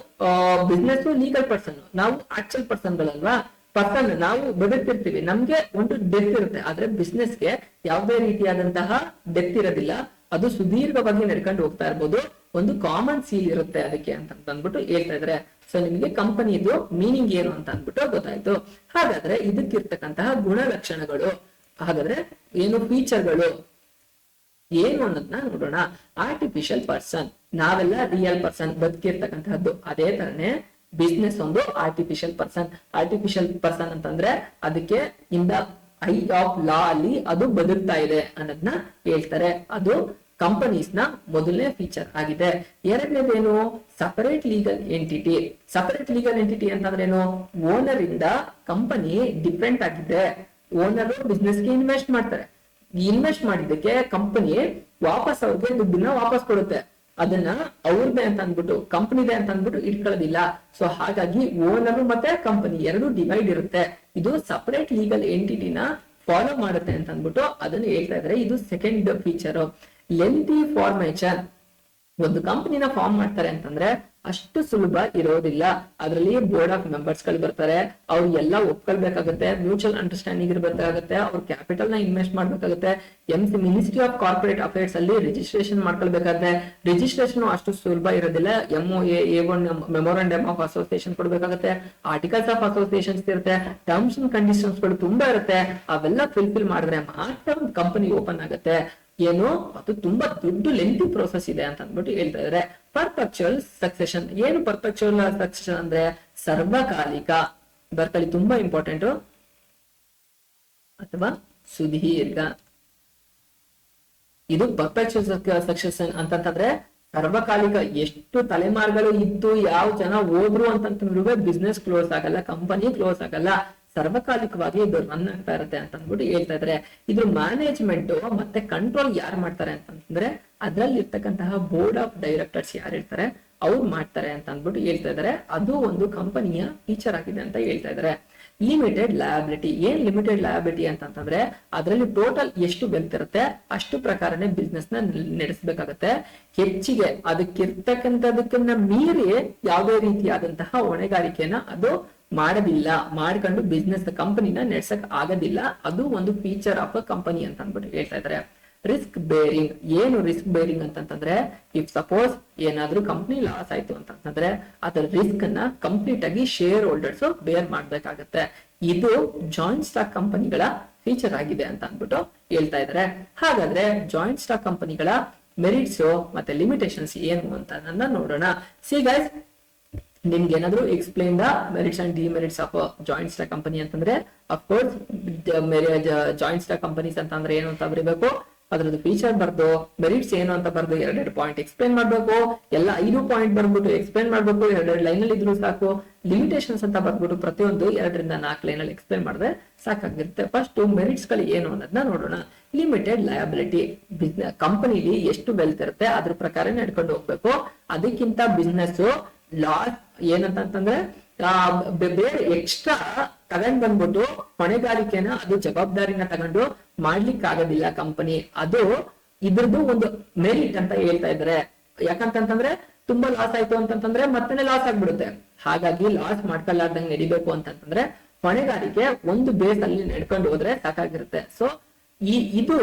ಬಿಸ್ನೆಸ್ ಲೀಗಲ್ ಪರ್ಸನ್, ನಾವು ಆಕ್ಚುಯಲ್ ಪರ್ಸನ್ಗಳಲ್ವಾ. ಪರ್ಸನ್ ನಾವು ಬದುಕ್ತಿರ್ತೀವಿ, ನಮ್ಗೆ ಒಂದು ಡೆತ್ ಇರುತ್ತೆ. ಆದ್ರೆ ಬಿಸ್ನೆಸ್ಗೆ ಯಾವುದೇ ರೀತಿಯಾದಂತಹ ಡೆತ್ ಇರೋದಿಲ್ಲ, ಅದು ಸುದೀರ್ಘವಾಗಿ ನಡ್ಕೊಂಡು ಹೋಗ್ತಾ ಇರ್ಬೋದು. ಒಂದು ಕಾಮನ್ ಸೀಲ್ ಇರುತ್ತೆ ಅದಕ್ಕೆ ಅಂತ ಅಂದ್ಬಿಟ್ಟು ಹೇಳ್ತಾ ಇದ್ರೆ. ಸೊ ನಿಮಗೆ ಕಂಪನಿದು ಮೀನಿಂಗ್ ಏನು ಅಂತ ಅಂದ್ಬಿಟ್ಟು ಗೊತ್ತಾಯ್ತು. ಹಾಗಾದ್ರೆ ಇದಕ್ಕಿರ್ತಕ್ಕಂತಹ ಗುಣಲಕ್ಷಣಗಳು, ಹಾಗಾದ್ರೆ ಏನು ಫೀಚರ್ಗಳು ಏನು ಅನ್ನೋದನ್ನ ನೋಡೋಣ. ಆರ್ಟಿಫಿಷಿಯಲ್ ಪರ್ಸನ್, ನಾವೆಲ್ಲ ರಿಯಲ್ ಪರ್ಸನ್ ಬದುಕಿರ್ತಕ್ಕಂತಹದ್ದು. ಅದೇ ತರನೇ ಬಿಸ್ನೆಸ್ ಒಂದು ಆರ್ಟಿಫಿಷಿಯಲ್ ಪರ್ಸನ್. ಆರ್ಟಿಫಿಷಿಯಲ್ ಪರ್ಸನ್ ಅಂತಂದ್ರೆ ಅದಕ್ಕೆ in the I of law ಅಲ್ಲಿ ಅದು ಬದುಕ್ತಾ ಇದೆ ಅನ್ನೋದನ್ನ ಹೇಳ್ತಾರೆ. ಅದು ಕಂಪನೀಸ್ ನ ಮೊದಲನೇ ಫೀಚರ್ ಆಗಿದೆ. ಎರಡನೇದೇನು, separate legal entity. Separate legal entity ಅಂತಂದ್ರೆ ಏನು, ಓನರ್ ಇಂದ ಕಂಪನಿ ಡಿಫ್ರೆಂಟ್ ಆಗಿದೆ. ಓನರ್ ಬಿಸ್ನೆಸ್ಗೆ ಇನ್ವೆಸ್ಟ್ ಮಾಡ್ತಾರೆ, ಇನ್ವೆಸ್ಟ್ ಮಾಡಿದ್ದಕ್ಕೆ ಕಂಪನಿ ವಾಪಸ್ ಅವ್ರಿಗೆ ದುಡ್ಡನ್ನ ವಾಪಸ್ ಕೊಡುತ್ತೆ. ಅದನ್ನ ಅವ್ರದ್ದೇ ಅಂತ ಅಂದ್ಬಿಟ್ಟು, ಕಂಪನಿದೆ ಅಂತ ಅಂದ್ಬಿಟ್ಟು ಇಟ್ಕೊಳ್ಳೋದಿಲ್ಲ. ಸೊ ಹಾಗಾಗಿ ಓನರ್ ಮತ್ತೆ ಕಂಪನಿ ಎರಡು ಡಿವೈಡ್ ಇರುತ್ತೆ. ಇದು ಸಪರೇಟ್ ಲೀಗಲ್ ಎಂಟಿಟಿನ ಫಾಲೋ ಮಾಡುತ್ತೆ ಅಂತ ಅಂದ್ಬಿಟ್ಟು ಅದನ್ನ ಹೇಳ್ತಾ ಇದ್ದಾರೆ. ಇದು ಸೆಕೆಂಡ್ ಫೀಚರ್. Lengthy formation. ಒಂದು ಕಂಪನಿನ ಫಾರ್ಮ್ ಮಾಡ್ತಾರೆ ಅಂತಂದ್ರೆ ಅಷ್ಟು ಸುಲಭ ಇರೋದಿಲ್ಲ. ಅದರಲ್ಲಿ ಬೋರ್ಡ್ ಆಫ್ ಮೆಂಬರ್ಸ್ ಗಳು ಬರ್ತಾರೆ, ಅವ್ರು ಎಲ್ಲ ಒಪ್ಕೊಳ್ಬೇಕಾಗುತ್ತೆ, ಮ್ಯೂಚುವಲ್ ಅಂಡರ್ಸ್ಟ್ಯಾಂಡಿಂಗ್ ಇರಬೇಕಾಗುತ್ತೆ, ಅವ್ರ ಕ್ಯಾಪಿಟಲ್ ನ ಇನ್ವೆಸ್ಟ್ ಮಾಡ್ಬೇಕಾಗುತ್ತೆ. ಮಿನಿಸ್ಟ್ರಿ ಆಫ್ ಕಾರ್ಪೊರೇಟ್ ಅಫೇರ್ಸ್ ಅಲ್ಲಿ ರಿಜಿಸ್ಟ್ರೇಷನ್ ಮಾಡ್ಕೊಳ್ಬೇಕಾದ್ರೆ ರಿಜಿಸ್ಟ್ರೇಷನ್ ಅಷ್ಟು ಸುಲಭ ಇರೋದಿಲ್ಲ. MOA ಮೆಮೊರಾಂಡಮ್ ಆಫ್ ಅಸೋಸಿಯೇಷನ್ ಕೊಡ್ಬೇಕಾಗುತ್ತೆ, ಆರ್ಟಿಕಲ್ಸ್ ಆಫ್ ಅಸೋಸಿಯೇಷನ್ಸ್ ಇರುತ್ತೆ, ಟರ್ಮ್ಸ್ ಅಂಡ್ ಕಂಡೀಷನ್ಸ್ ಗಳು ತುಂಬಾ ಇರುತ್ತೆ. ಅವೆಲ್ಲ ಫುಲ್ಫಿಲ್ ಮಾಡಿದ್ರೆ ಮಾತ್ರ ಒಂದು ಕಂಪನಿ ಓಪನ್ ಆಗುತ್ತೆ. ಏನು, ಅದು ತುಂಬಾ ದೊಡ್ಡ ಲೆಂತಿ ಪ್ರೋಸೆಸ್ ಇದೆ ಅಂತ ಅಂದ್ಬಿಟ್ಟು ಹೇಳ್ತಾ ಇದಾರೆ. Perpetual succession. ಏನು ಪರ್ಪೆಕ್ಚುಯಲ್ ಸಕ್ಸೆಷನ್ ಅಂದ್ರೆ ಸರ್ವಕಾಲಿಕ, ಬರ್ಕಳಿ ತುಂಬಾ ಇಂಪಾರ್ಟೆಂಟ್, ಅಥವಾ ಸುದೀರ್ಘ. ಇದು ಪರ್ಪೆಕ್ಚುಯಲ್ ಸಕ್ಸೆಷನ್ ಅಂತಂದ್ರೆ ಸರ್ವಕಾಲಿಕ. ಎಷ್ಟು ತಲೆಮಾರುಗಳು ಇದ್ದು ಯಾವ ಜನ ಹೋದ್ರು ಅಂತಂದ್ರೆ ಬಿಸ್ನೆಸ್ ಕ್ಲೋಸ್ ಆಗಲ್ಲ, ಕಂಪನಿ ಕ್ಲೋಸ್ ಆಗಲ್ಲ, ಸರ್ವಕಾಲಿಕವಾಗಿ ಇದು ರನ್ ಆಗ್ತಾ ಇರುತ್ತೆ ಅಂತ ಅಂದ್ಬಿಟ್ಟು ಹೇಳ್ತಾ ಇದ್ರೆ. ಇದ್ರ ಮ್ಯಾನೇಜ್ಮೆಂಟ್ ಮತ್ತೆ ಕಂಟ್ರೋಲ್ ಯಾರು ಮಾಡ್ತಾರೆ ಅಂತಂದ್ರೆ ಅದ್ರಲ್ಲಿ ಇರ್ತಕ್ಕಂತಹ ಬೋರ್ಡ್ ಆಫ್ ಡೈರೆಕ್ಟರ್ಸ್ ಯಾರು ಇರ್ತಾರೆ ಅವ್ರು ಮಾಡ್ತಾರೆ ಅಂತ ಅಂದ್ಬಿಟ್ಟು ಹೇಳ್ತಾ ಇದಾರೆ. ಅದು ಒಂದು ಕಂಪನಿಯ ಫೀಚರ್ ಆಗಿದೆ ಅಂತ ಹೇಳ್ತಾ ಇದಾರೆ. Limited liability. ಏನ್ ಲಿಮಿಟೆಡ್ ಲಯಬಿಲಿಟಿ ಅಂತಂದ್ರೆ ಅದರಲ್ಲಿ ಟೋಟಲ್ ಎಷ್ಟು ವೆಲ್ತ್ ಇರುತ್ತೆ ಅಷ್ಟು ಪ್ರಕಾರನೇ ಬಿಸ್ನೆಸ್ ನ ನಡೆಸಬೇಕಾಗತ್ತೆ. ಹೆಚ್ಚಿಗೆ ಅದಕ್ಕಿರ್ತಕ್ಕಂಥದಕ್ಕನ್ನ ಮೀರಿ ಯಾವುದೇ ರೀತಿಯಾದಂತಹ ಹೊಣೆಗಾರಿಕೆನ ಅದು ಮಾಡೋದಿಲ್ಲ, ಮಾಡ್ಕೊಂಡು ಬಿಸ್ನೆಸ್ ಕಂಪನಿನ ನಡೆಸಕ್ ಆಗೋದಿಲ್ಲ. ಅದು ಒಂದು ಫೀಚರ್ ಆಫ್ ಅ ಕಂಪನಿ ಅಂತ ಅಂದ್ಬಿಟ್ಟು ಹೇಳ್ತಾ ಇದಾರೆ. Risk bearing. ಏನು ರಿಸ್ಕ್ ಬೇರಿಂಗ್ ಅಂತಂದ್ರೆ ಇಫ್ ಸಪೋಸ್ ಏನಾದ್ರೂ ಕಂಪ್ನಿ ಲಾಸ್ ಆಯ್ತು ಅಂತಂದ್ರೆ ಅದರ ರಿಸ್ಕ್ ಅನ್ನ ಕಂಪ್ಲೀಟ್ ಆಗಿ ಶೇರ್ ಹೋಲ್ಡರ್ಸ್ ಬೇರ್ ಮಾಡ್ಬೇಕಾಗತ್ತೆ. ಇದು ಜಾಯಿಂಟ್ ಸ್ಟಾಕ್ ಕಂಪನಿಗಳ ಫೀಚರ್ ಆಗಿದೆ ಅಂತ ಅಂದ್ಬಿಟ್ಟು ಹೇಳ್ತಾ ಇದಾರೆ. ಹಾಗಾದ್ರೆ ಜಾಯಿಂಟ್ ಸ್ಟಾಕ್ ಕಂಪನಿಗಳ ಮೆರಿಟ್ಸ್ ಮತ್ತೆ ಲಿಮಿಟೇಷನ್ಸ್ ಏನು ಅಂತ ನೋಡೋಣ. ಸಿ ಗೈಸ್, ನಿಮ್ಗೆ ಏನಾದ್ರು explain the merits and demerits of joint stock company ಅಂತಂದ್ರೆ ಅಫ್ಕೋರ್ಸ್ ಜಾಯಿಂಟ್ ಸ್ಟಾಕ್ ಕಂಪನೀಸ್ ಅಂತಂದ್ರೆ ಏನು ಅಂತ ಬರೀಬೇಕು, ಅದ್ರದ್ದು ಫೀಚರ್ ಬರ್ದು ಮೆರಿಟ್ಸ್ ಏನು ಅಂತ ಬರ್ದು 2 ಪಾಯಿಂಟ್ ಎಕ್ಸ್ಪ್ಲೈನ್ ಮಾಡ್ಬೇಕು. ಎಲ್ಲ 5 ಪಾಯಿಂಟ್ ಬರ್ಬಿಟ್ಟು ಎಕ್ಸ್ಪ್ಲೈನ್ ಮಾಡ್ಬೇಕು, 2 ಲೈನ್ ಅಲ್ಲಿ ಇದ್ರು ಸಾಕು. ಲಿಮಿಟೇಷನ್ಸ್ ಅಂತ ಬರ್ಬಿಟ್ಟು ಪ್ರತಿಯೊಂದು 2 ರಿಂದ 4 ಲೈನ್ ಅಲ್ಲಿ ಎಕ್ಸ್ಪ್ಲೈನ್ ಮಾಡಿದ್ರೆ ಸಾಕಾಗಿರುತ್ತೆ. ಫಸ್ಟ್ ಮೆರಿಟ್ಸ್ ಗಳು ಏನು ಅನ್ನೋದನ್ನ ನೋಡೋಣ. Limited liability. ಬಿಸ್ನೆಸ್ ಕಂಪನಿಲಿ ಎಷ್ಟು ವೆಲ್ತ್ ಇರುತ್ತೆ ಅದ್ರ ಪ್ರಕಾರ ನಡ್ಕೊಂಡು ಹೋಗ್ಬೇಕು. ಅದಕ್ಕಿಂತ ಬಿಸ್ನೆಸ್ ಲಾಸ್ ಏನಂತಂದ್ರೆ ಬೇರೆ ಎಕ್ಸ್ಟ್ರಾ ತಗೊಂಡ್ ಬಂದ್ಬಿಟ್ಟು ಹೊಣೆಗಾರಿಕೆನ ಅದು ಜವಾಬ್ದಾರಿನ ತಗೊಂಡು ಮಾಡ್ಲಿಕ್ಕೆ ಆಗೋದಿಲ್ಲ ಕಂಪನಿ. ಅದು ಇದ್ರದ್ದು ಒಂದು ಮೆರಿಟ್ ಅಂತ ಹೇಳ್ತಾ ಇದ್ದಾರೆ. ಯಾಕಂತಂದ್ರೆ ತುಂಬಾ ಲಾಸ್ ಆಯ್ತು ಅಂತಂದ್ರೆ ಮತ್ತೆ ಲಾಸ್ ಆಗ್ಬಿಡುತ್ತೆ. ಹಾಗಾಗಿ ಲಾಸ್ ಮಾಡ್ಕೊಳ್ಳಾರ್ದಂಗೆ ನಡಿಬೇಕು ಅಂತಂದ್ರೆ ಹೊಣೆಗಾರಿಕೆ ಒಂದು ಬೇಸ್ ಅಲ್ಲಿ ನಡ್ಕೊಂಡು ಹೋದ್ರೆ ಸಾಕಾಗಿರುತ್ತೆ. ಸೊ ಇದು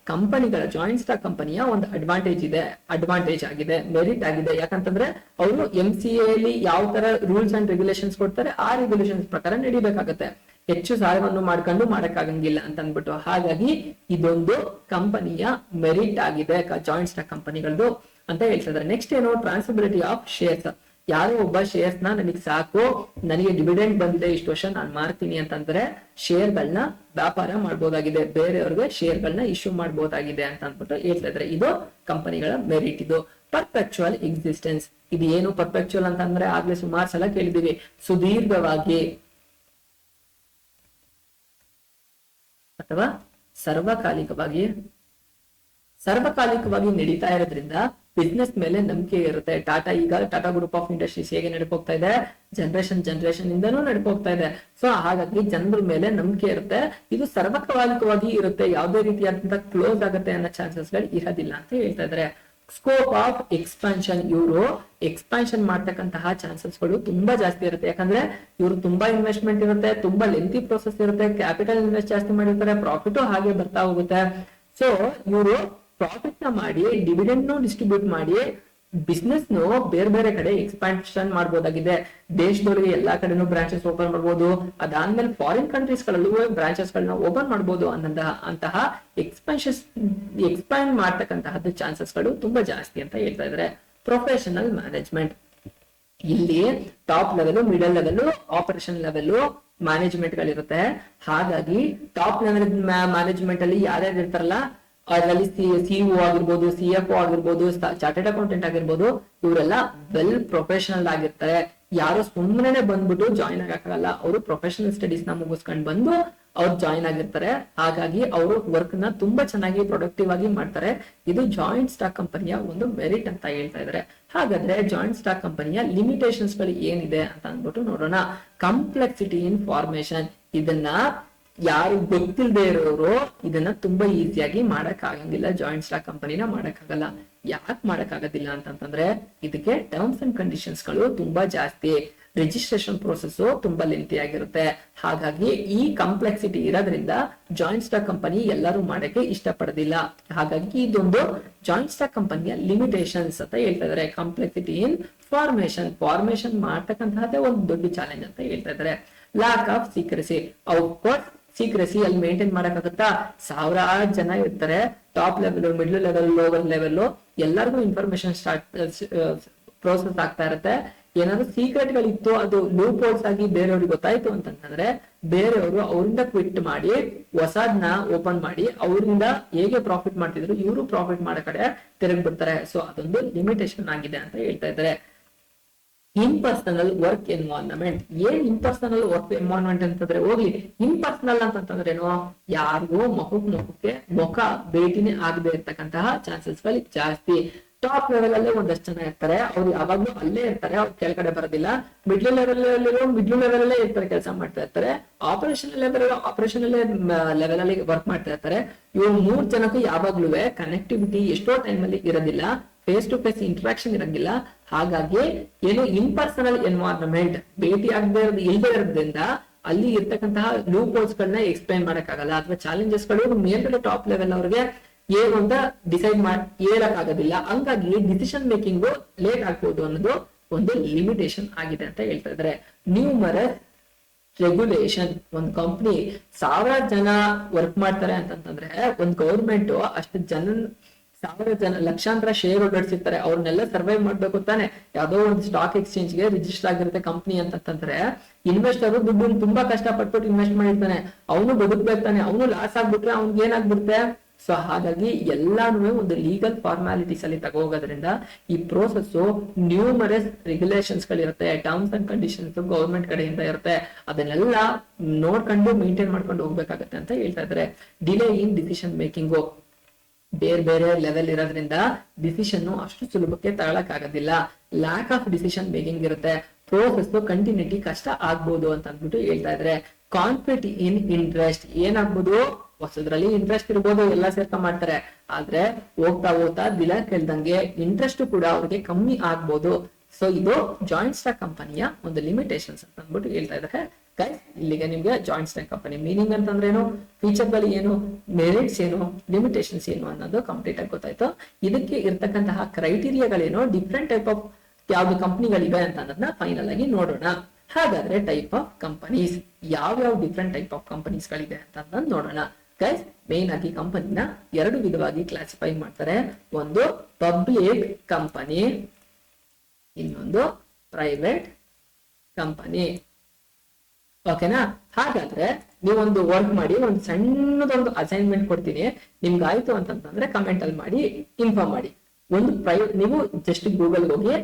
ಕಂಪನಿಗಳ ಜಾಯಿಂಟ್ ಸ್ಟಾಕ್ ಕಂಪನಿಯ ಒಂದು ಅಡ್ವಾಂಟೇಜ್ ಆಗಿದೆ, ಮೆರಿಟ್ ಆಗಿದೆ. ಯಾಕಂತಂದ್ರೆ ಅವರು MCA ಅಲ್ಲಿ ಯಾವ ತರ ರೂಲ್ಸ್ ಅಂಡ್ ರೆಗ್ಯುಲೇಷನ್ಸ್ ಕೊಡ್ತಾರೆ ಆ ರೆಗ್ಯುಲೇಷನ್ಸ್ ಪ್ರಕಾರ ನಡಿಬೇಕಾಗತ್ತೆ. ಹೆಚ್ಚು ಸಾಲವನ್ನು ಮಾಡ್ಕೊಂಡು ಮಾಡಕ್ಕಾಗಂಗಿಲ್ಲ ಅಂತ ಅಂದ್ಬಿಟ್ಟು. ಹಾಗಾಗಿ ಇದೊಂದು ಕಂಪನಿಯ ಮೆರಿಟ್ ಆಗಿದೆ ಜಾಯಿಂಟ್ ಸ್ಟಾಕ್ ಕಂಪನಿಗಳದ್ದು ಅಂತ ಹೇಳ್ತಿದ್ದಾರೆ. ನೆಕ್ಸ್ಟ್ ಏನು, ಟ್ರಾನ್ಸ್ಫರಬಿಲಿಟಿ ಆಫ್ ಶೇರ್ಸ್. ಯಾರೋ ಒಬ್ಬ ಶೇರ್ಸ್ ನನಗೆ ಸಾಕು, ನನಗೆ ಡಿವಿಡೆಂಡ್ ಬಂದಿದೆ ಇಷ್ಟು ವರ್ಷ ನಾನು ಮಾರ್ತೀನಿ ಅಂತಂದ್ರೆ ಶೇರ್ಗಳನ್ನ ವ್ಯಾಪಾರ ಮಾಡ್ಬೋದಾಗಿದೆ, ಬೇರೆಯವ್ರಿಗೆ ಶೇರ್ಗಳನ್ನ ಇಶ್ಯೂ ಮಾಡ್ಬೋದಾಗಿದೆ ಅಂತ ಅಂದ್ಬಿಟ್ಟು ಹೇಳ್ತಾ ಇದ್ರೆ ಇದು ಕಂಪನಿಗಳ ಮೆರಿಟ್. ಇದು ಪರ್ಪೆಕ್ಚುಯಲ್ ಎಕ್ಸಿಸ್ಟೆನ್ಸ್. ಇದು ಏನು ಪರ್ಪೆಕ್ಚುಯಲ್ ಅಂತಂದ್ರೆ ಆಗ್ಲೇ ಸುಮಾರು ಸಲ ಕೇಳಿದೀವಿ, ಸುದೀರ್ಘವಾಗಿ ಅಥವಾ ಸರ್ವಕಾಲಿಕವಾಗಿ ನಡೀತಾ ಇರೋದ್ರಿಂದ ಬಿಸ್ನೆಸ್ ಮೇಲೆ ನಂಬಿಕೆ ಇರುತ್ತೆ. ಟಾಟಾ ಗ್ರೂಪ್ ಆಫ್ ಇಂಡಸ್ಟ್ರೀಸ್ ಹೇಗೆ ನಡ್ಕೋಗ್ತಾ ಇದೆ, ಜನರೇಷನ್ ಇಂದನೂ ನಡ್ಕೋಗ್ತಾ ಇದೆ. ಸೊ ಹಾಗಾಗಿ ಜನರ ಮೇಲೆ ನಂಬಿಕೆ ಇರುತ್ತೆ. ಇದು ಸರ್ವಕಾಲಿಕವಾಗಿ ಇರುತ್ತೆ, ಯಾವುದೇ ರೀತಿಯಾದಂತಹ ಕ್ಲೋಸ್ ಆಗುತ್ತೆ ಅನ್ನೋ ಚಾನ್ಸಸ್ ಗಳು ಇರೋದಿಲ್ಲ ಅಂತ ಹೇಳ್ತಾ ಇದ್ದಾರೆ. ಸ್ಕೋಪ್ ಆಫ್ ಎಕ್ಸ್ಪಾನ್ಷನ್, ಇವರು ಎಕ್ಸ್ಪಾನ್ಷನ್ ಮಾಡ್ತಕ್ಕಂತಹ ಚಾನ್ಸಸ್ ಗಳು ತುಂಬಾ ಜಾಸ್ತಿ ಇರುತ್ತೆ. ಯಾಕಂದ್ರೆ ಇವರು ತುಂಬಾ ಇನ್ವೆಸ್ಟ್ಮೆಂಟ್ ಇರುತ್ತೆ, ತುಂಬಾ ಲೆಂತಿ ಪ್ರೋಸೆಸ್ ಇರುತ್ತೆ, ಕ್ಯಾಪಿಟಲ್ ಇನ್ವೆಸ್ಟ್ ಜಾಸ್ತಿ ಮಾಡಿರ್ತಾರೆ, ಪ್ರಾಫಿಟ್ ಹಾಗೆ ಬರ್ತಾ ಹೋಗುತ್ತೆ. ಸೊ ಇವರು ಪ್ರಾಫಿಟ್ ನ ಮಾಡಿ ಡಿವಿಡೆಂಡ್ ಡಿಸ್ಟ್ರಿಬ್ಯೂಟ್ ಮಾಡಿ ಬಿಸ್ನೆಸ್ ಬೇರೆ ಬೇರೆ ಕಡೆ ಎಕ್ಸ್ಪಾನ್ಷನ್ ಮಾಡ್ಬೋದಾಗಿದೆ. ದೇಶದವರಿಗೆ ಎಲ್ಲಾ ಕಡೆನೂ ಬ್ರಾಂಚಸ್ ಓಪನ್ ಮಾಡ್ಬೋದು, ಅದಾದ್ಮೇಲೆ ಫಾರಿನ್ ಕಂಟ್ರೀಸ್ ಗಳಲ್ಲೂ ಬ್ರಾಂಚಸ್ ಗಳನ್ನ ಓಪನ್ ಮಾಡ್ಬೋದು ಅಂತಹ ಎಕ್ಸ್ಪ್ಯಾಂಡ್ ಮಾಡ್ತಕ್ಕಂತಹದ್ದು ಚಾನ್ಸಸ್ ಗಳು ತುಂಬಾ ಜಾಸ್ತಿ ಅಂತ ಹೇಳ್ತಾ ಇದ್ದಾರೆ. ಪ್ರೊಫೆಷನಲ್ ಮ್ಯಾನೇಜ್ಮೆಂಟ್, ಇಲ್ಲಿ top level, middle level, operation level management ಗಳಿರುತ್ತೆ. ಹಾಗಾಗಿ ಟಾಪ್ ಲೆವೆಲ್ ಮ್ಯಾನೇಜ್ಮೆಂಟ್ ಅಲ್ಲಿ ಯಾರ್ಯಾರು ಇರ್ತಾರಲ್ಲ ಅದರಲ್ಲಿ ಸಿಇಒ ಆಗಿರ್ಬೋದು, CFO ಆಗಿರ್ಬೋದು, ಚಾರ್ಟೆಡ್ ಅಕೌಂಟೆಂಟ್ ಆಗಿರ್ಬೋದು, ಇವರೆಲ್ಲ ವೆಲ್ ಪ್ರೊಫೆಷನಲ್ ಆಗಿರ್ತಾರೆ. ಯಾರು ಸುಮ್ಮನೆ ಬಂದ್ಬಿಟ್ಟು ಜಾಯಿನ್ ಆಗಕ್ಕಾಗಲ್ಲ, ಅವರು ಪ್ರೊಫೆಷನಲ್ ಸ್ಟಡೀಸ್ ನ ಮುಗಿಸ್ಕೊಂಡು ಬಂದು ಅವ್ರು ಜಾಯಿನ್ ಆಗಿರ್ತಾರೆ. ಹಾಗಾಗಿ ಅವರು ವರ್ಕ್ ನ ತುಂಬಾ ಚೆನ್ನಾಗಿ ಪ್ರೊಡಕ್ಟಿವ್ ಆಗಿ ಮಾಡ್ತಾರೆ. ಇದು ಜಾಯಿಂಟ್ ಸ್ಟಾಕ್ ಕಂಪನಿಯ ಒಂದು ಮೆರಿಟ್ ಅಂತ ಹೇಳ್ತಾ ಇದ್ದಾರೆ. ಹಾಗಾದ್ರೆ ಜಾಯಿಂಟ್ ಸ್ಟಾಕ್ ಕಂಪನಿಯ ಲಿಮಿಟೇಷನ್ಸ್ ಗಳು ಏನಿದೆ ಅಂತ ಅಂದ್ಬಿಟ್ಟು ನೋಡೋಣ. ಕಂಪ್ಲೆಕ್ಸಿಟಿ ಇನ್ ಫಾರ್ಮೇಶನ್, ಇದನ್ನ ಯಾರು ಗೊತ್ತಿಲ್ಲದೆ ಇರೋರು ಇದನ್ನ ತುಂಬಾ ಈಸಿಯಾಗಿ ಮಾಡಕ್ ಆಗಂಗಿಲ್ಲ. ಜಾಯಿಂಟ್ ಸ್ಟಾಕ್ ಕಂಪನಿನ ಮಾಡಕ್ಕಾಗಲ್ಲ. ಯಾಕೆ ಮಾಡಕ್ಕಾಗೋದಿಲ್ಲ ಅಂತಂದ್ರೆ ಇದಕ್ಕೆ ಟರ್ಮ್ಸ್ ಅಂಡ್ ಕಂಡೀಷನ್ಸ್ ಗಳು ತುಂಬಾ ಜಾಸ್ತಿ, ರಿಜಿಸ್ಟ್ರೇಷನ್ ಪ್ರೋಸೆಸ್ ತುಂಬಾ ಲೆಂತಿ ಆಗಿರುತ್ತೆ. ಹಾಗಾಗಿ ಈ ಕಂಪ್ಲೆಕ್ಸಿಟಿ ಇರೋದ್ರಿಂದ ಜಾಯಿಂಟ್ ಸ್ಟಾಕ್ ಕಂಪನಿ ಎಲ್ಲರೂ ಮಾಡಕ್ಕೆ ಇಷ್ಟಪಡೋದಿಲ್ಲ. ಹಾಗಾಗಿ ಇದೊಂದು ಜಾಯಿಂಟ್ ಸ್ಟಾಕ್ ಕಂಪನಿಯ ಲಿಮಿಟೇಷನ್ಸ್ ಅಂತ ಹೇಳ್ತಾ ಇದಾರೆ. ಕಂಪ್ಲೆಕ್ಸಿಟಿ ಇನ್ ಫಾರ್ಮೇಶನ್ ಮಾಡ್ತಕ್ಕಂತಹದ್ದೇ ಒಂದು ದೊಡ್ಡ ಚಾಲೆಂಜ್ ಅಂತ ಹೇಳ್ತಾ ಇದಾರೆ. Lack of secrecy, of course secrecy ಅಲ್ಲಿ ಮೇಂಟೈನ್ ಮಾಡಕ್ಕಾಗುತ್ತಾ? ಸಾವಿರಾರು ಜನ ಇರ್ತಾರೆ, top level, middle level, lower level, ಎಲ್ಲರಿಗೂ ಇನ್ಫಾರ್ಮೇಶನ್ ಪ್ರೋಸೆಸ್ ಆಗ್ತಾ ಇರುತ್ತೆ. ಏನಾದ್ರು ಸೀಕ್ರೆಟ್ ಗಳಿತ್ತು, ಅದು ಲೂಪ್ ಹೋಲ್ಸ್ ಆಗಿ ಬೇರೆಯವ್ರಿಗೆ ಗೊತ್ತಾಯ್ತು ಅಂತಂದ್ರೆ ಬೇರೆಯವರು ಅವರಿಂದ ಕ್ವಿಟ್ ಮಾಡಿ ಹೊಸದ್ನ ಓಪನ್ ಮಾಡಿ ಅವರಿಂದ ಹೇಗೆ ಪ್ರಾಫಿಟ್ ಮಾಡ್ತಿದ್ರು ಇವರು ಪ್ರಾಫಿಟ್ ಮಾಡೋ ಕಡೆ ತಿರುಗಿ ಬಿಡ್ತಾರೆ. ಸೊ ಅದೊಂದು ಲಿಮಿಟೇಷನ್ ಆಗಿದೆ ಅಂತ ಹೇಳ್ತಾ ಇದ್ದಾರೆ. ಇಂಪರ್ಸನಲ್ ವರ್ಕ್ ಎನ್ವೈರನ್ಮೆಂಟ್, ಏನ್ ಇಂಪರ್ಸನಲ್ ವರ್ಕ್ ಎನ್ವೈರನ್ಮೆಂಟ್ ಅಂತಂದ್ರೆ ಹೋಗ್ಲಿ, ಇಂಪರ್ಸನಲ್ ಅಂತಂದ್ರೆ ಏನೋ ಯಾರಿಗೂ ಮುಖಕ್ಕೆ ಮುಖ ಭೇಟಿನೇ ಆಗದೆ ಇರ್ತಕ್ಕಂತಹ ಚಾನ್ಸಸ್ ಗಳು ಜಾಸ್ತಿ. ಟಾಪ್ ಲೆವೆಲ್ ಅಲ್ಲೇ ಒಂದಷ್ಟು ಜನ ಇರ್ತಾರೆ, ಅವ್ರು ಯಾವಾಗ್ಲೂ ಅಲ್ಲೇ ಇರ್ತಾರೆ, ಅವ್ರು ಕೆಳಗಡೆ ಬರೋದಿಲ್ಲ. ಮಿಡ್ಲ್ ಲೆವೆಲ್ ಅಲ್ಲೇ ಇರ್ತಾರೆ, ಕೆಲಸ ಮಾಡ್ತಾ ಇರ್ತಾರೆ. ಆಪರೇಷನ್ ಲೆವೆಲ್ ಅಲ್ಲಿ ವರ್ಕ್ ಮಾಡ್ತಾ ಇರ್ತಾರೆ. ಇವ್ರು 3 ಜನಕ್ಕೂ ಯಾವಾಗ್ಲೂ ಕನೆಕ್ಟಿವಿಟಿ ಎಷ್ಟೋ ಟೈಮ್ ಅಲ್ಲಿ ಇರೋದಿಲ್ಲ, ಫೇಸ್ ಟು ಫೇಸ್ ಇಂಟ್ರಾಕ್ಷನ್ ಇರಂಗಿಲ್ಲ. ಹಾಗಾಗಿ ಏನು ಇಂಪರ್ಸನಲ್ ಎನ್ವೈರನ್ಮೆಂಟ್, ಭೇಟಿ ಇಲ್ಲದೆ ಇರೋದ್ರಿಂದ ಅಲ್ಲಿ ಇರ್ತಕ್ಕಂತಹ ಲೂಪ್ ಹೋಲ್ಸ್ ಗಳನ್ನ ಎಕ್ಸ್ಪ್ಲೈನ್ ಮಾಡಕ್ಕಾಗಲ್ಲ, ಅಥವಾ ಚಾಲೆಂಜಸ್ ಗಳು ಮೇಲ್ಗಡೆ ಟಾಪ್ ಲೆವೆಲ್ ಅವ್ರಿಗೆ ಏನು ಅಂತ ಡಿಸೈಡ್ ಹೇಳಕ್ ಆಗೋದಿಲ್ಲ. ಹಂಗಾಗಿ ಡಿಸಿಷನ್ ಮೇಕಿಂಗ್ ಲೇಟ್ ಆಗ್ಬೋದು ಅನ್ನೋದು ಒಂದು ಲಿಮಿಟೇಷನ್ ಆಗಿದೆ ಅಂತ ಹೇಳ್ತಾ ಇದ್ದಾರೆ. ನ್ಯೂಮರಸ್ ರೆಗ್ಯುಲೇಷನ್, ಒಂದ್ ಕಂಪ್ನಿ 1000 ಜನ ವರ್ಕ್ ಮಾಡ್ತಾರೆ ಅಂತಂದ್ರೆ ಒಂದ್ ಗೌರ್ಮೆಂಟ್ ಅಷ್ಟು ಲಕ್ಷಾಂತರ ಶೇರ್ ಹೋಲ್ಡರ್ಸ್ ಇರ್ತಾರೆ, ಅವ್ರನ್ನೆಲ್ಲ ಸರ್ವೈವ್ ಮಾಡ್ಬೇಕು ತಾನೆ. ಯಾವ್ದೋ ಒಂದು ಸ್ಟಾಕ್ ಎಕ್ಸ್ಚೇಂಜ್ ಗೆ ರಿಜಿಸ್ಟರ್ ಆಗಿರುತ್ತೆ ಕಂಪ್ನಿ ಅಂತಂದ್ರೆ ಇನ್ವೆಸ್ಟರ್ ದುಡ್ಡು ತುಂಬಾ ಕಷ್ಟ ಪಟ್ಬಿಟ್ಟು ಇನ್ವೆಸ್ಟ್ ಮಾಡಿರ್ತಾನೆ, ಅವನು ಬದುಕ್ಬೇಕಾನೆ, ಅವನು ಲಾಸ್ ಆಗ್ಬಿಟ್ರೆ ಅವ್ನಿಗೆ ಏನಾಗ್ಬಿಡುತ್ತೆ. ಸೊ ಹಾಗಾಗಿ ಎಲ್ಲಾನು ಒಂದು ಲೀಗಲ್ ಫಾರ್ಮಾಲಿಟೀಸ್ ಅಲ್ಲಿ ತಗೋಗೋದ್ರಿಂದ ಈ ಪ್ರೋಸೆಸ್ ನ್ಯೂಮರಸ್ ರೆಗ್ಯುಲೇಷನ್ಸ್ ಗಳಿರುತ್ತೆ, ಟರ್ಮ್ಸ್ ಅಂಡ್ ಕಂಡೀಷನ್ಸ್ ಗೌರ್ಮೆಂಟ್ ಕಡೆಯಿಂದ ಇರುತ್ತೆ, ಅದನ್ನೆಲ್ಲ ನೋಡ್ಕೊಂಡು ಮೇಂಟೈನ್ ಮಾಡ್ಕೊಂಡು ಹೋಗ್ಬೇಕಾಗತ್ತೆ ಅಂತ ಹೇಳ್ತಾ ಇದ್ದಾರೆ. ಡಿಲೇ ಇನ್ ಡಿಸಿಷನ್ ಮೇಕಿಂಗ್, ಬೇರೆ ಲೆವೆಲ್ ಇರೋದ್ರಿಂದ ಡಿಸಿಷನ್ ಅಷ್ಟು ಸುಲಭಕ್ಕೆ ತಗೊಳಕ್ ಆಗೋದಿಲ್ಲ. ಲ್ಯಾಕ್ ಆಫ್ ಡಿಸಿಷನ್ ಮೇಕಿಂಗ್ ಇರುತ್ತೆ, ಪ್ರೋಸೆಸ್ ಕಂಟಿನ್ಯೂಟಿ ಕಷ್ಟ ಆಗ್ಬೋದು ಅಂತ ಅಂದ್ಬಿಟ್ಟು ಹೇಳ್ತಾ ಇದ್ರೆ. ಕಾನ್ಫ್ಲಿಕ್ಟ್ ಇನ್ ಇಂಟ್ರೆಸ್ಟ್, ಏನಾಗ್ಬೋದು, ಹೊಸದ್ರಲ್ಲಿ ಇಂಟ್ರೆಸ್ಟ್ ಇರ್ಬೋದು, ಎಲ್ಲ ಸೇರ್ಕೊಂಡ್ ಮಾಡ್ತಾರೆ, ಆದ್ರೆ ಹೋಗ್ತಾ ದಿನ ಕೇಳ್ದಂಗೆ ಇಂಟ್ರೆಸ್ಟ್ ಕೂಡ ಅವ್ರಿಗೆ ಕಮ್ಮಿ ಆಗ್ಬೋದು. ಸೊ ಇದು ಜಾಯಿಂಟ್ ಸ್ಟಾಕ್ ಕಂಪನಿಯ ಒಂದು ಲಿಮಿಟೇಷನ್ಸ್ ಅಂತ ಅಂದ್ಬಿಟ್ಟು ಹೇಳ್ತಾ ಇದ್ದಾರೆ. ಗೈಸ್, ಇಲ್ಲಿಗೆ ನಿಮ್ಗೆ ಜಾಯಿಂಟ್ ಸ್ಟಾಕ್ ಕಂಪನಿ ಮೀನಿಂಗ್ ಅಂತಂದ್ರೆ ಏನು, ಫೀಚರ್ ಗಳು ಏನು, ಮೆರಿಟ್ಸ್ ಏನು, ಲಿಮಿಟೇಷನ್ಸ್ ಏನು ಅನ್ನೋದು ಕಂಪ್ಲೀಟ್ ಆಗಿ ಗೊತ್ತಾಯ್ತು. ಇದಕ್ಕೆ ಇರ್ತಕ್ಕಂತಹ ಕ್ರೈಟೀರಿಯಾಗಳೇನು, ಡಿಫ್ರೆಂಟ್ ಟೈಪ್ ಆಫ್ ಯಾವ್ದು ಕಂಪನಿಗಳಿವೆ ಅಂತ ಅನ್ನೋದನ್ನ ಫೈನಲ್ ಆಗಿ ನೋಡೋಣ. ಹಾಗಾದ್ರೆ ಟೈಪ್ ಆಫ್ ಕಂಪನೀಸ್, ಯಾವ ಡಿಫ್ರೆಂಟ್ ಟೈಪ್ ಆಫ್ ಕಂಪನೀಸ್ ಗಳಿದೆ ಅಂತ ನೋಡೋಣ. ಗೈಸ್, ಮೇನ್ ಆಗಿ ಕಂಪನಿನ 2 ವಿಧವಾಗಿ ಕ್ಲಾಸಿಫೈ ಮಾಡ್ತಾರೆ. ಒಂದು ಪಬ್ಲಿಕ್ ಕಂಪನಿ, ಇನ್ನೊಂದು ಪ್ರೈವೇಟ್ ಕಂಪನಿ. ಓಕೆನಾ? ಹಾಗಾದ್ರೆ ನೀವೊಂದು ವರ್ಕ್ ಮಾಡಿ, ಒಂದು ಸಣ್ಣದೊಂದು ಅಸೈನ್ಮೆಂಟ್ ಕೊಡ್ತೀನಿ, ನಿಮ್ಗೆ ಆಯ್ತು ಅಂತಂದ್ರೆ ಕಮೆಂಟ್ ಅಲ್ಲಿ ಮಾಡಿ ಇನ್ಫಾರ್ಮ್ ಮಾಡಿ. ಒಂದು ನೀವು ಜಸ್ಟ್ ಗೂಗಲ್ ಹೋಗಿ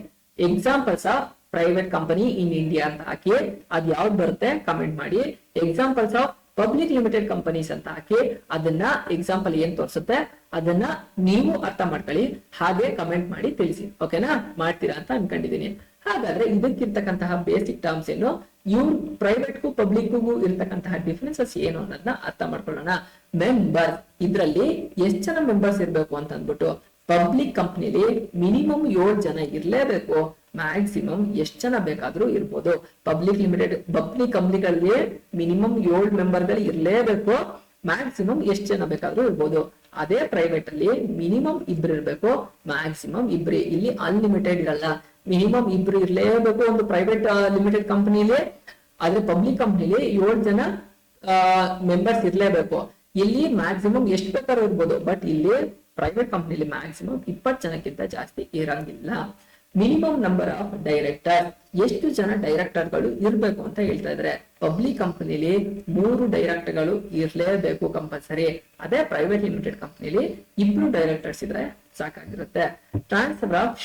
examples of private company in India ಅಂತ ಹಾಕಿ, ಅದ್ ಯಾವ್ದು ಬರುತ್ತೆ ಕಮೆಂಟ್ ಮಾಡಿ. Examples of public limited companies ಅಂತ ಹಾಕಿ, ಅದನ್ನ ಎಕ್ಸಾಂಪಲ್ ಏನ್ ತೋರಿಸುತ್ತೆ ಅದನ್ನ ನೀವು ಅರ್ಥ ಮಾಡ್ಕೊಳ್ಳಿ, ಹಾಗೆ ಕಮೆಂಟ್ ಮಾಡಿ ತಿಳಿಸಿ. ಓಕೆನಾ? ಮಾಡ್ತೀರಾ ಅಂತ ಅನ್ಕೊಂಡಿದೀನಿ. ಹಾಗಾದ್ರೆ ಇದಕ್ಕಿರ್ತಕ್ಕಂತಹ ಬೇಸಿಕ್ ಟರ್ಮ್ಸ್ ಏನು, ಇವ್ರು ಪ್ರೈವೇಟ್ಗೂ ಪಬ್ಲಿಕ್ಗೂ ಇರ್ತಕ್ಕಂತಹ ಡಿಫರೆನ್ಸಸ್ ಏನು ಅನ್ನೋದನ್ನ ಅರ್ಥ ಮಾಡ್ಕೊಳ್ಳೋಣ. ಮೆಂಬರ್, ಇದ್ರಲ್ಲಿ ಎಷ್ಟು ಜನ ಮೆಂಬರ್ಸ್ ಇರ್ಬೇಕು ಅಂತ ಅಂದ್ಬಿಟ್ಟು, ಪಬ್ಲಿಕ್ ಕಂಪ್ನಿಲಿ ಮಿನಿಮಮ್ 7 ಜನ ಇರ್ಲೇಬೇಕು, ಮ್ಯಾಕ್ಸಿಮಮ್ ಎಷ್ಟು ಜನ ಬೇಕಾದ್ರೂ ಇರ್ಬೋದು. ಪಬ್ಲಿಕ್ ಕಂಪ್ನಿಗಳಲ್ಲಿ ಮಿನಿಮಮ್ 7 ಮೆಂಬರ್ಗಳು ಇರ್ಲೇಬೇಕು, ಮ್ಯಾಕ್ಸಿಮಮ್ ಎಷ್ಟು ಜನ ಬೇಕಾದ್ರೂ ಇರ್ಬೋದು. ಅದೇ ಪ್ರೈವೇಟ್ ಅಲ್ಲಿ ಮಿನಿಮಮ್ 2 ಇರ್ಬೇಕು, ಮ್ಯಾಕ್ಸಿಮಮ್ 2. ಇಲ್ಲಿ ಅನ್ಲಿಮಿಟೆಡ್ ಇರಲ್ಲ, ಮಿನಿಮಮ್ 2 ಇರ್ಲೇಬೇಕು ಒಂದು ಪ್ರೈವೇಟ್ ಲಿಮಿಟೆಡ್ ಕಂಪನಿಲಿ. ಆದ್ರೆ ಪಬ್ಲಿಕ್ ಕಂಪನಿಲಿ 7 ಜನ ಮೆಂಬರ್ಸ್ ಇರ್ಲೇಬೇಕು. ಇಲ್ಲಿ ಮ್ಯಾಕ್ಸಿಮಮ್ ಎಷ್ಟು ಬೇಕಾದ್ರೂ ಇರ್ಬೋದು, ಬಟ್ ಇಲ್ಲಿ ಪ್ರೈವೇಟ್ ಕಂಪನಿಲಿ ಮ್ಯಾಕ್ಸಿಮಮ್ 20 ಜನಕ್ಕಿಂತ ಜಾಸ್ತಿ ಇರಂಗಿಲ್ಲ. ಮಿನಿಮಮ್ ನಂಬರ್ ಆಫ್ ಡೈರೆಕ್ಟರ್, ಎಷ್ಟು ಜನ ಡೈರೆಕ್ಟರ್ಗಳು ಇರ್ಬೇಕು ಅಂತ ಹೇಳ್ತಾ ಇದ್ರೆ, ಪಬ್ಲಿಕ್ ಕಂಪನಿಲಿ 3 ಡೈರೆಕ್ಟರ್ಗಳು ಇರ್ಲೇಬೇಕು ಕಂಪಲ್ಸರಿ. ಅದೇ ಪ್ರೈವೇಟ್ ಲಿಮಿಟೆಡ್ ಕಂಪನಿಲಿ 2 ಡೈರೆಕ್ಟರ್ಸ್ ಇದ್ರೆ ಸಾಕಾಗಿರುತ್ತೆ. ಟ್ರಾನ್ಸ್ಫರ್ ಆಫ್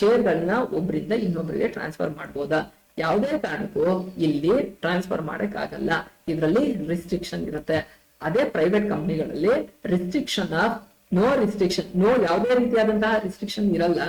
ಶೇರ್ಗಳನ್ನ ಒಬ್ಬರಿಂದ ಇನ್ನೊಬ್ಬರಿಗೆ ಟ್ರಾನ್ಸ್ಫರ್ ಮಾಡ್ಬೋದಾ? ಯಾವುದೇ ಕಾರಣಕ್ಕೂ ಇಲ್ಲಿ ಟ್ರಾನ್ಸ್ಫರ್ ಮಾಡಕ್ ಆಗಲ್ಲ, ಇದರಲ್ಲಿ ರಿಸ್ಟ್ರಿಕ್ಷನ್ ಇರುತ್ತೆ. ಅದೇ ಪ್ರೈವೇಟ್ ಕಂಪನಿಗಳಲ್ಲಿ ರಿಸ್ಟ್ರಿಕ್ಷನ್ ಆಫ್ ನೋ ಯಾವುದೇ ರೀತಿಯಾದಂತಹ ರಿಸ್ಟ್ರಿಕ್ಷನ್ ಇರಲ್ಲ,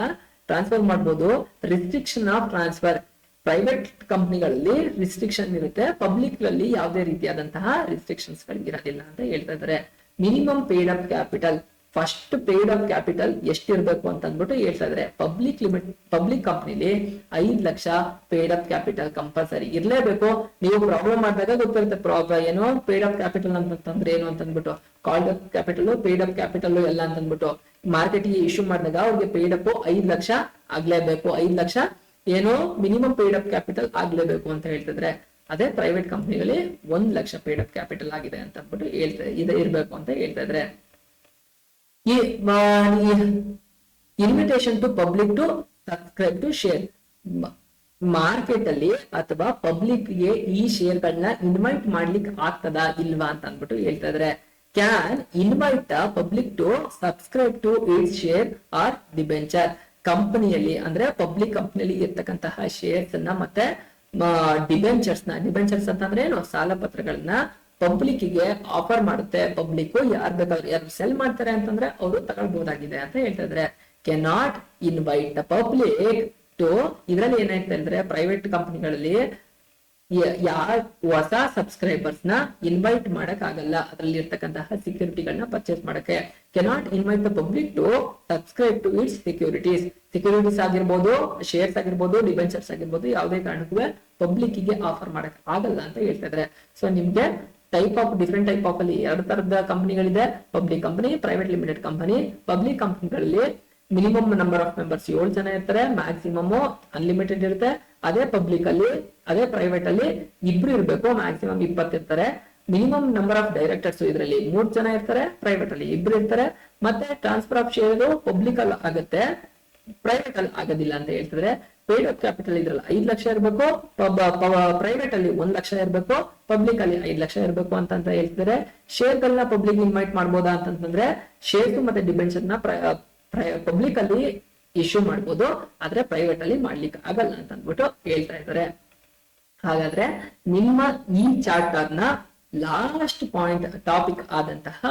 ಟ್ರಾನ್ಸ್ಫರ್ ಮಾಡ್ಬೋದು. ರಿಸ್ಟ್ರಿಕ್ಷನ್ ಆಫ್ ಟ್ರಾನ್ಸ್ಫರ್, ಪ್ರೈವೇಟ್ ಕಂಪನಿಗಳಲ್ಲಿ ರಿಸ್ಟ್ರಿಕ್ಷನ್ ಇರುತ್ತೆ, ಪಬ್ಲಿಕ್ ನಲ್ಲಿ ಯಾವುದೇ ರೀತಿಯಾದಂತಹ ರಿಸ್ಟ್ರಿಕ್ಷನ್ಸ್ ಗಳು ಇರೋದಿಲ್ಲ ಅಂತ ಹೇಳ್ತಾ ಇದ್ದಾರೆ. Minimum paid up capital, first paid up capital ಎಷ್ಟಿರ್ಬೇಕು ಅಂತ ಅಂದ್ಬಿಟ್ಟು ಹೇಳ್ತಾ ಇದ್ದಾರೆ. ಪಬ್ಲಿಕ್ ಕಂಪನಿಲಿ 5 lakh paid up capital compulsory ಇರ್ಲೇಬೇಕು. ನೀವು ಪ್ರಾಬ್ಲಮ್ ಮಾಡಿದಾಗ ಗೊತ್ತಿರುತ್ತೆ ಏನೋ ಪೇಡ್ ಅಪ್ ಕ್ಯಾಪಿಟಲ್ ಅಂತಂದ್ರೆ ಏನು ಅಂತ ಅಂದ್ಬಿಟ್ಟು, called up capital, paid up capital ಎಲ್ಲ ಅಂತ ಅಂದ್ಬಿಟ್ಟು ಮಾರ್ಕೆಟ್ಗೆ ಇಶ್ಯೂ ಮಾಡಿದಾಗ ಅವ್ರಿಗೆ ಪೇಡ್ ಅಪ್ 5 ಲಕ್ಷ ಆಗ್ಲೇಬೇಕು. 5 ಲಕ್ಷ ಏನೋ ಮಿನಿಮಮ್ ಪೇಡ್ ಅಪ್ ಕ್ಯಾಪಿಟಲ್ ಆಗ್ಲೇಬೇಕು ಅಂತ ಹೇಳ್ತಿದ್ರೆ. ಅದೇ ಪ್ರೈವೇಟ್ ಕಂಪನಿಗಳಲ್ಲಿ 1 ಲಕ್ಷ ಪೇಡ್ ಅಪ್ ಕ್ಯಾಪಿಟಲ್ ಆಗಿದೆ ಅಂತ ಅಂದ್ಬಿಟ್ಟು ಇರ್ಬೇಕು ಅಂತ ಹೇಳ್ತಾ ಇದ್ರೆ. Invitation to public to subscribe to share, market ಅಲ್ಲಿ ಅಥವಾ ಪಬ್ಲಿಕ್ ಗೆ ಈ ಶೇರ್ ಗಳನ್ನ ಇನ್ವೈಟ್ ಮಾಡ್ಲಿಕ್ಕೆ ಆಗ್ತದಾ ಇಲ್ವಾ ಅಂತ ಅಂದ್ಬಿಟ್ಟು ಹೇಳ್ತಾ ಇದ್ರೆ. Can invite the public to subscribe to its share or debenture, ಕಂಪನಿಯಲ್ಲಿ ಅಂದ್ರೆ ಪಬ್ಲಿಕ್ ಕಂಪನಿಯಲ್ಲಿ ಇರ್ತಕ್ಕಂತಹ ಶೇರ್ಸ್ ಅನ್ನ ಮತ್ತೆ ಡಿಬೆಂಚರ್ಸ್ ಅಂತಂದ್ರೆ ಏನು, ಸಾಲ ಪತ್ರಗಳನ್ನ ಪಬ್ಲಿಕ್ ಗೆ ಆಫರ್ ಮಾಡುತ್ತೆ. ಪಬ್ಲಿಕ್ ಯಾರು ಬೇಕಾದ್ರೂ ಯಾರು ಸೆಲ್ ಮಾಡ್ತಾರೆ ಅಂತಂದ್ರೆ ಅವರು ತಗೊಳ್ಬಹುದಾಗಿದೆ ಅಂತ ಹೇಳ್ತಾ ಇದ್ರೆ. Cannot invite the public to, ಇದ್ರಲ್ಲಿ ಏನಾಯ್ತು ಅಂದ್ರೆ ಪ್ರೈವೇಟ್ ಕಂಪನಿಗಳಲ್ಲಿ ಹೊಸ ಸಬ್ಸ್ಕ್ರೈಬರ್ಸ್ ನ ಇನ್ವೈಟ್ ಮಾಡಕ್ ಆಗಲ್ಲ, ಅದ್ರಲ್ಲಿ ಇರ್ತಕ್ಕಂತಹ ಸೆಕ್ಯೂರಿಟಿಗಳನ್ನ ಪರ್ಚೇಸ್ ಮಾಡಕ್ಕೆ. Cannot invite the public to subscribe to its securities ಆಗಿರ್ಬೋದು, ಶೇರ್ಸ್ ಆಗಿರ್ಬೋದು, ಡಿಬೆಂಚರ್ಸ್ ಆಗಿರ್ಬೋದು, ಯಾವುದೇ ಕಾರಣಕ್ಕೂ ಪಬ್ಲಿಕ್ ಗೆ ಆಫರ್ ಮಾಡಕ್ ಆಗಲ್ಲ ಅಂತ ಹೇಳ್ತಾ ಇದ್ರೆ. ಸೊ ನಿಮ್ಗೆ ಡಿಫ್ರೆಂಟ್ ಟೈಪ್ ಆಫ್ ಅಲ್ಲಿ 2 ತರದ ಕಂಪನಿಗಳಿದೆ, public company, private limited company. Public ಕಂಪನಿಗಳಲ್ಲಿ ಮಿನಿಮಮ್ ನಂಬರ್ ಆಫ್ ಮೆಂಬರ್ಸ್ 7 ಜನ ಇರ್ತಾರೆ, ಮ್ಯಾಕ್ಸಿಮಮ್ ಅನ್ಲಿಮಿಟೆಡ್ ಇರುತ್ತೆ. ಅದೇ ಪಬ್ಲಿಕ್ ಅಲ್ಲಿ, ಅದೇ ಪ್ರೈವೇಟ್ ಅಲ್ಲಿ 2 ಇರ್ಬೇಕು, ಮ್ಯಾಕ್ಸಿಮಮ್ 20 ಇರ್ತಾರೆ. ಮಿನಿಮಮ್ ನಂಬರ್ ಆಫ್ ಡೈರೆಕ್ಟರ್ಸ್ ಇದರಲ್ಲಿ 3 ಜನ ಇರ್ತಾರೆ, ಪ್ರೈವೇಟ್ ಅಲ್ಲಿ 2 ಇರ್ತಾರೆ. ಮತ್ತೆ ಟ್ರಾನ್ಸ್ಫರ್ ಆಫ್ ಶೇರ್ ಪಬ್ಲಿಕ್ ಅಲ್ಲಿ ಆಗುತ್ತೆ, ಪ್ರೈವೇಟ್ ಅಲ್ಲಿ ಆಗೋದಿಲ್ಲ ಅಂತ ಹೇಳ್ತಿದ್ರೆ. ಪೇಡ್ ಅಪ್ ಕ್ಯಾಪಿಟಲ್ ಇದ್ರಲ್ಲಿ 5 ಲಕ್ಷ ಇರ್ಬೇಕು, ಪ್ರೈವೇಟ್ ಅಲ್ಲಿ 1 ಲಕ್ಷ ಇರ್ಬೇಕು, ಪಬ್ಲಿಕ್ ಅಲ್ಲಿ 5 ಲಕ್ಷ ಇರ್ಬೇಕು ಅಂತ ಹೇಳ್ತಿದ್ರೆ. ಶೇರ್ ಗಳನ್ನ ಪಬ್ಲಿಕ್ ಇನ್ವೈಟ್ ಮಾಡ್ಬೋದಾ ಅಂತಂದ್ರೆ, ಶೇರ್ಸ್ ಮತ್ತೆ ಡಿಬೆಂಚರ್ ನ ಪಬ್ಲಿಕ್ ಅಲ್ಲಿ ಇಶ್ಯೂ ಮಾಡ್ಬೋದು, ಆದ್ರೆ ಪ್ರೈವೇಟ್ ಅಲ್ಲಿ ಮಾಡ್ಲಿಕ್ಕೆ ಆಗಲ್ಲ ಅಂತ ಅಂದ್ಬಿಟ್ಟು ಹೇಳ್ತಾ ಇದ್ದಾರೆ. ಹಾಗಾದ್ರೆ ನಿಮ್ಮ ಈ ಚಾಪ್ಟರ್ ನ ಲಾಸ್ಟ್ ಪಾಯಿಂಟ್ ಟಾಪಿಕ್ ಆದಂತಹ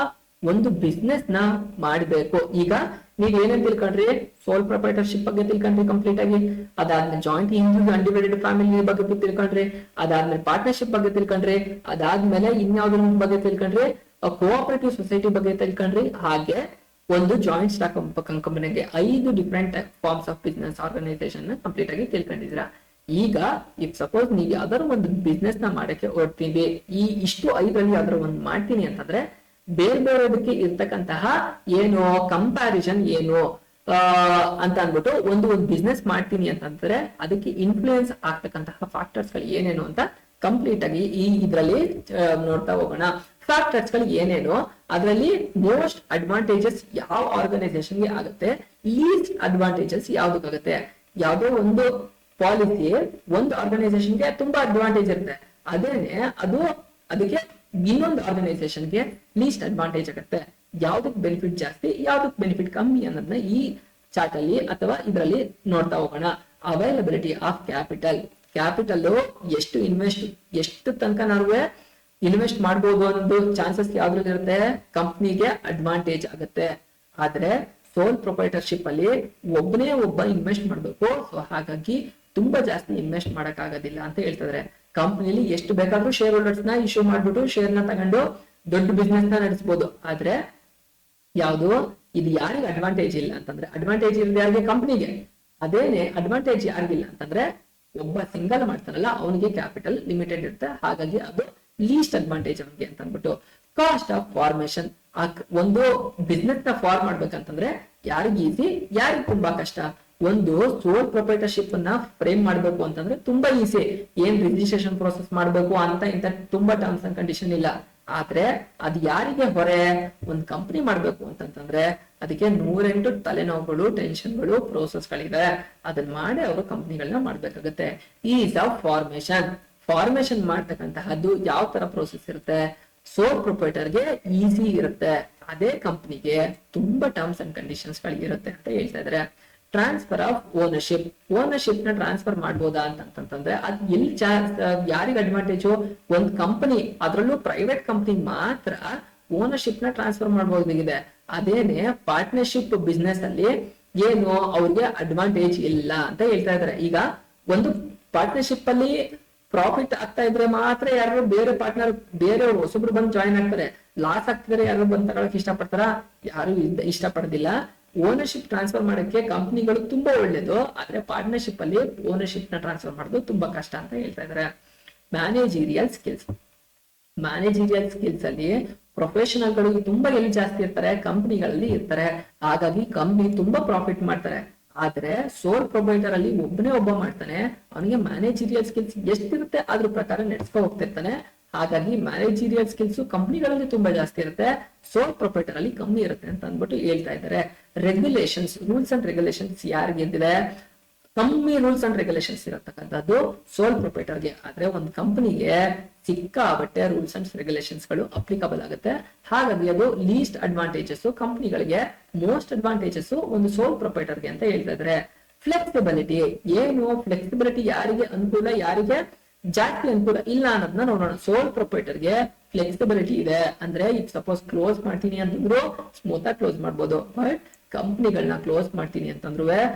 ಒಂದು ಬಿಸ್ನೆಸ್ ನ ಮಾಡಬೇಕು. ಈಗ ನೀವ್ ಏನೇನ್ ತಿಳ್ಕೊಂಡ್ರಿ, ಸೋಲ್ ಪ್ರೊಪ್ರೈಟರ್ಶಿಪ್ ಬಗ್ಗೆ ತಿಳ್ಕೊಂಡ್ರಿ ಕಂಪ್ಲೀಟ್ ಆಗಿ, ಅದಾದ್ಮೇಲೆ ಜಾಯಿಂಟ್ ಇಂಡಿವಿಜುವಲ್ ಅನ್ಡಿವೈಡೆಡ್ ಫ್ಯಾಮಿಲಿ ಬಗ್ಗೆ ತಿಳ್ಕೊಂಡ್ರಿ, ಅದಾದ್ಮೇಲೆ ಪಾರ್ಟ್ನರ್ಶಿಪ್ ಬಗ್ಗೆ ತಿಳ್ಕೊಂಡ್ರಿ, ಅದಾದ್ಮೇಲೆ ಇನ್ಯಾವ್ದ್ರ ಬಗ್ಗೆ ತಿಳ್ಕೊಂಡ್ರಿ, ಕೋಆಪರೇಟಿವ್ ಸೊಸೈಟಿ ಬಗ್ಗೆ ತಿಳ್ಕೊಂಡ್ರಿ. ಹಾಗೆ ಒಂದು ಜಾಯಿಂಟ್ ಸ್ಟಾಕ್ ಕಂಪನಿಗೆ 5 different forms of business organisation complete ಆಗಿ ತಿಳ್ಕೊಂಡಿದ್ದೀರಾ. ಈಗ ಇಫ್ ಸಪೋಸ್ ನೀವು ಯಾವ್ದಾದ್ರು ಒಂದು ಬಿಸ್ನೆಸ್ ನ ಮಾಡಕ್ಕೆ ಹೊರಡ್ತೀವಿ, ಇಷ್ಟು 5ರಲ್ಲಿ ಯಾವ್ದಾದ್ರು ಒಂದು ಮಾಡ್ತೀನಿ ಅಂತಂದ್ರೆ, ಬೇರೆದಕ್ಕೆ ಇರ್ತಕ್ಕಂತಹ ಏನು ಕಂಪ್ಯಾರಿಸನ್ ಏನು ಅಂತ ಅಂದ್ಬಿಟ್ಟು ಒಂದು ಬಿಸ್ನೆಸ್ ಮಾಡ್ತೀನಿ ಅಂತಂದ್ರೆ ಅದಕ್ಕೆ ಇನ್ಫ್ಲೂಯೆನ್ಸ್ ಆಗ್ತಕ್ಕಂತಹ ಫ್ಯಾಕ್ಟರ್ಸ್ ಗಳು ಏನೇನು ಅಂತ ಕಂಪ್ಲೀಟ್ ಆಗಿ ಇದ್ರಲ್ಲಿ ನೋಡ್ತಾ ಹೋಗೋಣ. ಫ್ಯಾಕ್ಟರ್ಸ್ ಗಳು ಏನೇನು, ಅದರಲ್ಲಿ ಮೋಸ್ಟ್ ಅಡ್ವಾಂಟೇಜಸ್ ಯಾವ ಆರ್ಗನೈಸೇಷನ್ಗೆ ಆಗುತ್ತೆ, ಲೀಸ್ಟ್ ಅಡ್ವಾಂಟೇಜಸ್ ಯಾವ್ದಕ್ಕಾಗುತ್ತೆ. ಯಾವುದೋ ಒಂದು ಪಾಲಿಸಿ ಒಂದು ಆರ್ಗನೈಸೇಷನ್ಗೆ ತುಂಬಾ ಅಡ್ವಾಂಟೇಜ್ ಇರುತ್ತೆ, ಅದೇನೆ ಅದಕ್ಕೆ ಇನ್ನೊಂದು ಆರ್ಗನೈಸೇಷನ್ಗೆ ಲೀಸ್ಟ್ ಅಡ್ವಾಂಟೇಜ್ ಆಗುತ್ತೆ. ಯಾವ್ದಕ್ ಬೆನಿಫಿಟ್ ಜಾಸ್ತಿ, ಯಾವ್ದಕ್ ಬೆನಿಫಿಟ್ ಕಮ್ಮಿ ಅನ್ನೋದನ್ನ ಈ ಚಾರ್ಟ್ ಅಲ್ಲಿ ಅಥವಾ ಇದರಲ್ಲಿ ನೋಡ್ತಾ ಹೋಗೋಣ. ಅವೈಲಬಿಲಿಟಿ ಆಫ್ ಕ್ಯಾಪಿಟಲ್ ಎಷ್ಟು ತನಕ ನಾವು ಇನ್ವೆಸ್ಟ್ ಮಾಡಬಹುದು ಅನ್ನೋದು ಚಾನ್ಸಸ್ ಯಾವ್ದ್ರಲ್ಲಿ ಇರುತ್ತೆ, ಕಂಪ್ನಿಗೆ ಅಡ್ವಾಂಟೇಜ್ ಆಗುತ್ತೆ. ಆದ್ರೆ ಸೋಲ್ ಪ್ರೊಪೈಟರ್ಶಿಪ್ ಅಲ್ಲಿ ಒಬ್ಬನೇ ಒಬ್ಬ ಇನ್ವೆಸ್ಟ್ ಮಾಡ್ಬೇಕು. ಸೊ ಹಾಗಾಗಿ ತುಂಬಾ ಜಾಸ್ತಿ ಇನ್ವೆಸ್ಟ್ ಮಾಡಕ್ ಆಗೋದಿಲ್ಲ ಅಂತ ಹೇಳ್ತಿದ್ರೆ. ಕಂಪ್ನಿಲಿ ಎಷ್ಟು ಬೇಕಾದ್ರೂ ಶೇರ್ ಹೋಲ್ಡರ್ಸ್ ನ ಇಶ್ಯೂ ಮಾಡ್ಬಿಟ್ಟು ಶೇರ್ ನ ತಗೊಂಡು ದೊಡ್ಡ ಬಿಸ್ನೆಸ್ ನ ನಡೆಸಬಹುದು. ಆದ್ರೆ ಇದು ಯಾರಿಗೆ ಅಡ್ವಾಂಟೇಜ್ ಇಲ್ಲ ಅಂತಂದ್ರೆ, ಅಡ್ವಾಂಟೇಜ್ ಇರೋದು ಯಾರಿಗೆ, ಕಂಪ್ನಿಗೆ. ಅದೇನೆ ಅಡ್ವಾಂಟೇಜ್ ಯಾರಿಗಿಲ್ಲ ಅಂತಂದ್ರೆ ಒಬ್ಬ ಸಿಂಗಲ್ ಮಾಡ್ತಾನಲ್ಲ ಅವನಿಗೆ ಕ್ಯಾಪಿಟಲ್ ಲಿಮಿಟೆಡ್ ಇರುತ್ತೆ. ಹಾಗಾಗಿ ಅದು ಲೀಸ್ಟ್ ಅಡ್ವಾಂಟೇಜ್ ಅವನಿಗೆ ಅಂತ ಅಂದ್ಬಿಟ್ಟು. ಕಾಸ್ಟ್ ಆಫ್ ಫಾರ್ಮೇಶನ್, ಒಂದು ಬಿಸ್ನೆಸ್ ನ ಫಾರ್ಮ್ ಮಾಡ್ಬೇಕಂತಂದ್ರೆ ಯಾರಿಗೆ ಈಸಿ, ಯಾರಿಗೆ ತುಂಬಾ ಕಷ್ಟ. ಒಂದು ಸೋಲ್ ಪ್ರೊಪೈಟರ್ಶಿಪ್ ಅನ್ನ ಫ್ರೇಮ್ ಮಾಡ್ಬೇಕು ಅಂತಂದ್ರೆ ತುಂಬಾ ಈಸಿ, ಏನ್ ರಿಜಿಸ್ಟ್ರೇಷನ್ ಪ್ರೋಸೆಸ್ ಮಾಡ್ಬೇಕು ಅಂತ ಇಂತ ತುಂಬಾ ಟರ್ಮ್ಸ್ ಅಂಡ್ ಕಂಡೀಷನ್ ಇಲ್ಲ. ಆದ್ರೆ ಅದ್ ಯಾರಿಗೆ ಹೊರೆ, ಒಂದ್ ಕಂಪನಿ ಮಾಡ್ಬೇಕು ಅಂತಂತಂದ್ರೆ ಅದಕ್ಕೆ 108 ತಲೆನೋವುಗಳು, ಟೆನ್ಷನ್ಗಳು, ಪ್ರೋಸೆಸ್ಗಳಿದೆ. ಅದನ್ನ ಮಾಡಿ ಅವರು ಕಂಪನಿಗಳನ್ನ ಮಾಡ್ಬೇಕಾಗತ್ತೆ. ಈಸ್ ಆಫ್ ಫಾರ್ಮೇಶನ್ ಮಾಡ್ತಕ್ಕಂತಹದ್ದು ಯಾವ ತರ ಪ್ರೋಸೆಸ್ ಇರುತ್ತೆ, ಸೋಲ್ ಪ್ರೊಪೈಟರ್ಗೆ ಈಸಿ ಇರುತ್ತೆ, ಅದೇ ಕಂಪನಿಗೆ ತುಂಬಾ ಟರ್ಮ್ಸ್ ಅಂಡ್ ಕಂಡೀಷನ್ಸ್ ಗಳಿರುತ್ತೆ ಅಂತ ಹೇಳ್ತಾ ಇದಾರೆ. ಟ್ರಾನ್ಸ್ಫರ್ ಆಫ್ ಓನರ್ಶಿಪ್ ನ ಟ್ರಾನ್ಸ್ಫರ್ ಮಾಡ್ಬೋದಾ ಅಂತಂತಂದ್ರೆ ಅದ್ ಎಲ್ಲಿ ಯಾರಿಗೆ ಅಡ್ವಾಂಟೇಜು, ಒಂದ್ ಕಂಪನಿ, ಅದ್ರಲ್ಲೂ ಪ್ರೈವೇಟ್ ಕಂಪನಿ ಮಾತ್ರ ಓನರ್ಶಿಪ್ ನ ಟ್ರಾನ್ಸ್ಫರ್ ಮಾಡಬಹುದಾಗಿದೆ. ಅದೇನೆ ಪಾರ್ಟ್ನರ್ಶಿಪ್ ಬಿಸ್ನೆಸ್ ಅಲ್ಲಿ ಏನು ಅವ್ರಿಗೆ ಅಡ್ವಾಂಟೇಜ್ ಇಲ್ಲ ಅಂತ ಹೇಳ್ತಾ ಇದಾರೆ. ಈಗ ಒಂದು ಪಾರ್ಟ್ನರ್ಶಿಪ್ ಅಲ್ಲಿ ಪ್ರಾಫಿಟ್ ಆಗ್ತಾ ಇದ್ರೆ ಮಾತ್ರ ಯಾರು ಬೇರೆ ಪಾರ್ಟ್ನರ್, ಬೇರೆಯವರು ಹೊಸಬ್ರು ಬಂದು ಜಾಯಿನ್ ಆಗ್ತಾರೆ. ಲಾಸ್ ಆಗ್ತಿದ್ರೆ ಯಾರು ಬಂದ್ ತಗೊಳಕ್ ಇಷ್ಟಪಡ್ತಾರ, ಯಾರು ಇಷ್ಟಪಡೋದಿಲ್ಲ. ಓನರ್ಶಿಪ್ ಟ್ರಾನ್ಸ್ಫರ್ ಮಾಡಕ್ಕೆ ಕಂಪನಿಗಳು ತುಂಬಾ ಒಳ್ಳೇದು, ಆದ್ರೆ ಪಾರ್ಟ್ನರ್ಶಿಪ್ ಅಲ್ಲಿ ಓನರ್ಶಿಪ್ ನ ಟ್ರಾನ್ಸ್ಫರ್ ಮಾಡೋದು ತುಂಬಾ ಕಷ್ಟ ಅಂತ ಹೇಳ್ತಾ ಇದಾರೆ. ಮ್ಯಾನೇಜೀರಿಯಲ್ ಸ್ಕಿಲ್ಸ್ ಅಲ್ಲಿ ಪ್ರೊಫೆಷನಲ್ ಗಳು ತುಂಬಾ ಎಲ್ಲಿ ಜಾಸ್ತಿ ಇರ್ತಾರೆ, ಕಂಪನಿಗಳಲ್ಲಿ ಇರ್ತಾರೆ. ಹಾಗಾಗಿ ಕಂಪನಿ ತುಂಬಾ ಪ್ರಾಫಿಟ್ ಮಾಡ್ತಾರೆ. ಆದ್ರೆ ಸೋಲ್ ಪ್ರೊಪೈಟರ್ ಅಲ್ಲಿ ಒಬ್ಬ ಮಾಡ್ತಾನೆ, ಅವನಿಗೆ ಮ್ಯಾನೇಜೀರಿಯಲ್ ಸ್ಕಿಲ್ಸ್ ಎಷ್ಟಿರುತ್ತೆ ಅದ್ರ ಪ್ರಕಾರ ನಡೆಸ್ಕೊ ಹೋಗ್ತಿರ್ತಾನೆ. ಹಾಗಾಗಿ ಮ್ಯಾನೇಜೀರಿಯಲ್ ಸ್ಕಿಲ್ಸ್ ಕಂಪನಿಗಳಲ್ಲಿ ತುಂಬಾ ಜಾಸ್ತಿ ಇರುತ್ತೆ, ಸೋಲ್ ಪ್ರೊಪೈಟರ್ ಅಲ್ಲಿ ಕಮ್ಮಿ ಇರುತ್ತೆ ಅಂತ ಅಂದ್ಬಿಟ್ಟು ಹೇಳ್ತಾ ಇದ್ದಾರೆ. ರೂಲ್ಸ್ ಅಂಡ್ ರೆಗ್ಯುಲೇಷನ್ಸ್ ಯಾರಿಗೆ ಇದ್ದಿದೆ, ಕಮ್ಮಿ ರೂಲ್ಸ್ ಅಂಡ್ ರೆಗ್ಯುಲೇಷನ್ಸ್ ಇರತಕ್ಕಂಥದ್ದು ಸೋಲ್ ಪ್ರೊಪೈಟರ್ಗೆ. ಆದ್ರೆ ಒಂದು ಕಂಪನಿಗೆ ಸಿಕ್ಕಾಬಟ್ಟೆ ರೂಲ್ಸ್ ಅಂಡ್ ರೆಗ್ಯುಲೇಷನ್ಸ್ ಗಳು ಅಪ್ಲಿಕಬಲ್ ಆಗುತ್ತೆ. ಹಾಗಾಗಿ ಅದು ಲೀಸ್ಟ್ ಅಡ್ವಾಂಟೇಜಸ್ ಕಂಪನಿಗಳಿಗೆ, ಮೋಸ್ಟ್ ಅಡ್ವಾಂಟೇಜಸ್ ಒಂದು ಸೋಲ್ ಪ್ರೊಪೈಟರ್ಗೆ ಅಂತ ಹೇಳ್ತಾ ಇದ್ದಾರೆ. ಫ್ಲೆಕ್ಸಿಬಿಲಿಟಿ ಯಾರಿಗೆ ಅನುಕೂಲ, ಯಾರಿಗೆ ಜಾಸ್ತಿ ಅನುಕೂಲ ಇಲ್ಲ ಅನ್ನೋದನ್ನ ನೋಡೋಣ. ಸೋಲ್ ಪ್ರೊಪೈಟರ್ಗೆ ಫ್ಲೆಕ್ಸಿಬಿಲಿಟಿ ಇದೆ ಅಂದ್ರೆ, ಈಗ ಸಪೋಸ್ ಕ್ಲೋಸ್ ಮಾಡ್ತೀನಿ ಅಂತಂದ್ರು ಸ್ಮೂತ್ ಆಗಿ ಕ್ಲೋಸ್ ಮಾಡ್ಬೋದು. ಬಟ್ ಕಂಪ್ನಿಗಳನ್ನ ಕ್ಲೋಸ್ ಮಾಡ್ತೀನಿ ಅಂತಂದ್ರು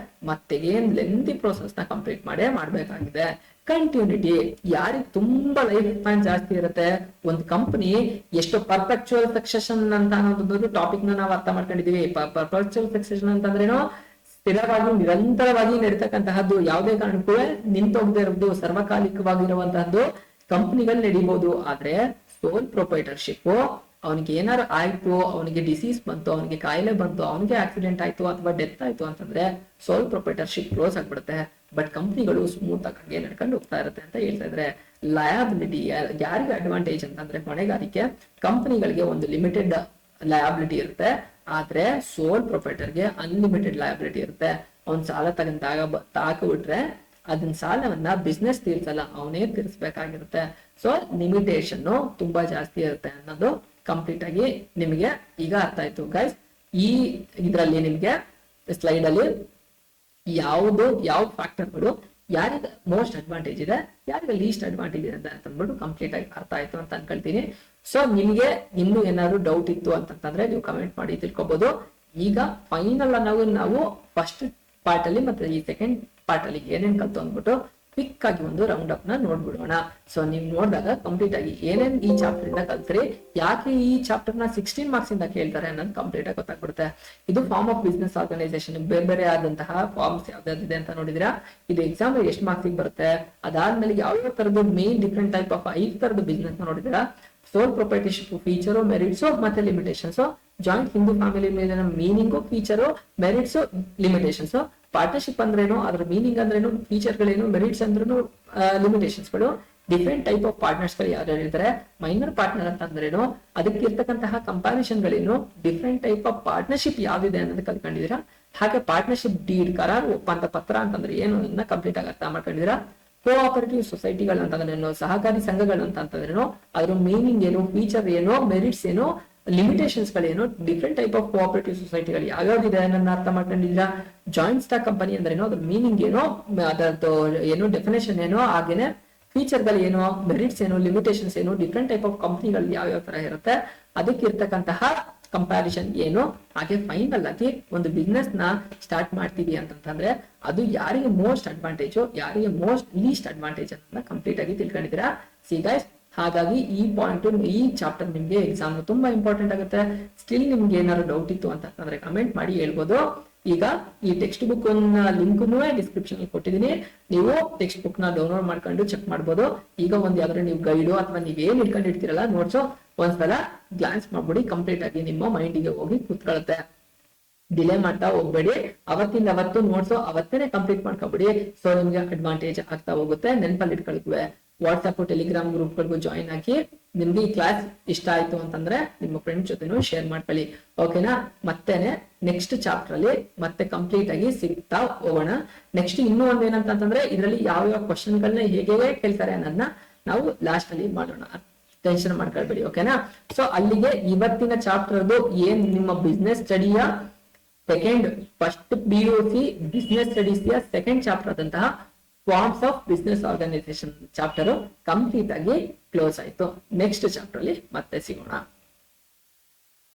ಮತ್ತೆ ಏನ್ ಲೆಂತಿ ಪ್ರೋಸೆಸ್ ನ ಕಂಪ್ಲೀಟ್ ಮಾಡ್ಬೇಕಾಗಿದೆ. ಕಂಟಿನ್ಯೂಟಿ, ಯಾರಿಗೆ ತುಂಬಾ ಲೈಫ್ ಸ್ಪ್ಯಾನ್ ಜಾಸ್ತಿ ಇರುತ್ತೆ. ಒಂದು ಕಂಪನಿ ಎಷ್ಟು ಪರ್ಫೆಕ್ಚುಯಲ್ ಸಕ್ಸೆಷನ್ ಅಂತ ಅನ್ನೋದೊಂದು ಟಾಪಿಕ್ ನ ನಾವು ಅರ್ಥ ಮಾಡ್ಕೊಂಡಿದೀವಿ. ಪರ್ಫೆಕ್ಚುಯಲ್ ಸಕ್ಸೆಷನ್ ಅಂತಂದ್ರೇನು, ಸ್ಥಿರವಾಗಿ ನಿರಂತರವಾಗಿ ನಡೀತಕ್ಕಂತಹದ್ದು, ಯಾವುದೇ ಕಾರಣಕ್ಕೂ ನಿಂತೋಗದೆ ಇರೋದು, ಸರ್ವಕಾಲಿಕವಾಗಿರುವಂತಹದ್ದು ಕಂಪನಿಗಳು ನಡೀಬಹುದು. ಆದ್ರೆ ಸೋಲ್ ಪ್ರೊಪೈಟರ್ಶಿಪ್ ಅವನಿಗೆ ಏನಾರು ಆಯ್ತು, ಅವನಿಗೆ ಡಿಸೀಸ್ ಬಂತು, ಅವನಿಗೆ ಕಾಯಿಲೆ ಬಂತು, ಅವನಿಗೆ ಆಕ್ಸಿಡೆಂಟ್ ಆಯ್ತು ಅಥವಾ ಡೆತ್ ಆಯ್ತು ಅಂತಂದ್ರೆ ಸೋಲ್ ಪ್ರೊಪೈಟರ್ಶಿಪ್ ಕ್ಲೋಸ್ ಆಗ್ಬಿಡುತ್ತೆ. ಬಟ್ ಕಂಪನಿಗಳು ಸ್ಮೂತ್ ಆಗಿ ನಡ್ಕೊಂಡು ಹೋಗ್ತಾ ಇರುತ್ತೆ ಅಂತ ಹೇಳ್ತಾ ಇದ್ರೆ. ಲಯಬಿಲಿಟಿ ಯಾರಿಗೆ ಅಡ್ವಾಂಟೇಜ್ ಅಂತಂದ್ರೆ, ಹೊಣೆಗಾರಿಕೆ ಕಂಪನಿಗಳಿಗೆ ಒಂದು ಲಿಮಿಟೆಡ್ ಲಯಬಿಲಿಟಿ ಇರುತ್ತೆ. ಆದ್ರೆ ಸೋಲ್ ಪ್ರೊಪೈಟರ್ಗೆ ಅನ್ಲಿಮಿಟೆಡ್ ಲಯಬಿಲಿಟಿ ಇರುತ್ತೆ. ಅವ್ನ್ ಸಾಲ ತಾಕಬಿಟ್ರೆ ಅದನ್ನ ಸಾಲವನ್ನ ಬಿಸ್ನೆಸ್ ತೀರ್ಸಲ್ಲ, ಅವನೇ ತೀರ್ಸ್ಬೇಕಾಗಿರುತ್ತೆ. ಸೊ ಲಿಮಿಟೇಷನ್ ತುಂಬಾ ಜಾಸ್ತಿ ಇರುತ್ತೆ ಅನ್ನೋದು ಕಂಪ್ಲೀಟ್ ಆಗಿ ನಿಮಗೆ ಈಗ ಅರ್ಥ ಆಯ್ತು ಗೈಸ್. ಈ ಇದ್ರಲ್ಲಿ ನಿಮ್ಗೆ ಸ್ಲೈಡ್ ಅಲ್ಲಿ ಯಾವ ಫ್ಯಾಕ್ಟರ್ಗಳು ಯಾರಿಗೆ ಮೋಸ್ಟ್ ಅಡ್ವಾಂಟೇಜ್ ಇದೆ, ಯಾರಿಗೆ ಲೀಸ್ಟ್ ಅಡ್ವಾಂಟೇಜ್ ಇದೆ ಅಂತ ಅಂದ್ಬಿಟ್ಟು ಕಂಪ್ಲೀಟ್ ಆಗಿ ಅರ್ಥ ಆಯ್ತು ಅಂತ ಅನ್ಕೊಳ್ತೀನಿ. ಸೊ ನಿಮ್ಗೆ ಇನ್ನೂ ಏನಾದ್ರು ಡೌಟ್ ಇತ್ತು ಅಂತಂದ್ರೆ ನೀವು ಕಮೆಂಟ್ ಮಾಡಿ ತಿಳ್ಕೊಬಹುದು. ಈಗ ಫೈನಲ್ ನಾವು ಫಸ್ಟ್ ಪಾರ್ಟ್ ಅಲ್ಲಿ ಮತ್ತೆ ಈ ಸೆಕೆಂಡ್ ಪಾರ್ಟ್ ಅಲ್ಲಿ ಏನೇನ್ ಕಲ್ತು ಅಂದ್ಬಿಟ್ಟು ಕ್ವಿಕ್ ಆಗಿ ಒಂದು ರೌಂಡ್ ಅಪ್ ನ ನೋಡ್ಬಿಡೋಣ. ಸೊ ನೀವು ನೋಡಿದಾಗ ಕಂಪ್ಲೀಟ್ ಆಗಿ ಏನೇನ್ ಈ ಚಾಪ್ಟರ್ ಇಂದ ಕಲ್ತ್ರಿ, ಯಾಕೆ ಈ ಚಾಪ್ಟರ್ ನ 16 ಮಾರ್ಕ್ಸ್ ಇಂದ ಕೇಳ್ತಾರೆ ಅನ್ನೋದು ಕಂಪ್ಲೀಟ್ ಆಗಿ ಗೊತ್ತಾಗ್ಬಿಡುತ್ತೆ. ಇದು ಫಾರ್ಮ್ ಆಫ್ ಬಿಸ್ನೆಸ್ ಆರ್ಗನೈಸೇಷನ್ ಬೇರೆ ಆದಂತಹ ಫಾರ್ಮ್ಸ್ ಯಾವ್ದಾವ್ದಿದೆ ಅಂತ ನೋಡಿದಿರಾ. ಇದು ಎಕ್ಸಾಮ್ ಎಷ್ಟು ಮಾರ್ಕ್ಸ್ ಬರುತ್ತೆ, ಅದಾದ್ಮೇಲೆ ಯಾವ ತರದ ಮೇನ್ ಡಿಫ್ರೆಂಟ್ ಟೈಪ್ ಆಫ್ 5 ತರದ ಬಿಸ್ನೆಸ್ ನೋಡಿದಿರಾ. ಸೋಲ್ ಪ್ರೊಪೈಟರ್ಶಿಪ್ ಫೀಚರು, ಮೆರಿಟ್ಸ್ ಮತ್ತೆ ಲಿಮಿಟೇಷನ್ಸ್. ಜಾಯಿಂಟ್ ಹಿಂದೂ ಫ್ಯಾಮಿಲಿ ಮೇಲೆ meaning, feature, merits, limitations. Partnership ಅಂದ್ರೇನು, ಅದ್ರ ಮೀನಿಂಗ್ ಅಂದ್ರೇನು, ಫೀಚರ್ ಗಳೇನು, ಮೆರಿಟ್ಸ್ ಅಂದ್ರೇನು, ಲಿಮಿಟೇಷನ್ಸ್ ಗಳು. ಡಿಫ್ರೆಂಟ್ ಟೈಪ್ ಆಫ್ ಪಾರ್ಟ್ನರ್ಸ್ ಗಳು ಯಾರು ಇರ್ತಾರೆ, ಮೈನರ್ ಪಾರ್ಟ್ನರ್ ಅಂತ ಅಂದ್ರೇನು, ಅದಕ್ಕೆ ಇರ್ತಕ್ಕಂತಹ ಕಂಪಾರಿಸನ್ ಗಳೇನು, ಡಿಫ್ರೆಂಟ್ ಟೈಪ್ ಆಫ್ ಪಾರ್ಟ್ನರ್ಶಿಪ್ ಯಾವ್ದಿದೆ ಅನ್ನೋದು ಕಲ್ತ್ಕೊಂಡಿದೀರಾ. ಹಾಗೆ ಪಾರ್ಟ್ನರ್ಶಿಪ್ ಡೀಡ್ ಕರಾರು ಒಪ್ಪಂದ ಪತ್ರ ಅಂತಂದ್ರೆ ಏನು ಕಂಪ್ಲೀಟ್ ಆಗಿ ಅರ್ಥ ಮಾಡ್ಕೊಂಡಿದ್ದೀರಾ. ಕೋಆಪರೇಟಿವ್ ಸೊಸೈಟಿಗಳು ಅಂತಂದ್ರೇನು, ಸಹಕಾರಿ ಸಂಘಗಳು ಅಂತಂದ್ರೇನು, ಅದ್ರ ಮೀನಿಂಗ್ ಏನು, ಫೀಚರ್ ಏನು, ಮೆರಿಟ್ಸ್ ಏನು, ಲಿಮಿಟೇಷನ್ಸ್ ಗಳೇನು, ಡಿಫ್ರೆಂಟ್ ಟೈಪ್ ಆಫ್ ಕೋಆಪರೇಟಿವ್ ಸೊಸೈಟಿಗಳು ಯಾವ್ಯಾವ್ದಿದೆ ಅನ್ನೋದನ್ನ ಅರ್ಥ ಮಾಡ್ಕೊಂಡಿದ್ದೀರಾ. ಜಾಯಿಂಟ್ ಸ್ಟಾಕ್ ಕಂಪನಿ ಅಂದ್ರೇನು, ಅದ್ರ ಮೀನಿಂಗ್ ಏನು, ಅದರದ್ದು ಏನು ಡೆಫಿನೇಷನ್ ಏನು, ಹಾಗೇನೆ ಫೀಚರ್ ಗಳು ಏನು, ಮೆರಿಟ್ಸ್ ಏನು, ಲಿಮಿಟೇಷನ್ಸ್ ಏನು, ಡಿಫ್ರೆಂಟ್ ಟೈಪ್ ಆಫ್ ಕಂಪನಿಗಳು ಯಾವ ತರ ಇರುತ್ತೆ, ಅದಕ್ಕೆ ಇರ್ತಕ್ಕಂತಹ ಕಂಪ್ಯಾರಿಸನ್ ಏನು, ಹಾಗೆ ಫೈನಲ್ ಆಗಿ ಒಂದು ಬಿಸ್ನೆಸ್ ನ ಸ್ಟಾರ್ಟ್ ಮಾಡ್ತೀವಿ ಅಂತಂದ್ರೆ ಅದು ಯಾರಿಗೆ ಮೋಸ್ಟ್ ಅಡ್ವಾಂಟೇಜ್, ಯಾರಿಗೆ ಮೋಸ್ಟ್ ಲೀಸ್ಟ್ ಅಡ್ವಾಂಟೇಜ್ ಅಂತ ಕಂಪ್ಲೀಟ್ ಆಗಿ ತಿಳ್ಕೊಂಡಿದ್ದೀರಾ. ಸಿ ಗೈಸ್, ಹಾಗಾಗಿ ಈ ಪಾಯಿಂಟ್, ಈ ಚಾಪ್ಟರ್ ನಿಮ್ಗೆ ಎಕ್ಸಾಮ್ ತುಂಬಾ ಇಂಪಾರ್ಟೆಂಟ್ ಆಗುತ್ತೆ. ಸ್ಟಿಲ್ ನಿಮ್ಗೆ ಏನಾದ್ರು ಡೌಟ್ ಇತ್ತು ಅಂತಂದ್ರೆ ಕಮೆಂಟ್ ಮಾಡಿ ಹೇಳ್ಬೋದು. ಈಗ ಈ ಟೆಕ್ಸ್ಟ್ ಬುಕ್ ಲಿಂಕ್ ಡಿಸ್ಕ್ರಿಪ್ಷನ್ ಅಲ್ಲಿ ಕೊಟ್ಟಿದ್ದೀನಿ, ನೀವು ಟೆಕ್ಸ್ಟ್ ಬುಕ್ ನ ಡೌನ್ಲೋಡ್ ಮಾಡ್ಕೊಂಡು ಚೆಕ್ ಮಾಡ್ಬೋದು. ಈಗ ಒಂದ್ ಯಾವ್ದಾದ್ರು ನೀವು ಗೈಡು ಅಥವಾ ನೀವೇನ್ ಇಟ್ಕೊಂಡಿರ್ತೀರಲ್ಲ ನೋಟ್ಸು, ಒಂದ್ಸಲ ಗ್ಲಾನ್ಸ್ ಮಾಡ್ಬಿಡಿ, ಕಂಪ್ಲೀಟ್ ಆಗಿ ನಿಮ್ಮ ಮೈಂಡಿಗೆ ಹೋಗಿ ಕೂತ್ಕೊಳ್ಳುತ್ತೆ. ಡಿಲೇ ಮಾಡ್ತಾ ಹೋಗ್ಬೇಡಿ, ಅವತ್ತಿಂದ ಅವತ್ತು ನೋಟ್ಸ್ ಅವತ್ತೇನೆ ಕಂಪ್ಲೀಟ್ ಮಾಡ್ಕೊಬಿಡಿ. ಸೊ ನಿಮ್ಗೆ ಅಡ್ವಾಂಟೇಜ್ ಆಗ್ತಾ ಹೋಗುತ್ತೆ. ನೆನಪಲ್ಲಿ ಇಟ್ಕೊಳ್ತವೆ. ವಾಟ್ಸ್ಆಪ್ ಟೆಲಿಗ್ರಾಮ್ ಗ್ರೂಪ್ ಗಳಿಗೂ ಜಾಯಿನ್ ಆಗಿ ನಿಮ್ಗೆ ಈ ಕ್ಲಾಸ್ ಇಷ್ಟ ಆಯ್ತು ಅಂತಂದ್ರೆ ನಿಮ್ಮ ಫ್ರೆಂಡ್ಸ್ ಜೊತೆನೂ ಶೇರ್ ಮಾಡ್ಕೊಳ್ಳಿ. ಓಕೆನಾ? ಮತ್ತೇನೆ ನೆಕ್ಸ್ಟ್ ಚಾಪ್ಟರ್ ಅಲ್ಲಿ ಮತ್ತೆ ಕಂಪ್ಲೀಟ್ ಆಗಿ ಸಿಗ್ತಾ ಹೋಗೋಣ. ನೆಕ್ಸ್ಟ್ ಇನ್ನೂ ಒಂದ್ ಏನಂತಂದ್ರೆ ಇದರಲ್ಲಿ ಯಾವ ಕ್ವಶನ್ ಗಳನ್ನ ಹೇಗೆ ಕೇಳ್ತಾರೆ ಅನ್ನೋದನ್ನ ನಾವು ಲಾಸ್ಟ್ ಅಲ್ಲಿ ಮಾಡೋಣ. ಟೆನ್ಷನ್ ಮಾಡ್ಕೊಳ್ಬೇಡಿ. ಓಕೆನಾ? ಸೊ ಅಲ್ಲಿಗೆ ಇವತ್ತಿನ ಚಾಪ್ಟರ್ ಏನ್ ನಿಮ್ಮ ಬಿಸ್ನೆಸ್ ಸ್ಟಡಿಯ first PUC business studies second chapter ಆದಂತಹ forms of business organisation chapter complete ಆಗಿ ಕ್ಲೋಸ್ ಆಯ್ತು. ನೆಕ್ಸ್ಟ್ ಚಾಪ್ಟರ್ ಅಲ್ಲಿ ಮತ್ತೆ ಸಿಗೋಣ.